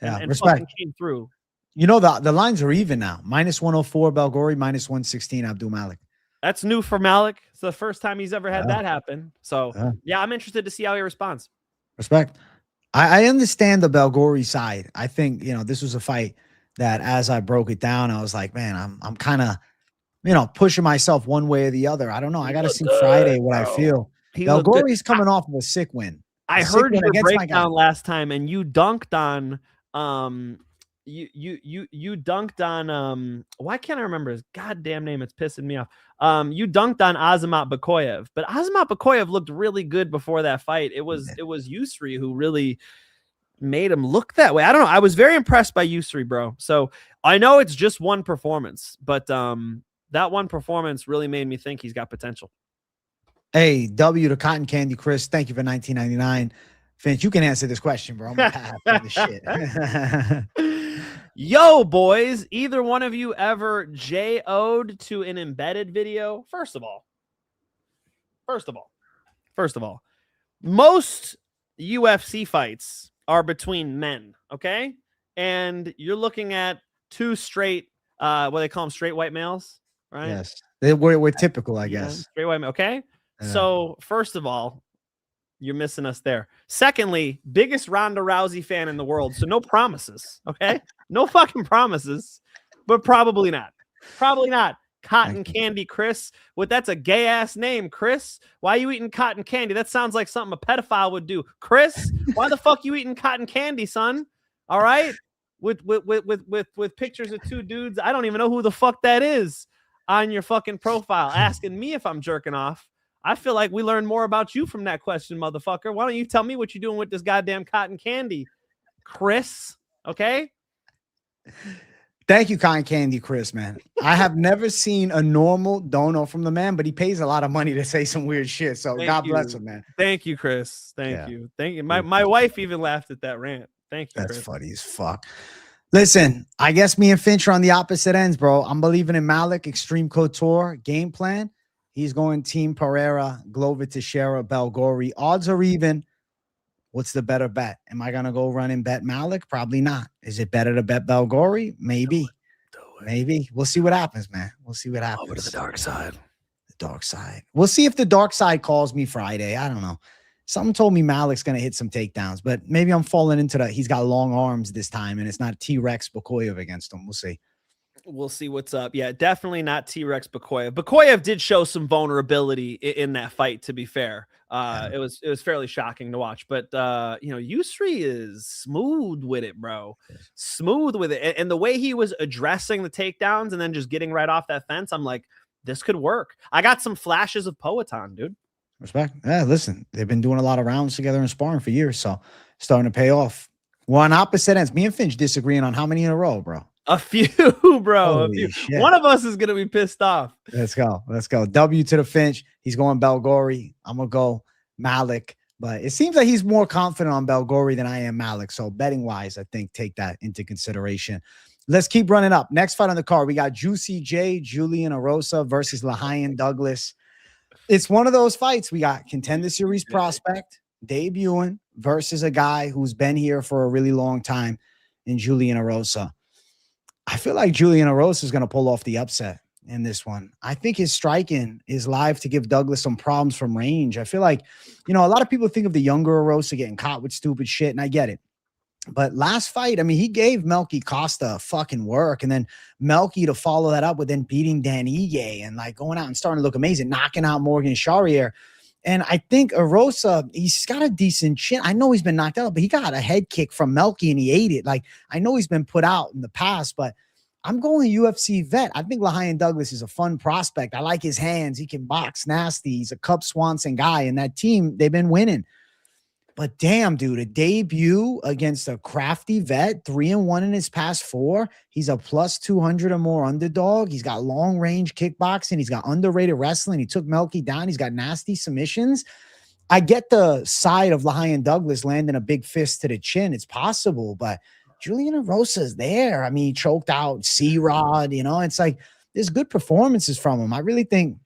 Yeah, and respect. Came through. You know, the lines are even now. Minus 104 Belgaroui, minus 116 Abdul-Malik. That's new for Malik. It's the first time he's ever had that happen. So, yeah, I'm interested to see how he responds. Respect. I understand the Belgaroui side. I think, you know, this was a fight that as I broke it down, I was like, man, I'm kind of, you know, pushing myself one way or the other. I don't know. I got to see Friday what I feel. Belgaroui's coming off of a sick win. I heard your breakdown last time, and you dunked on you dunked on why can't I remember his goddamn name? It's pissing me off. You dunked on Azamat Bekoyev, but Azamat Bekoyev looked really good before that fight. It was Usuri who really made him look that way. I don't know. I was very impressed by Usuri, bro. So I know it's just one performance, but that one performance really made me think he's got potential. Hey, W to Cotton Candy Chris, thank you for $19.99. Finch, you can answer this question, bro. I'm gonna this shit. Yo, boys, either one of you ever J-O'd to an embedded video? First of all, most UFC fights are between men, okay? And you're looking at two straight, what they call them, straight white males, right? Yes. We're typical, I guess. Straight white male, okay? Yeah. So, first of all, you're missing us there. Secondly, biggest Ronda Rousey fan in the world, so no promises, okay? No fucking promises, but probably not. Probably not. Cotton Candy Chris. That's a gay ass name, Chris. Why are you eating cotton candy? That sounds like something a pedophile would do. Chris, why the fuck you eating cotton candy, son? All right? With pictures of two dudes. I don't even know who the fuck that is on your fucking profile asking me if I'm jerking off. I feel like we learned more about you from that question, motherfucker. Why don't you tell me what you're doing with this goddamn cotton candy, Chris? Okay? Thank you, Cotton Candy Chris, man. I have never seen a normal dono from the man, but he pays a lot of money to say some weird shit. So God bless him, man. Thank you, Chris. Thank you. Thank you. My wife even laughed at that rant. Thank you, That's funny as fuck. Listen, I guess me and Finch are on the opposite ends, bro. I'm believing in Malik, Extreme Couture, game plan. He's going Team Pereira, Glover Teixeira, Belgaroui. Odds are even. What's the better bet? Am I going to go run and bet Malik? Probably not. Is it better to bet Belgaroui? Maybe. Maybe. We'll see what happens, man. We'll see what happens. Over to the dark side. The dark side. We'll see if the dark side calls me Friday. I don't know. Something told me Malik's going to hit some takedowns, but maybe I'm falling into he's got long arms this time, and it's not T-Rex Bekoyev against him. We'll see. We'll see what's up. Yeah, definitely not T-Rex Bekoyev. Bekoyev did show some vulnerability in that fight, to be fair. It was fairly shocking to watch. But, Usuri is smooth with it, bro. Smooth with it. And the way he was addressing the takedowns and then just getting right off that fence, I'm like, this could work. I got some flashes of Poatan, dude. Respect. Yeah, listen, they've been doing a lot of rounds together and sparring for years, so starting to pay off. We're on opposite ends. Me and Finch disagreeing on how many in a row, bro. A few, bro. A few. Shit. One of us is gonna be pissed off. Let's go. Let's go. W to the Finch. He's going Belgaroui. I'm gonna go Malik. But it seems like he's more confident on Belgaroui than I am Malik. So betting wise, I think take that into consideration. Let's keep running up. Next fight on the card, we got Juicy J, Julian Erosa versus Lahayan Douglas. It's one of those fights. We got Contender Series prospect debuting versus a guy who's been here for a really long time in Julian Erosa. I feel like Julian Erosa is going to pull off the upset in this one. I think his striking is live to give Douglas some problems from range. I feel like, a lot of people think of the younger Erosa getting caught with stupid shit, and I get it. But last fight, I mean, he gave Melky Costa fucking work, and then Melky to follow that up with then beating Dan Ige and like going out and starting to look amazing, knocking out Morgan Charrier. And I think Erosa, he's got a decent chin. I know he's been knocked out, but he got a head kick from Melky and he ate it. Like, I know he's been put out in the past, but I'm going UFC vet. I think Lahayan Douglas is a fun prospect. I like his hands. He can box nasty. He's a Cub Swanson guy, and that team, they've been winning. But damn, dude, a debut against a crafty vet, 3-1 in his past 4. He's a plus 200 or more underdog. He's got long range kickboxing. He's got underrated wrestling. He took Melky down. He's got nasty submissions. I get the side of Lahayan Douglas landing a big fist to the chin. It's possible, but Julian Erosa is there. I mean, he choked out C-Rod, it's like there's good performances from him. I really think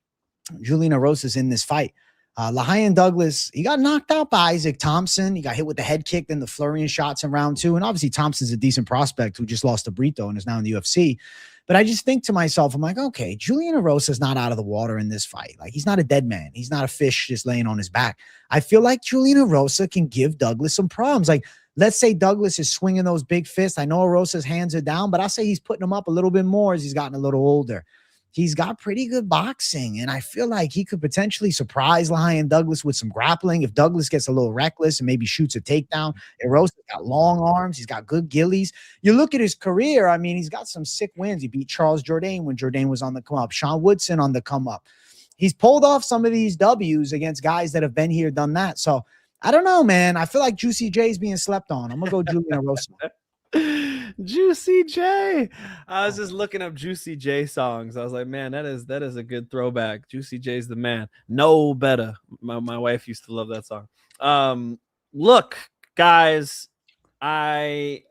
Julian Erosa is in this fight. Lahayan Douglas, he got knocked out by Isaac Thompson. He got hit with the head kick, then the flurry and shots in round 2. And obviously Thompson's a decent prospect who just lost to Brito and is now in the UFC. But I just think to myself, I'm like, okay, Julian Erosa is not out of the water in this fight. Like, he's not a dead man. He's not a fish just laying on his back. I feel like Julian Erosa can give Douglas some problems. Like, let's say Douglas is swinging those big fists. I know Erosa's hands are down, but I'll say he's putting them up a little bit more as he's gotten a little older. He's got pretty good boxing, and I feel like he could potentially surprise Lahayan Douglas with some grappling. If Douglas gets a little reckless and maybe shoots a takedown, Erosa's got long arms. He's got good gillies. You look at his career, I mean, he's got some sick wins. He beat Charles Jourdain when Jourdain was on the come up. Sean Woodson on the come up. He's pulled off some of these W's against guys that have been here, done that. So I don't know, man. I feel like Juicy J is being slept on. I'm going to go Julian Erosa. Juicy J. I was just looking up Juicy J songs. I was like, man, that is a good throwback. Juicy J's the man. No better. My wife used to love that song. Look, guys, I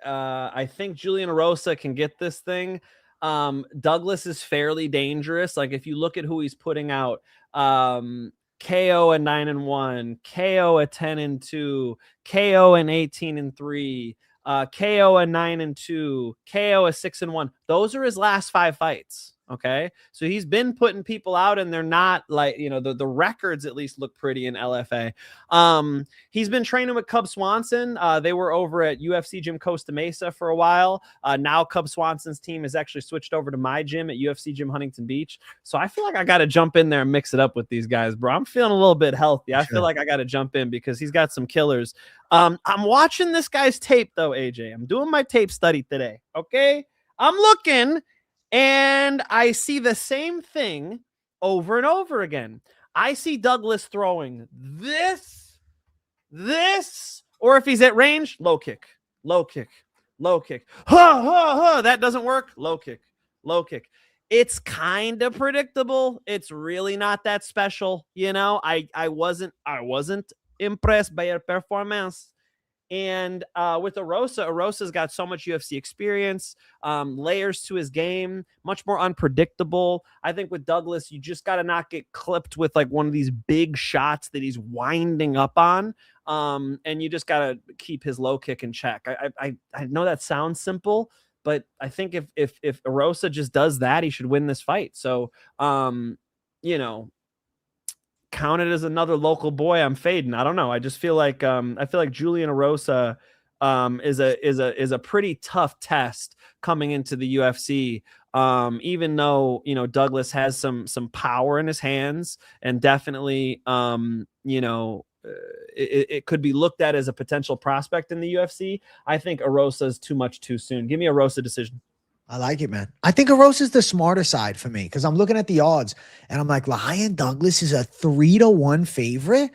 think Julian Erosa can get this thing. Douglas is fairly dangerous. Like, if you look at who he's putting out, KO at 9-1, KO at 10-2, KO at 18-3. KO at 9-2, KO at 6-1. Those are his last 5 fights. Okay. So he's been putting people out, and they're not like, the records at least look pretty in LFA. He's been training with Cub Swanson. They were over at UFC Gym Costa Mesa for a while. Now Cub Swanson's team has actually switched over to my gym at UFC Gym Huntington Beach. So I feel like I got to jump in there and mix it up with these guys, bro. I'm feeling a little bit healthy. I feel like I got to jump in because he's got some killers. I'm watching this guy's tape though, AJ. I'm doing my tape study today. Okay. I'm looking, and I see the same thing over and over again. I see Douglas throwing this, or if he's at range, low kick. That doesn't work. Low kick. It's kind of predictable. It's really not that special. I wasn't impressed by your performance. And with Erosa's got so much UFC experience, layers to his game, much more unpredictable. I think with Douglas, you just got to not get clipped with like one of these big shots that he's winding up on. And you just got to keep his low kick in check. I know that sounds simple, but I think if Erosa just does that, he should win this fight. So, count it as another local boy I'm fading. I don't know. I just feel like Julian Erosa is a pretty tough test coming into the UFC. Even though Douglas has some power in his hands, and definitely it could be looked at as a potential prospect in the UFC. I think Erosa is too much too soon. Give me a Erosa decision. I like it, man. I think Erosa is the smarter side for me because I'm looking at the odds and I'm like, Lahayan Douglas is a 3-1 favorite.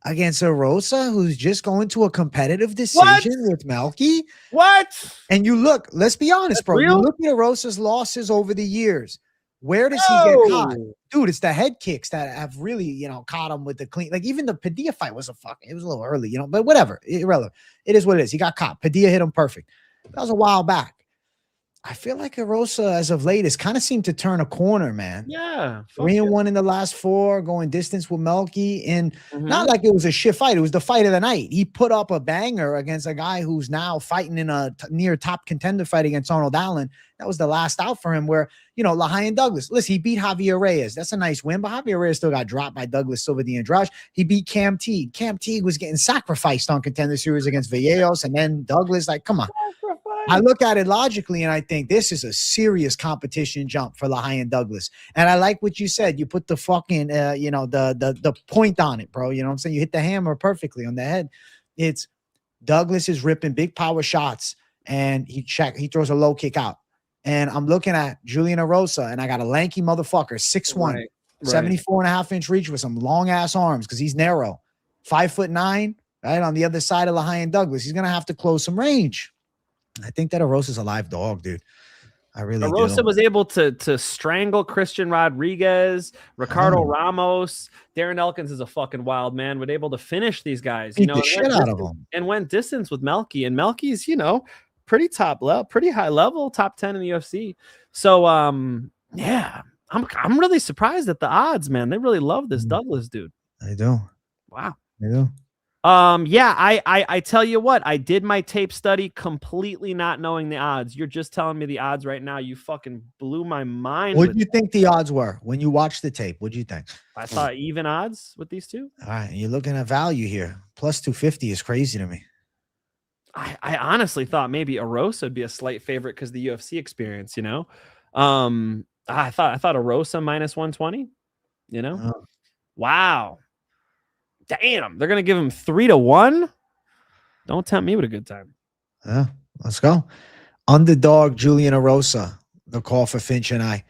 against Erosa, who's just going to a competitive decision with Melky. What? And you look, let's be honest, bro. real? You look at Erosa's losses over the years. Where does he get caught? Dude, it's the head kicks that have really, caught him with the clean. Like even the Padilla fight was it was a little early, but whatever. Irrelevant. It is what it is. He got caught. Padilla hit him perfect. That was a while back. I feel like Erosa, as of late, has kind of seemed to turn a corner, man. Yeah. 3-1 in the last 4, going distance with Melky. And not like it was a shit fight. It was the fight of the night. He put up a banger against a guy who's now fighting in a near top contender fight against Arnold Allen. That was the last out for him where, Lahayan Douglas. Listen, he beat Javier Reyes. That's a nice win, but Javier Reyes still got dropped by Douglas Silva de Andrade. He beat Cam Teague. Cam Teague was getting sacrificed on Contender Series against Vallejos, and then Douglas, like, come on. I look at it logically, and I think this is a serious competition jump for Lahayan Douglas. And I like what you said. You put the fucking, the point on it, bro. You know what I'm saying? You hit the hammer perfectly on the head. It's Douglas is ripping big power shots, and he throws a low kick out. And I'm looking at Julian Erosa, and I got a lanky motherfucker, 6'1", Right. 74.5-inch reach with some long-ass arms because he's narrow. 5'9", right, on the other side of Lahayan Douglas. He's going to have to close some range. I think that Erosa's a live dog, dude. I really do. Erosa was able to strangle Christian Rodriguez, Ricardo Ramos. Darren Elkins is a fucking wild man. Was able to finish these guys, Beat the shit out of them, and went distance with Melky. And Melky's, pretty top level, pretty high level, top 10 in the UFC. So, yeah, I'm really surprised at the odds, man. They really love this Douglas dude. I do. Wow. I do. Yeah, I tell you what, I did my tape study completely not knowing the odds. You're just telling me the odds right now. You fucking blew my mind. What do you think the odds were when you watched the tape? What do you think? I thought even odds with these two. All right, you're looking at value here. Plus 250 is crazy to me. I honestly thought maybe Erosa would be a slight favorite because the UFC experience, I thought Erosa minus 120, Oh. Wow. Damn, they're gonna give him 3-1. Don't tempt me with a good time. Yeah, let's go. Underdog Julian Erosa. The call for Finch and I.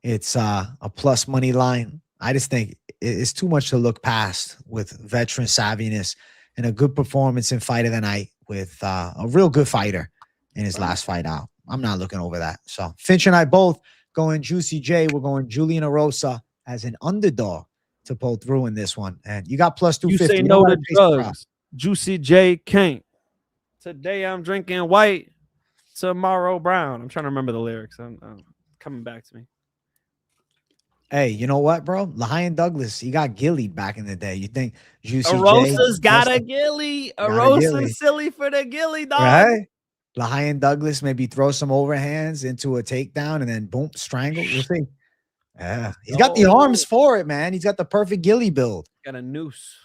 It's a plus money line. I just think it's too much to look past with veteran savviness and a good performance in fight of the night with a real good fighter in his last fight out. I'm not looking over that. So Finch and I both going Juicy J. We're going Julian Erosa as an underdog to pull through in this one. And you got plus 250. You say no to drugs. Juicy J can't. Today I'm drinking white. Tomorrow brown. I'm trying to remember the lyrics. I'm coming back to me. Hey, you know what, bro? Lahayan Douglas, he got gillied back in the day. You think Juicy Erosa's J got a gilly. Erosa's silly for the gilly, dog. Right? Lahayan Douglas maybe throw some overhands into a takedown and then boom, strangle. We'll see. Yeah, he's got the arms for it, man. He's got the perfect ghillie build. Got a noose.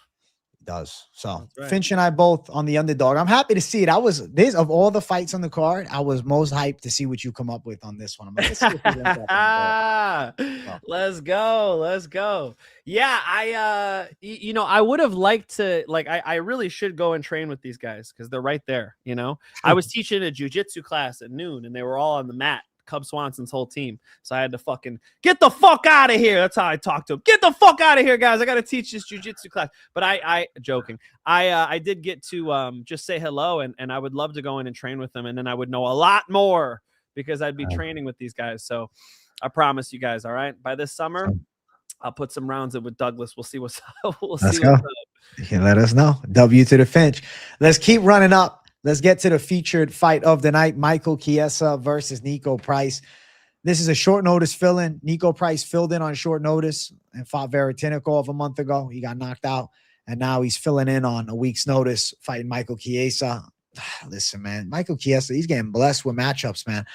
He does. So right. Finch and I both on the underdog. I'm happy to see it. Of all the fights on the card, I was most hyped to see what you come up with on this one. I'm like, let's see if we went up on the board. Let's go. Yeah, I would have liked to, I really should go and train with these guys because they're right there. I was teaching a jiu-jitsu class at noon and they were all on the mat. Cub Swanson's whole team. So I had to fucking get the fuck out of here. That's how I talked to him. Get the fuck out of here, guys. I got to teach this jiu-jitsu class. But I joking. I did get to just say hello and I would love to go in and train with them. And then I would know a lot more because I'd be training with these guys. So I promise you guys, all right, by this summer, I'll put some rounds in with Douglas. We'll see what's up. Let's go. You can let us know. W to the Finch. Let's keep running up. Let's get to the featured fight of the night. Michael Chiesa versus Niko Price. This is a short notice fill-in. Niko Price filled in on short notice and fought Veretinikov a month ago. He got knocked out, and now he's filling in on a week's notice fighting Michael Chiesa. Listen, man, Michael Chiesa, he's getting blessed with matchups, man.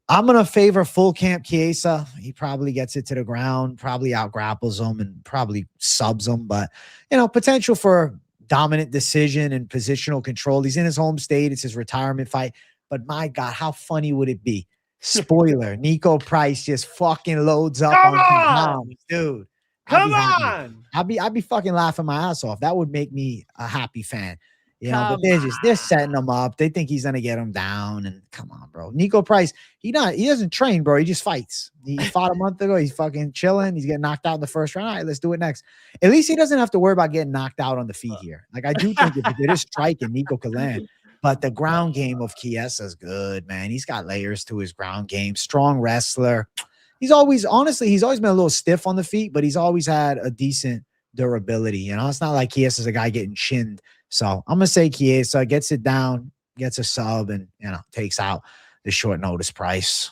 I'm going to favor full camp Chiesa. He probably gets it to the ground, probably out-grapples him, and probably subs him. But, potential for dominant decision and positional control. He's in his home state. It's his retirement fight. But my God, how funny would it be? Spoiler, Niko Price just fucking loads up on dude. Come on. I'd be fucking laughing my ass off. That would make me a happy fan. You know, but they're setting him up. They think he's gonna get him down. And come on, bro. Niko Price, he doesn't train, bro. He just fights. He fought a month ago. He's fucking chilling. He's getting knocked out in the first round. All right, let's do it next. At least he doesn't have to worry about getting knocked out on the feet here. Like, I do think if it is striking, Niko can land. But the ground game of Chiesa is good, man. He's got layers to his ground game. Strong wrestler. He's always been a little stiff on the feet, but he's always had a decent durability. You know, it's not like Chiesa's a guy getting chinned. So I'm going to say Chiesa gets it down, gets a sub, and, you know, takes out the short notice Price.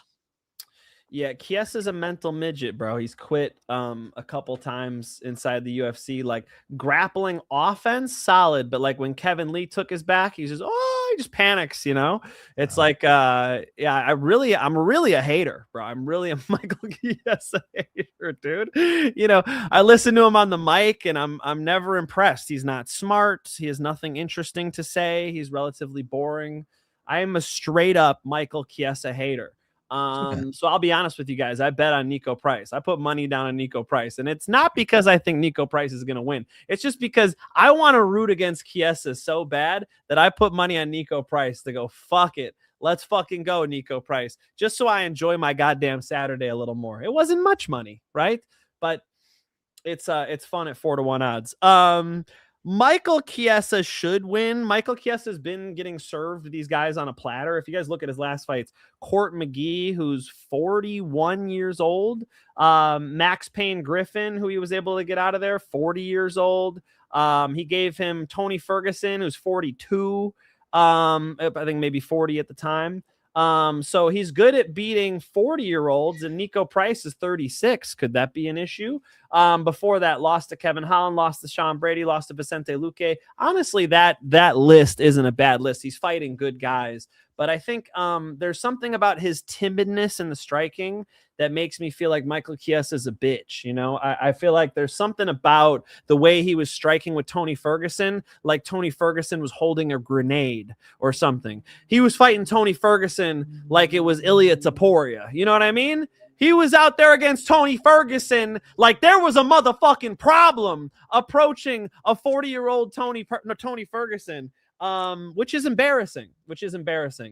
Yeah, Chiesa's a mental midget, bro. He's quit a couple times inside the UFC. Like, grappling offense, solid, but like when Kevin Lee took his back, he just panics, you know? It's like, yeah, I'm really a hater, bro. I'm really a Michael Chiesa hater, dude. You know, I listen to him on the mic and I'm never impressed. He's not smart. He has nothing interesting to say. He's relatively boring. I am a straight up Michael Chiesa hater. So I'll be honest with you guys. I bet on Niko Price. I put money down on Niko Price, and it's not because I think Niko Price is going to win. It's just because I want to root against Chiesa so bad that I put money on Niko Price to go, fuck it. Let's fucking go, Niko Price. Just so I enjoy my goddamn Saturday a little more. It wasn't much money, right? But it's fun at 4-1 odds. Michael Chiesa should win. Michael Chiesa's been getting served these guys on a platter. If you guys look at his last fights, Court McGee, who's 41 years old, Max Payne Griffin, who he was able to get out of there, 40 years old. He gave him Tony Ferguson, who's 42. I think maybe 40 at the time. So he's good at beating 40-year-olds, and Niko Price is 36. Could that be an issue? Before that, lost to Kevin Holland, lost to Sean Brady, lost to Vicente Luque. Honestly, that list isn't a bad list. He's fighting good guys. But I think there's something about his timidness in the striking that makes me feel like Michael Chiesa is a bitch. You know, I feel like there's something about the way he was striking with Tony Ferguson, like Tony Ferguson was holding a grenade or something. He was fighting Tony Ferguson like it was Ilia Topuria. You know what I mean? He was out there against Tony Ferguson like there was a motherfucking problem approaching a 40-year-old Tony Ferguson. Which is embarrassing.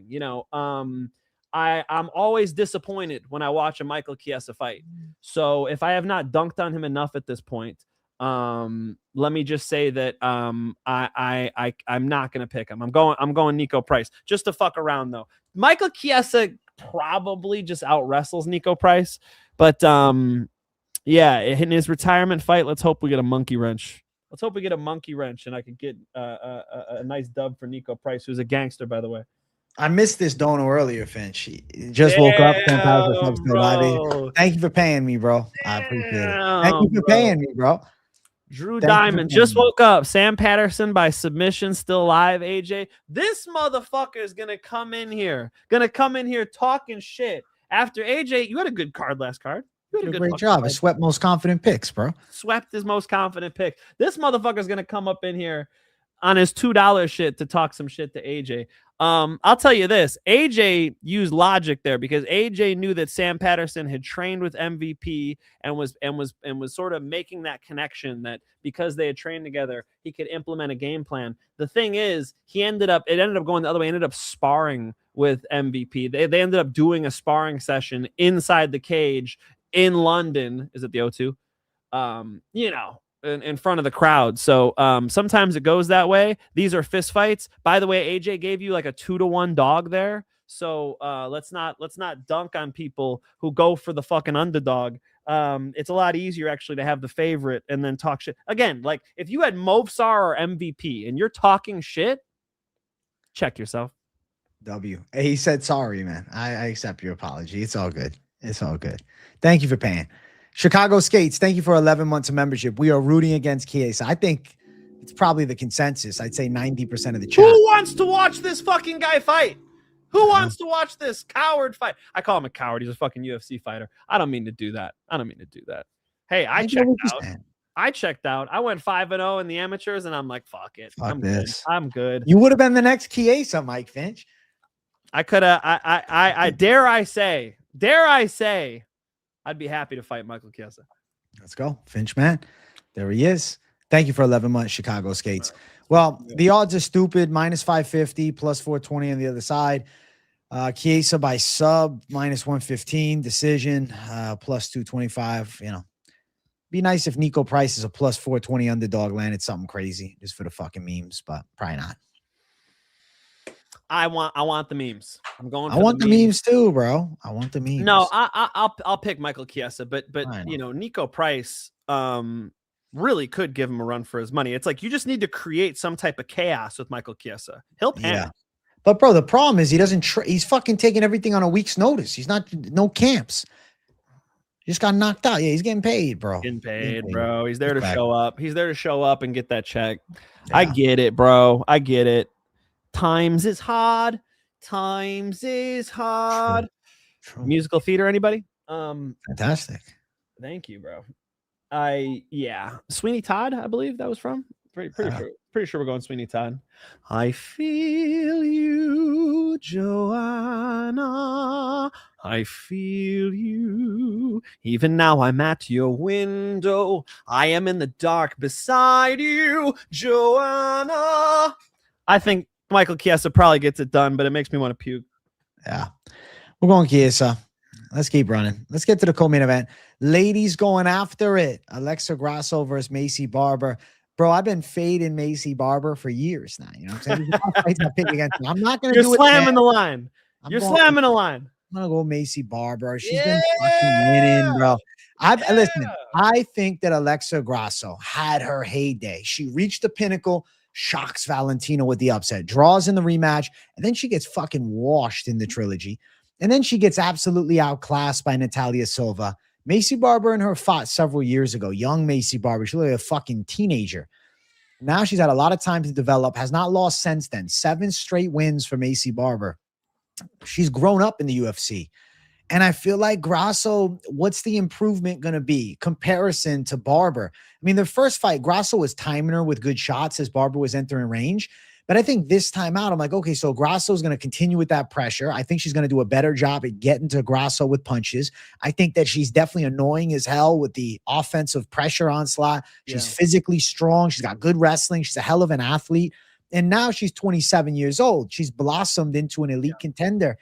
You know, I'm always disappointed when I watch a Michael Chiesa fight. So if I have not dunked on him enough at this point, let me just say that I'm not gonna pick him. I'm going Niko Price just to fuck around though. Michael Chiesa probably just out wrestles Niko Price, but yeah, in his retirement fight, let's hope we get a monkey wrench. Let's hope we get a monkey wrench and I could get a nice dub for Niko Price, who's a gangster, by the way. I missed this dono earlier, Finch. He just woke up. Thank you for paying me, bro. I appreciate it. Thank you for paying me, bro. Drew Diamond just woke up. Sam Patterson by submission, still alive. AJ, this motherfucker is gonna come in here talking shit. After AJ, you had a good card last card. You did a great job. I swept most confident picks, bro. Swept his most confident pick. This motherfucker's gonna come up in here on his $2 shit to talk some shit to AJ. I'll tell you this. AJ used logic there because AJ knew that Sam Patterson had trained with MVP and was sort of making that connection that because they had trained together, he could implement a game plan. The thing is, it ended up going the other way. He ended up sparring with MVP. They ended up doing a sparring session inside the cage in London. Is it the O2? You know, in front of the crowd. So sometimes it goes that way. These are fist fights. By the way, AJ gave you like a 2-1 dog there. So let's not dunk on people who go for the fucking underdog. It's a lot easier actually to have the favorite and then talk shit. Again, like if you had Movsar or MVP and you're talking shit, check yourself. W. He said sorry, man. I accept your apology. It's all good. It's all good. Thank you for paying. Chicago Skates, thank you for 11 months of membership. We are rooting against Chiesa. I think it's probably the consensus. I'd say 90% of the chat. Who wants to watch this fucking guy fight? Who wants to watch this coward fight? I call him a coward. He's a fucking UFC fighter. I don't mean to do that. Hey, I checked out. I went 5-0 in the amateurs, and I'm like, fuck it. I'm good. You would have been the next Chiesa, Mike Finch. I could have. I dare I say, I'd be happy to fight Michael Chiesa. Let's go. Finch, man. There he is. Thank you for 11 months, Chicago Skates. Well, the odds are stupid. Minus 550, plus 420 on the other side. Chiesa by sub, minus 115. Decision, plus 225. You know, be nice if Niko Price is a plus 420 underdog landed something crazy just for the fucking memes, but probably not. I want the memes. I'm going. I want the memes too, bro. I want the memes. No, I'll pick Michael Chiesa, but you know, Niko Price really could give him a run for his money. It's like you just need to create some type of chaos with Michael Chiesa. He'll panic. Yeah. But bro, the problem is he doesn't. He's fucking taking everything on a week's notice. He's not no camps. He just got knocked out. Yeah, he's getting paid, bro. Getting paid, bro. He's there to show up. He's there to show up and get that check. Yeah. I get it, bro. I get it. Times is hard. Times is hard. True. Musical theater, anybody? Fantastic. Thank you, bro. Sweeney Todd, I believe that was from. Pretty sure we're going Sweeney Todd. I feel you, Joanna. I feel you. Even now I'm at your window. I am in the dark beside you, Joanna. I think Michael Chiesa probably gets it done, but it makes me want to puke. Yeah. We're going Chiesa. Let's keep running. Let's get to the co-main event. Ladies going after it. Alexa Grasso versus Macy Barber. Bro, I've been fading Macy Barber for years now. You know what I'm saying? I'm not going to do it. You're slamming the line. You're slamming the line. I'm going to go Macy Barber. She's been fucking winning, bro. Listen, I think that Alexa Grasso had her heyday. She reached the pinnacle, shocks Valentina with the upset, draws in the rematch, and then she gets fucking washed in the trilogy. And then she gets absolutely outclassed by Natalia Silva. Macy Barber and her fought several years ago. Young Macy Barber. She looked like a fucking teenager. Now she's had a lot of time to develop. Has not lost since then. 7 straight wins for Macy Barber. She's grown up in the UFC. And I feel like Grasso, what's the improvement going to be? Comparison to Barber. I mean, the first fight, Grasso was timing her with good shots as Barber was entering range. But I think this time out, I'm like, okay, so Grasso is going to continue with that pressure. I think she's going to do a better job at getting to Grasso with punches. I think that she's definitely annoying as hell with the offensive pressure onslaught. She's physically strong. She's got good wrestling. She's a hell of an athlete. And now she's 27 years old. She's blossomed into an elite contender.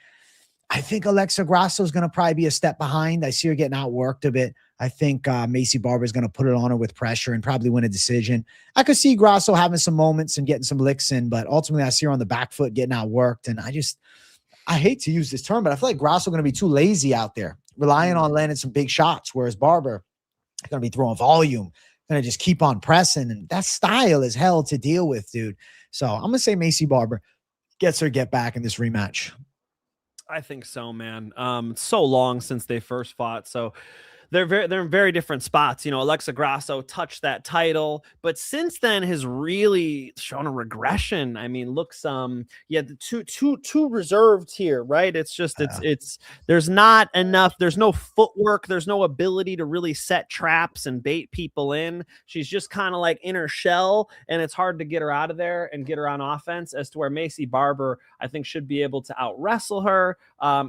I think Alexa Grasso is going to probably be a step behind. I see her getting outworked a bit. I think Macy Barber is going to put it on her with pressure and probably win a decision. I could see Grasso having some moments and getting some licks in, but ultimately I see her on the back foot getting outworked. And I hate to use this term, but I feel like Grasso going to be too lazy out there, relying on landing some big shots, whereas Barber is going to be throwing volume, going to just keep on pressing. And that style is hell to deal with, dude. So I'm going to say Macy Barber gets her get back in this rematch. I think so, man. So long since they first fought. So they're in very different spots. You know, Alexa Grasso touched that title, but since then has really shown a regression. I mean, looks too reserved here, right? It's just it's there's not enough, there's no footwork, there's no ability to really set traps and bait people in. She's just kind of like in her shell, and it's hard to get her out of there and get her on offense, as to where Macy Barber, I think, should be able to out wrestle her.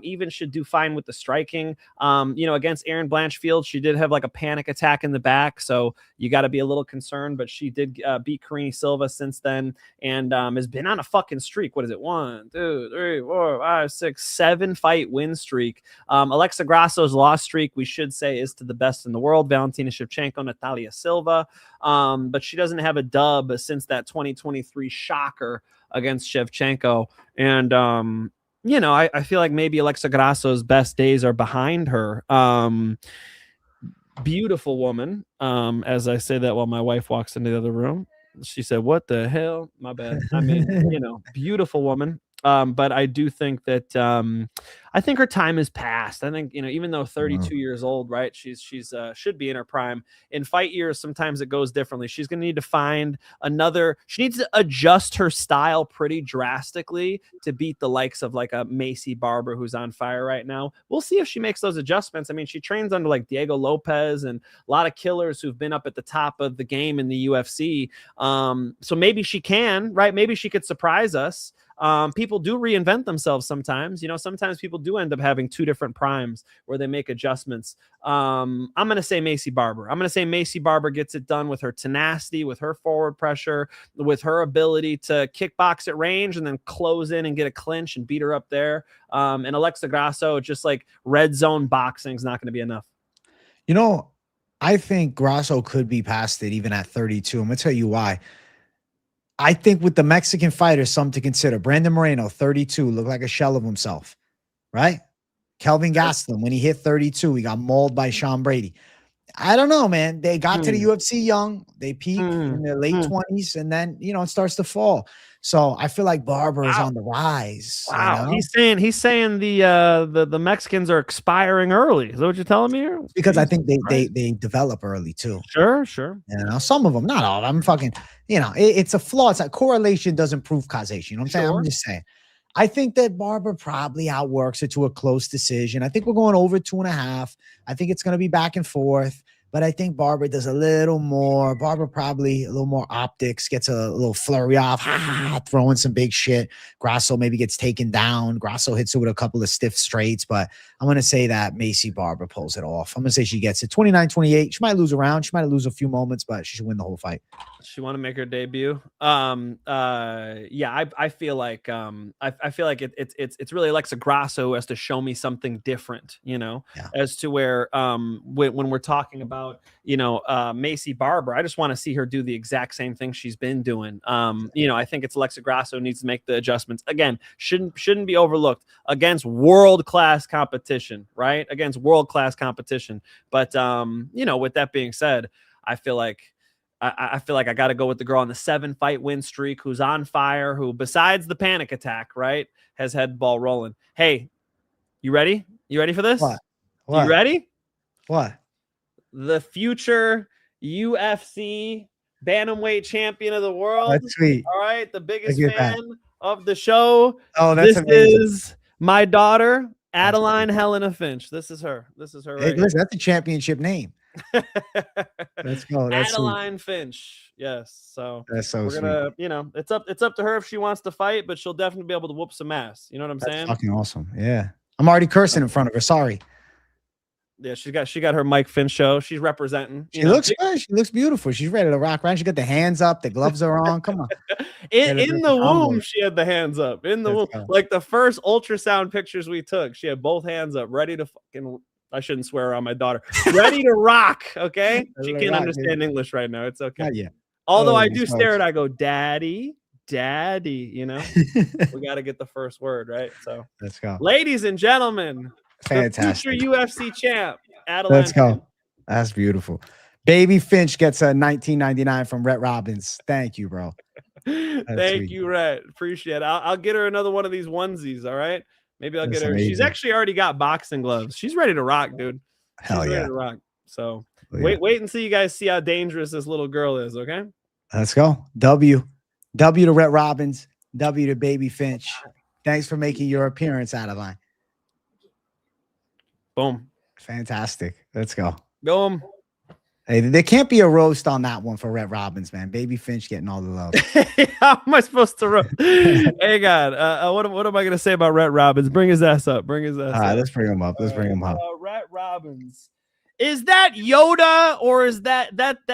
Even should do fine with the striking. You know, against Erin Blanchfield, she did have like a panic attack in the back, so you got to be a little concerned, but she did beat Karine Silva since then, and has been on a fucking streak. What is it? 1, 2, 3, 4, 5, 6, 7 fight win streak. Alexa Grasso's loss streak, we should say, is to the best in the world: Valentina Shevchenko, Natalia Silva. But she doesn't have a dub since that 2023 shocker against Shevchenko. And you know, I feel like maybe Alexa Grasso's best days are behind her. Beautiful woman. As I say that while my wife walks into the other room, she said, "What the hell?" My bad. I mean, you know, beautiful woman. But I do think that I think her time is past. I think, you know, even though 32 years old, right? She's should be in her prime. In fight years, sometimes it goes differently. She's going to need to find another. She needs to adjust her style pretty drastically to beat the likes of like a Macy Barber, who's on fire right now. We'll see if she makes those adjustments. I mean, she trains under like Diego Lopes and a lot of killers who've been up at the top of the game in the UFC. So maybe she can, right? Maybe she could surprise us. People do reinvent themselves sometimes. Sometimes people do end up having two different primes where they make adjustments. I'm going to say Maycee Barber. I'm going to say Maycee Barber gets it done with her tenacity, with her forward pressure, with her ability to kickbox at range and then close in and get a clinch and beat her up there. And Alexa Grasso, just like red zone boxing is not going to be enough. I think Grasso could be past it even at 32. I'm going to tell you why. I think with the Mexican fighters, something to consider. Brandon Moreno, 32, looked like a shell of himself, right? Kelvin Gastelum, when he hit 32, he got mauled by Sean Brady. I don't know, man. They got to the UFC young. They peaked in their late 20s, and then, it starts to fall. So I feel like Barber is on the rise. Wow. He's saying the Mexicans are expiring early. Is that what you're telling me here? Because I think they develop early too. Sure. Some of them, not all of them. It's a flaw. It's like correlation doesn't prove causation. You know what I'm saying? I'm just saying. I think that Barber probably outworks it to a close decision. I think we're going over 2.5. I think it's going to be back and forth. But I think Barber does a little more. Barber probably a little more optics, gets a little flurry off, throwing some big shit. Grasso maybe gets taken down. Grasso hits it with a couple of stiff straights. But I'm going to say that Maycee Barber pulls it off. I'm going to say she gets it 29-28. She might lose a round. She might lose a few moments, but she should win the whole fight. She want to make her debut. I feel like I feel like it's really Alexa Grasso has to show me something different, as to where when we're talking about Maycee Barber, I just want to see her do the exact same thing she's been doing. I think it's Alexa Grasso needs to make the adjustments. Again, shouldn't be overlooked against world-class competition, right? Against world-class competition. But with that being said, I feel like I got to go with the girl on the 7-fight win streak who's on fire, who besides the panic attack, right, has had the ball rolling. Hey, you ready? You ready for this? What? You ready? What? The future UFC bantamweight champion of the world. That's sweet. All right, the biggest fan of the show. Oh, that's amazing. This is my daughter, Adeline Helena Finch. This is her. Hey, listen, that's a championship name. Let's go. That's Adeline Finch. Yes. So that's so we're gonna, it's up to her if she wants to fight, but she'll definitely be able to whoop some ass. You know what I'm saying? Fucking awesome. Yeah. I'm already cursing in front of her. Sorry. Yeah, she got her Mike Finch show. She's representing. She looks good. She looks beautiful. She's ready to rock around. She got the hands up. The gloves are on. Come on. in the womb, she had the hands up. In the womb. Like the first ultrasound pictures we took, she had both hands up, ready to fucking. I shouldn't swear on my daughter. Ready to rock. Okay. She can't understand English right now. It's okay. Not yet. Although I do stare at, I go, daddy. We got to get the first word, right? So let's go. Ladies and gentlemen, fantastic. The future UFC champ, Adeline. Let's go. That's beautiful. Baby Finch gets a $19.99 from Rhett Robbins. Thank you, bro. Thank you, Rhett. Appreciate it. I'll get her another one of these onesies. All right. Maybe I'll get her. Amazing. She's actually already got boxing gloves. She's ready to rock, dude. Hell yeah. Ready to rock. So wait until you guys see how dangerous this little girl is. Okay. Let's go. W to Rhett Robbins. W to Baby Finch. Thanks for making your appearance, Adeline. Boom. Fantastic. Let's go. Boom. Hey, there can't be a roast on that one for Rhett Robbins, man. Baby Finch getting all the love. How am I supposed to roast? Hey, God. What am I going to say about Rhett Robbins? Bring his ass up. All right, let's bring him up. Rhett Robbins. Is that Yoda or is that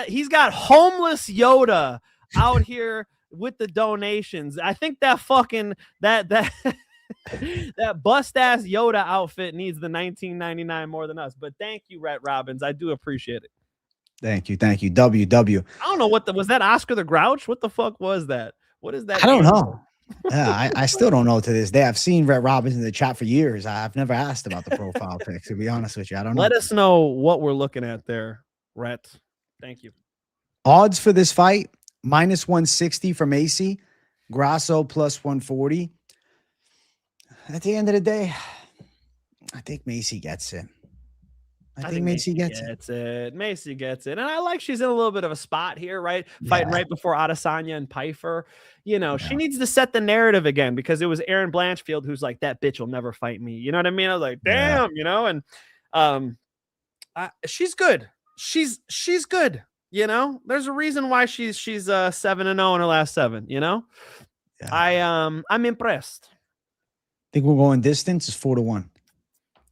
he's got homeless Yoda out here with the donations? I think that fucking that bust ass Yoda outfit needs the $19.99 more than us. But thank you, Rhett Robbins. I do appreciate it. Thank you. WW. I don't know was that Oscar the Grouch? What the fuck was that? What is that? I don't know. Yeah, I still don't know to this day. I've seen Rhett Robbins in the chat for years. I've never asked about the profile pics, to be honest with you. I don't know. Let us know what we're looking at there, Rhett. Thank you. Odds for this fight, -160 for Maycee. Grasso +140. At the end of the day, I think Maycee gets it. I think Maycee gets it. Maycee gets it. And I like she's in a little bit of a spot here, right? Fighting right before Adesanya and Pyfer. She needs to set the narrative again because it was Aaron Blanchfield who's like, that bitch will never fight me. You know what I mean? I was like, damn, and she's good. She's good. There's a reason why she's 7-0 in her last 7, I'm impressed. Think we're going distance is 4-1.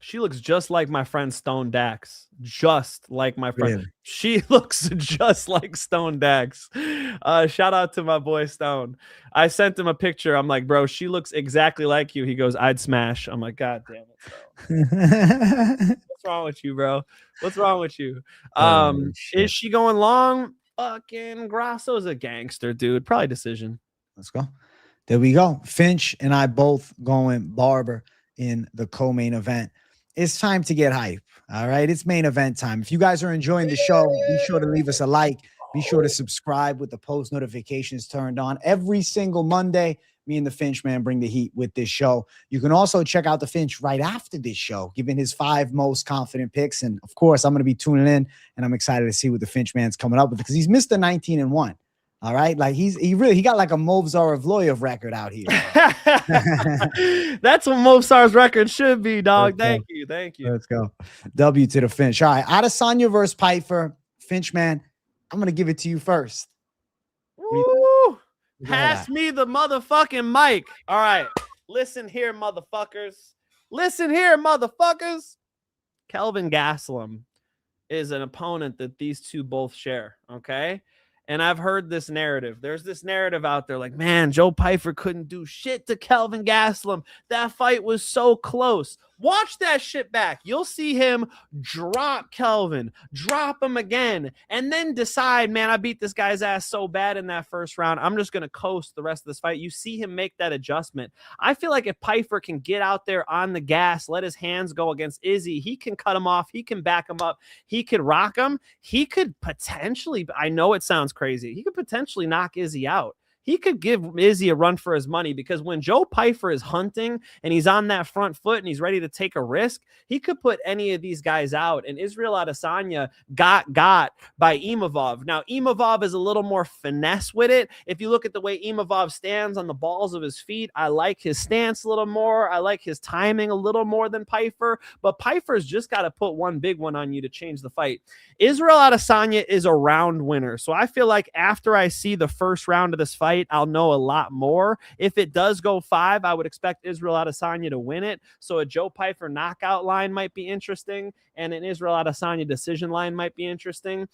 She looks just like my friend Stone Dax. Just like my friend. Really? She looks just like Stone Dax. Shout out to my boy Stone. I sent him a picture. I'm like, bro, she looks exactly like you. He goes, I'd smash. I'm like, God damn it, bro. What's wrong with you, bro? What's wrong with you? Is she going long? Fucking Grasso's a gangster, dude. Probably decision. Let's go. There we go. Finch and I both going Barber in the co-main event. It's time to get hype. All right. It's main event time. If you guys are enjoying the show, be sure to leave us a like. Be sure to subscribe with the post notifications turned on. Every single Monday, me and the Finch man bring the heat with this show. You can also check out the Finch right after this show, giving his 5 most confident picks. And of course, I'm going to be tuning in, and I'm excited to see what the Finch man's coming up with, because he's Mr. 19-1. All right. Like he got like a Movzar of Loyev record out here. That's what Movzar's record should be, dog. Thank you. Let's go. W to the Finch. All right. Adesanya versus Pyfer. Finch, man, I'm going to give it to you first. Woo! Pass me the motherfucking mic. All right. Listen here, motherfuckers. Kelvin Gastelum is an opponent that these two both share. Okay. And I've heard this narrative. There's this narrative out there like, man, Joe Pyfer couldn't do shit to Kelvin Gastelum. That fight was so close. Watch that shit back. You'll see him drop Kelvin, drop him again, and then decide, man, I beat this guy's ass so bad in that first round, I'm just going to coast the rest of this fight. You see him make that adjustment. I feel like if Pyfer can get out there on the gas, let his hands go against Izzy, he can cut him off, he can back him up, he could rock him, he could potentially, I know it sounds crazy, he could potentially knock Izzy out. He could give Izzy a run for his money, because when Joe Pyfer is hunting and he's on that front foot and he's ready to take a risk, he could put any of these guys out. And Israel Adesanya got by Imavov. Now, Imavov is a little more finesse with it. If you look at the way Imavov stands on the balls of his feet, I like his stance a little more. I like his timing a little more than Pyfer. But Pyfer's just got to put one big one on you to change the fight. Israel Adesanya is a round winner. So I feel like after I see the first round of this fight, I'll know a lot more. If it does go 5, I would expect Israel Adesanya to win it. So a Joe Pyfer knockout line might be interesting, and an Israel Adesanya decision line might be interesting.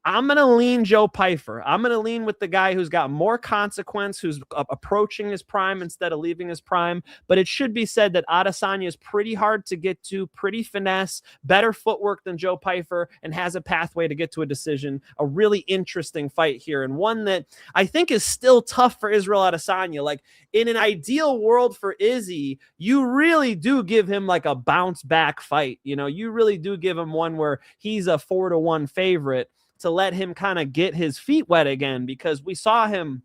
I'm going to lean Joe Pyfer. I'm going to lean with the guy who's got more consequence, who's approaching his prime instead of leaving his prime. But it should be said that Adesanya is pretty hard to get to, pretty finesse, better footwork than Joe Pyfer, and has a pathway to get to a decision. A really interesting fight here, and one that I think is still tough for Israel Adesanya. Like, in an ideal world for Izzy, you really do give him like a bounce back fight. You know, you really do give him one where he's a 4-1 favorite, to let him kind of get his feet wet again, because we saw him,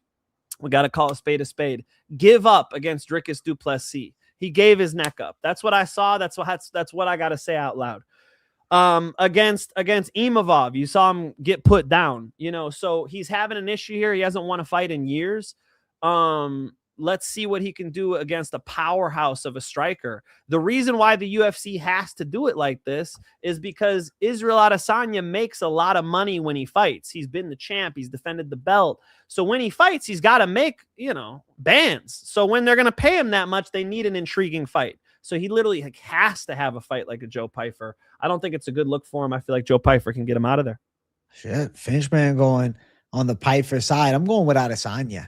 we got to call a spade, give up against Dricus du Plessis. He gave his neck up. That's what I saw. That's what I got to say out loud. Against Imavov, you saw him get put down, you know, so he's having an issue here. He hasn't won a fight in years. Let's see what he can do against a powerhouse of a striker. The reason why the UFC has to do it like this is because Israel Adesanya makes a lot of money when he fights. He's been the champ. He's defended the belt. So when he fights, he's got to make, you know, bands. So when they're going to pay him that much, they need an intriguing fight. So he literally has to have a fight like a Joe Pyfer. I don't think it's a good look for him. I feel like Joe Pyfer can get him out of there. Shit, Finchman going on the Pyfer side. I'm going with Adesanya.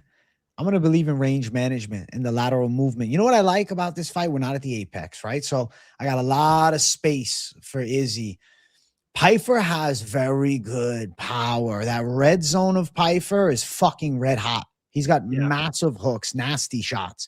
I'm going to believe in range management and the lateral movement. You know what I like about this fight? We're not at the apex, right? So I got a lot of space for Izzy. Pyfer has very good power. That red zone of Pyfer is fucking red hot. He's got massive hooks, nasty shots.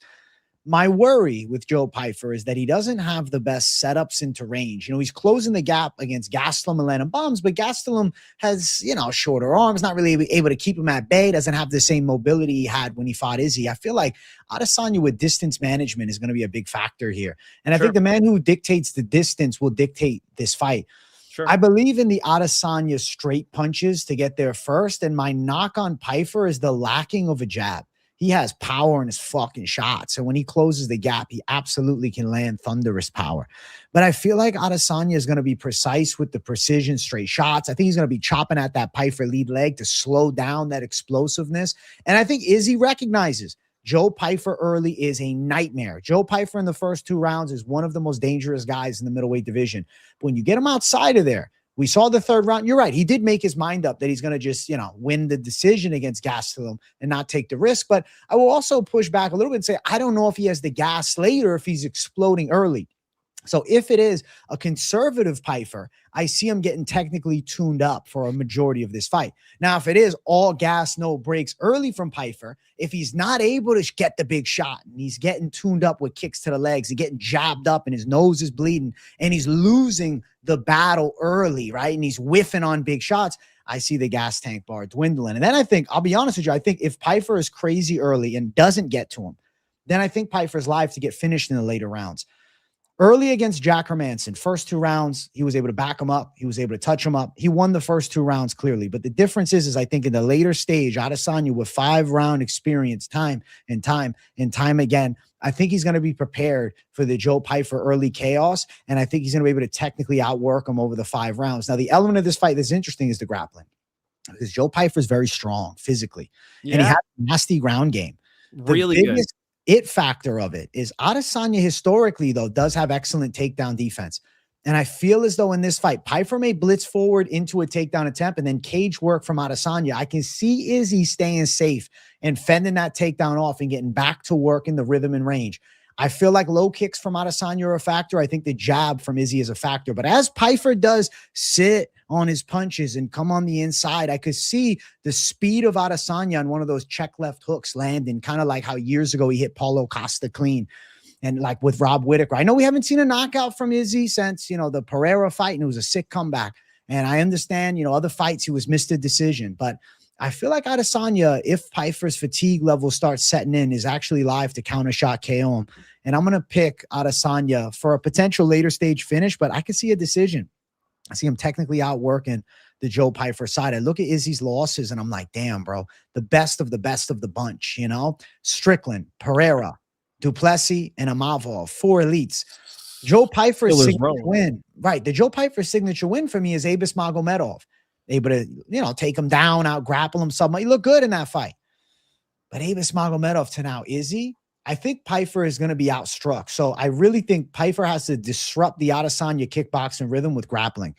My worry with Joe Pyfer is that he doesn't have the best setups into range. You know, he's closing the gap against Gastelum and Landon Bombs, but Gastelum has, you know, shorter arms, not really able to keep him at bay, doesn't have the same mobility he had when he fought Izzy. I feel like Adesanya with distance management is going to be a big factor here. And I think the man who dictates the distance will dictate this fight. I believe in the Adesanya straight punches to get there first, and my knock on Pyfer is the lacking of a jab. He has power in his fucking shots. And when he closes the gap, he absolutely can land thunderous power. But I feel like Adesanya is going to be precise with the precision straight shots. I think he's going to be chopping at that Pyfer lead leg to slow down that explosiveness. And I think Izzy recognizes Joe Pyfer early is a nightmare. Joe Pyfer in the first 2 rounds is one of the most dangerous guys in the middleweight division. But when you get him outside of there, we saw the 3rd round. You're right. He did make his mind up that he's going to just, win the decision against Gastelum and not take the risk. But I will also push back a little bit and say, I don't know if he has the gas later, if he's exploding early. So if it is a conservative Pyfer, I see him getting technically tuned up for a majority of this fight. Now, if it is all gas, no brakes early from Pyfer, if he's not able to get the big shot and he's getting tuned up with kicks to the legs and getting jabbed up and his nose is bleeding and he's losing the battle early, right? And he's whiffing on big shots, I see the gas tank bar dwindling. And then I think, I'll be honest with you, I think if Pyfer is crazy early and doesn't get to him, then I think Pyfer's live to get finished in the later rounds. Early against Jack Hermanson, first 2 rounds, he was able to back him up. He was able to touch him up. He won the first 2 rounds clearly. But the difference is I think in the later stage, Adesanya with 5-round experience, time and time again, I think he's going to be prepared for the Joe Pyfer early chaos. And I think he's going to be able to technically outwork him over the 5 rounds. Now, the element of this fight that's interesting is the grappling. Because Joe Pyfer is very strong physically. Yeah. And he has a nasty ground game. Really good. It factor of it is Adesanya historically, though, does have excellent takedown defense. And I feel as though in this fight, Pyfer may blitz forward into a takedown attempt and then cage work from Adesanya. I can see Izzy staying safe and fending that takedown off and getting back to work in the rhythm and range. I feel like low kicks from Adesanya are a factor. I think the jab from Izzy is a factor. But as Pyfer does sit on his punches and come on the inside, I could see the speed of Adesanya on one of those check left hooks landing, kind of like how years ago he hit Paulo Costa clean. And like with Rob Whittaker, I know we haven't seen a knockout from Izzy since, the Pereira fight, and it was a sick comeback. And I understand, other fights he was missed a decision, but I feel like Adesanya, if Pyfer's fatigue level starts setting in, is actually live to counter shot KO him. And I'm going to pick Adesanya for a potential later stage finish, but I can see a decision. I see him technically outworking the Joe Pyfer side. I look at Izzy's losses and I'm like, damn, bro, the best of the bunch, Strickland, Pereira, Duplessis, and Amavov, 4 elites. Joe Pyfer's signature win, right? The Joe Pyfer signature win for me is Abus Magomedov. Able to, take him down, out grapple him somewhat. He looked good in that fight. But Abus Magomedov to now, Izzy, I think Pyfer is going to be outstruck. So I really think Pyfer has to disrupt the Adesanya kickboxing rhythm with grappling.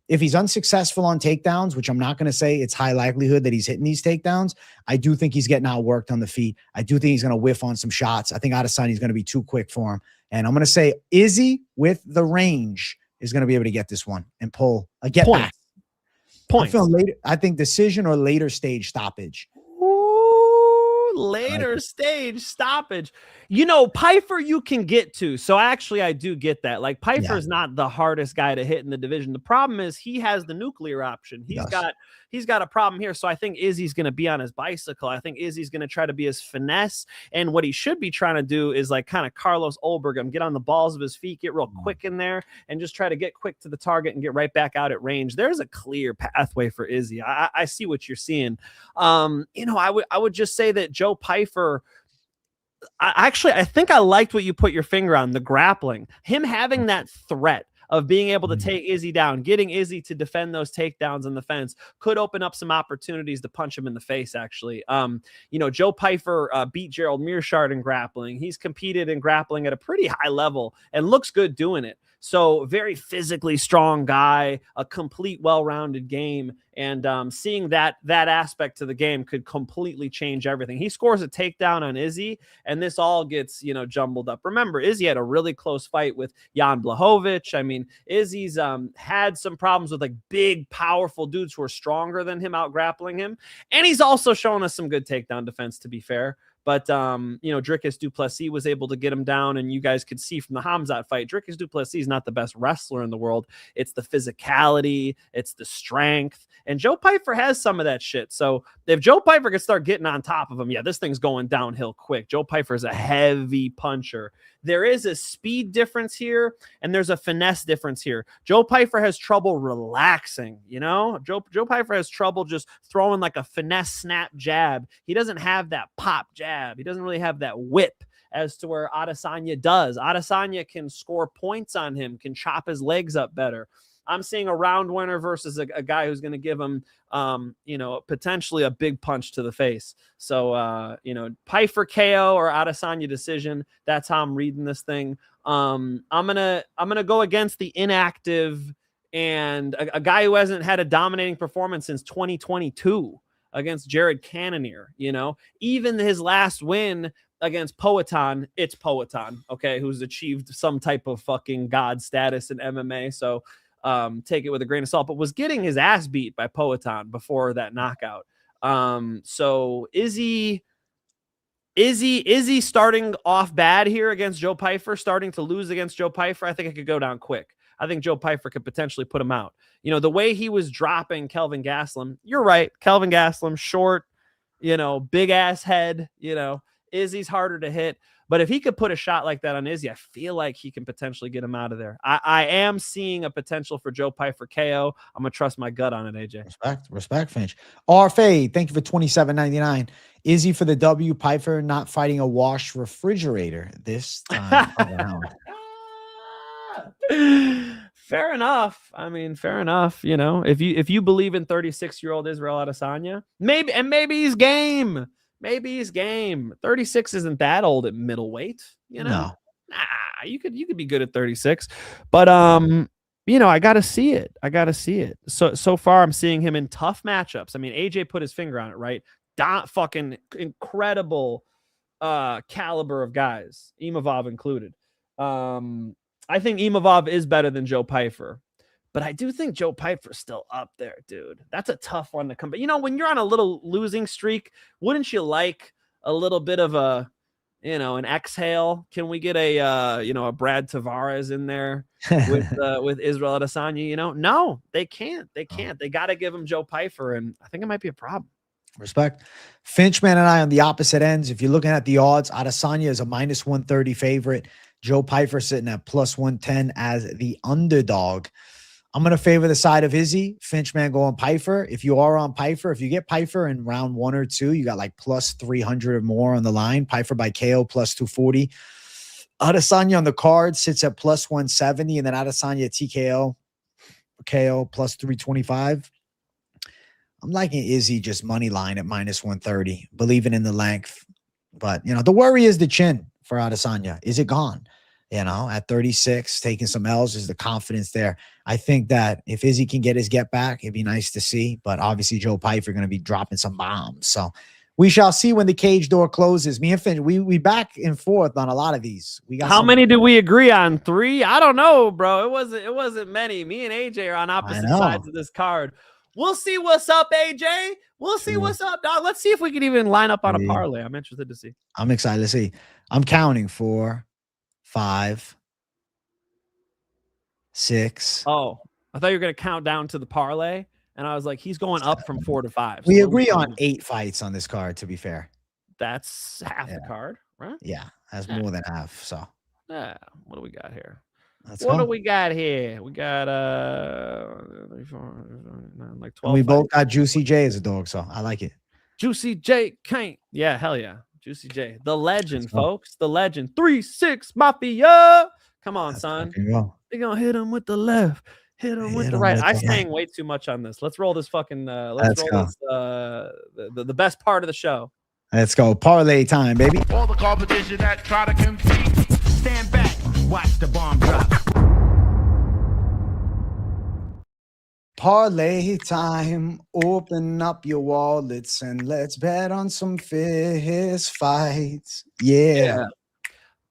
If he's unsuccessful on takedowns, which I'm not going to say it's high likelihood that he's hitting these takedowns, I do think he's getting outworked on the feet. I do think he's going to whiff on some shots. I think Adesanya is going to be too quick for him. And I'm going to say Izzy with the range is going to be able to get this one and pull a get back. Points. I think decision or later stage stoppage. Ooh, later stage stoppage. Pyfer you can get to. So actually, I do get that. Like Pyfer is not the hardest guy to hit in the division. The problem is he has the nuclear option. He's got a problem here. So I think Izzy's going to be on his bicycle. I think Izzy's going to try to be his finesse. And what he should be trying to do is like kind of Carlos Olberg, get on the balls of his feet, get real quick in there and just try to get quick to the target and get right back out at range. There's a clear pathway for Izzy. I see what you're seeing. I would just say that Joe Pyfer, I think I liked what you put your finger on, the grappling, him having that threat of being able to take Izzy down, getting Izzy to defend those takedowns on the fence could open up some opportunities to punch him in the face, actually. Joe Pyfer beat Gerald Mearshart in grappling. He's competed in grappling at a pretty high level and looks good doing it. So very physically strong guy, a complete, well-rounded game. And seeing that aspect to the game could completely change everything. He scores a takedown on Izzy, and this all gets, jumbled up. Remember, Izzy had a really close fight with Jan Blachowicz. I mean, Izzy's had some problems with like big, powerful dudes who are stronger than him out grappling him. And he's also shown us some good takedown defense, to be fair. But, Dricus du Plessis was able to get him down, and you guys could see from the Hamzat fight, Dricus du Plessis is not the best wrestler in the world. It's the physicality, it's the strength, and Joe Pyfer has some of that shit. So if Joe Pyfer could start getting on top of him, this thing's going downhill quick. Joe Pyfer is a heavy puncher. There is a speed difference here, and there's a finesse difference here. Joe Pyfer has trouble relaxing, Joe Pyfer has trouble just throwing like a finesse snap jab. He doesn't have that pop jab. He doesn't really have that whip as to where Adesanya does. Adesanya can score points on him, can chop his legs up better. I'm seeing a round winner versus a guy who's going to give him, potentially a big punch to the face. So, Pyfer KO or Adesanya decision. That's how I'm reading this thing. I'm gonna go against the inactive and a guy who hasn't had a dominating performance since 2022 against Jared Cannonier. Even his last win against Poatan, it's Poatan, okay, who's achieved some type of fucking god status in MMA. So take it with a grain of salt, but was getting his ass beat by Poatan before that knockout. So is he starting off bad here against Joe Pyfer, starting to lose against Joe Pyfer? I think it could go down quick. I think Joe Pyfer could potentially put him out. The way he was dropping Kelvin Gastelum, you're right. Kelvin Gastelum, short, big ass head, Izzy's harder to hit. But if he could put a shot like that on Izzy, I feel like he can potentially get him out of there. I am seeing a potential for Joe Pyfer KO. I'm going to trust my gut on it, AJ. Respect, Finch. RFA, thank you for $27.99. Izzy for the W. Pyfer not fighting a wash refrigerator this time around. Fair enough. I mean, fair enough. If you believe in 36-year-old Israel Adesanya, maybe he's game. Maybe he's game. 36 isn't that old at middleweight. No. Nah, you could be good at 36. But I gotta see it. So far I'm seeing him in tough matchups. I mean, AJ put his finger on it, right? Fucking incredible caliber of guys, Imavov included. I think Imavov is better than Joe Pyfer, but I do think Joe Pyfer's still up there, dude. That's a tough one to come. But when you're on a little losing streak, wouldn't you like a little bit of a, an exhale? Can we get a Brad Tavares in there with Israel Adesanya? No, they can't. They got to give him Joe Pyfer, and I think it might be a problem. Respect. Finchman and I on the opposite ends. If you're looking at the odds, Adesanya is a -130 favorite. Joe Pyfer sitting at +110 as the underdog. I'm going to favor the side of Izzy. Finchman going Pyfer. If you are on Pyfer, if you get Pyfer in round 1 or 2, you got like +300 or more on the line. Pyfer by KO +240. Adesanya on the card sits at +170, and then Adesanya TKO KO +325. I'm liking Izzy just money line at -130, believing in the length. But, the worry is the chin for Adesanya. Is it gone? At 36, taking some L's, is the confidence there. I think that if Izzy can get his get back, it'd be nice to see. But obviously, Joe Pyfer going to be dropping some bombs. So we shall see when the cage door closes. Me and Finn, we back and forth on a lot of these. We got how many do we agree on? 3? I don't know, bro. It wasn't many. Me and AJ are on opposite sides of this card. We'll see what's up, AJ. We'll see what's up, dog. Let's see if we can even line up on a parlay. I'm interested to see. I'm excited to see. I'm counting 4, 5, 6. Oh, I thought you were going to count down to the parlay. And I was like, he's going up from 4 to 5. We agree on 8 fights on this card, to be fair. That's half the card, right? Yeah, that's more than half. So, yeah. What do we got here? What do we got here? We got like 12. We both got Juicy J as a dog, so I like it. Juicy J Kane. Yeah, hell yeah. Juicy J. The legend, folks. The legend. 3-6 Mafia. Come on, son. They're gonna hit him with the left. Hit him with the right. I'm saying way too much on this. Let's roll this fucking let's roll this the best part of the show. Let's go. Parlay time, baby. All the competition that try to compete, stand back, watch the bomb drop. Parlay time. Open up your wallets and let's bet on some fist fights. Yeah.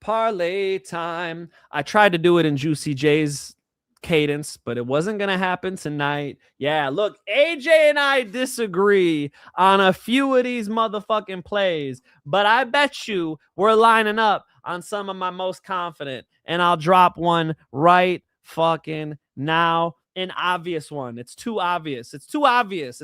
Parlay time. I tried to do it in Juicy J's cadence, but it wasn't going to happen tonight. Yeah, look, AJ and I disagree on a few of these motherfucking plays, but I bet you we're lining up on some of my most confident, and I'll drop one right fucking now. An obvious one. It's too obvious. It's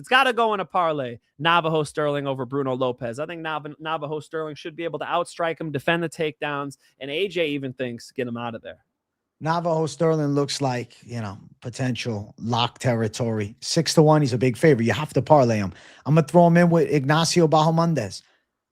got to go in a parlay. Navajo Stirling over Bruno Lopes. I think Navajo Stirling should be able to outstrike him, defend the takedowns, and AJ even thinks get him out of there. Navajo Stirling looks like, potential lock territory. 6-1. He's a big favorite. You have to parlay him. I'm going to throw him in with Ignacio Bahamondes.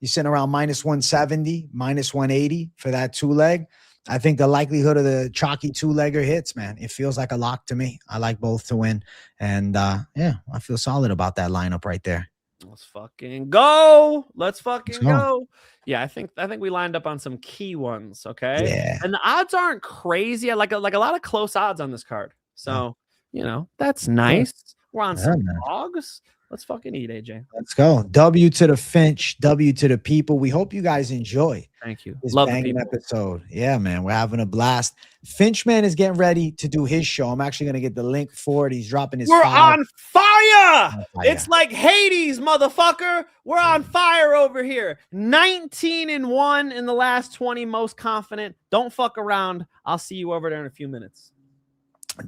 He's sitting around -170, -180 for that 2-leg. I think the likelihood of the chalky 2-legger hits, man. It feels like a lock to me. I like both to win. And yeah, I feel solid about that lineup right there. Let's fucking go. Let's fucking Let's go. go. Yeah, I think we lined up on some key ones. Okay. Yeah. And the odds aren't crazy. I like a lot of close odds on this card. So, you know, that's nice. We're on some dogs. Let's fucking eat, AJ. Let's go. W to the Finch. W to the people. We hope you guys enjoy. Thank you. This Love the banging people. episode. Yeah, man. We're having a blast. Finchman is getting ready to do his show. I'm actually going to get the link for it. He's dropping his We're 5. on fire. On fire. It's like Hades, motherfucker. We're on fire over here. 19-1 in the last 20, most confident. Don't fuck around. I'll see you over there in a few minutes.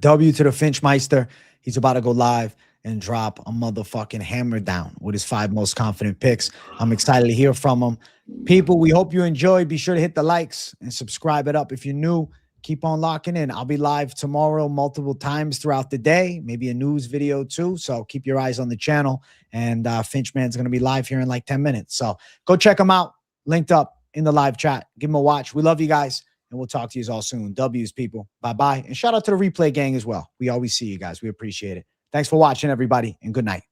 W to the Finchmeister. He's about to go live and drop a motherfucking hammer down with his 5 most confident picks. I'm excited to hear from him. People, we hope you enjoyed. Be sure to hit the likes and subscribe it up. If you're new, keep on locking in. I'll be live tomorrow multiple times throughout the day, maybe a news video too. So keep your eyes on the channel. And Finchman's going to be live here in like 10 minutes. So go check him out. Linked up in the live chat. Give him a watch. We love you guys. And we'll talk to you all soon. W's, people. Bye-bye. And shout out to the replay gang as well. We always see you guys. We appreciate it. Thanks for watching, everybody, and good night.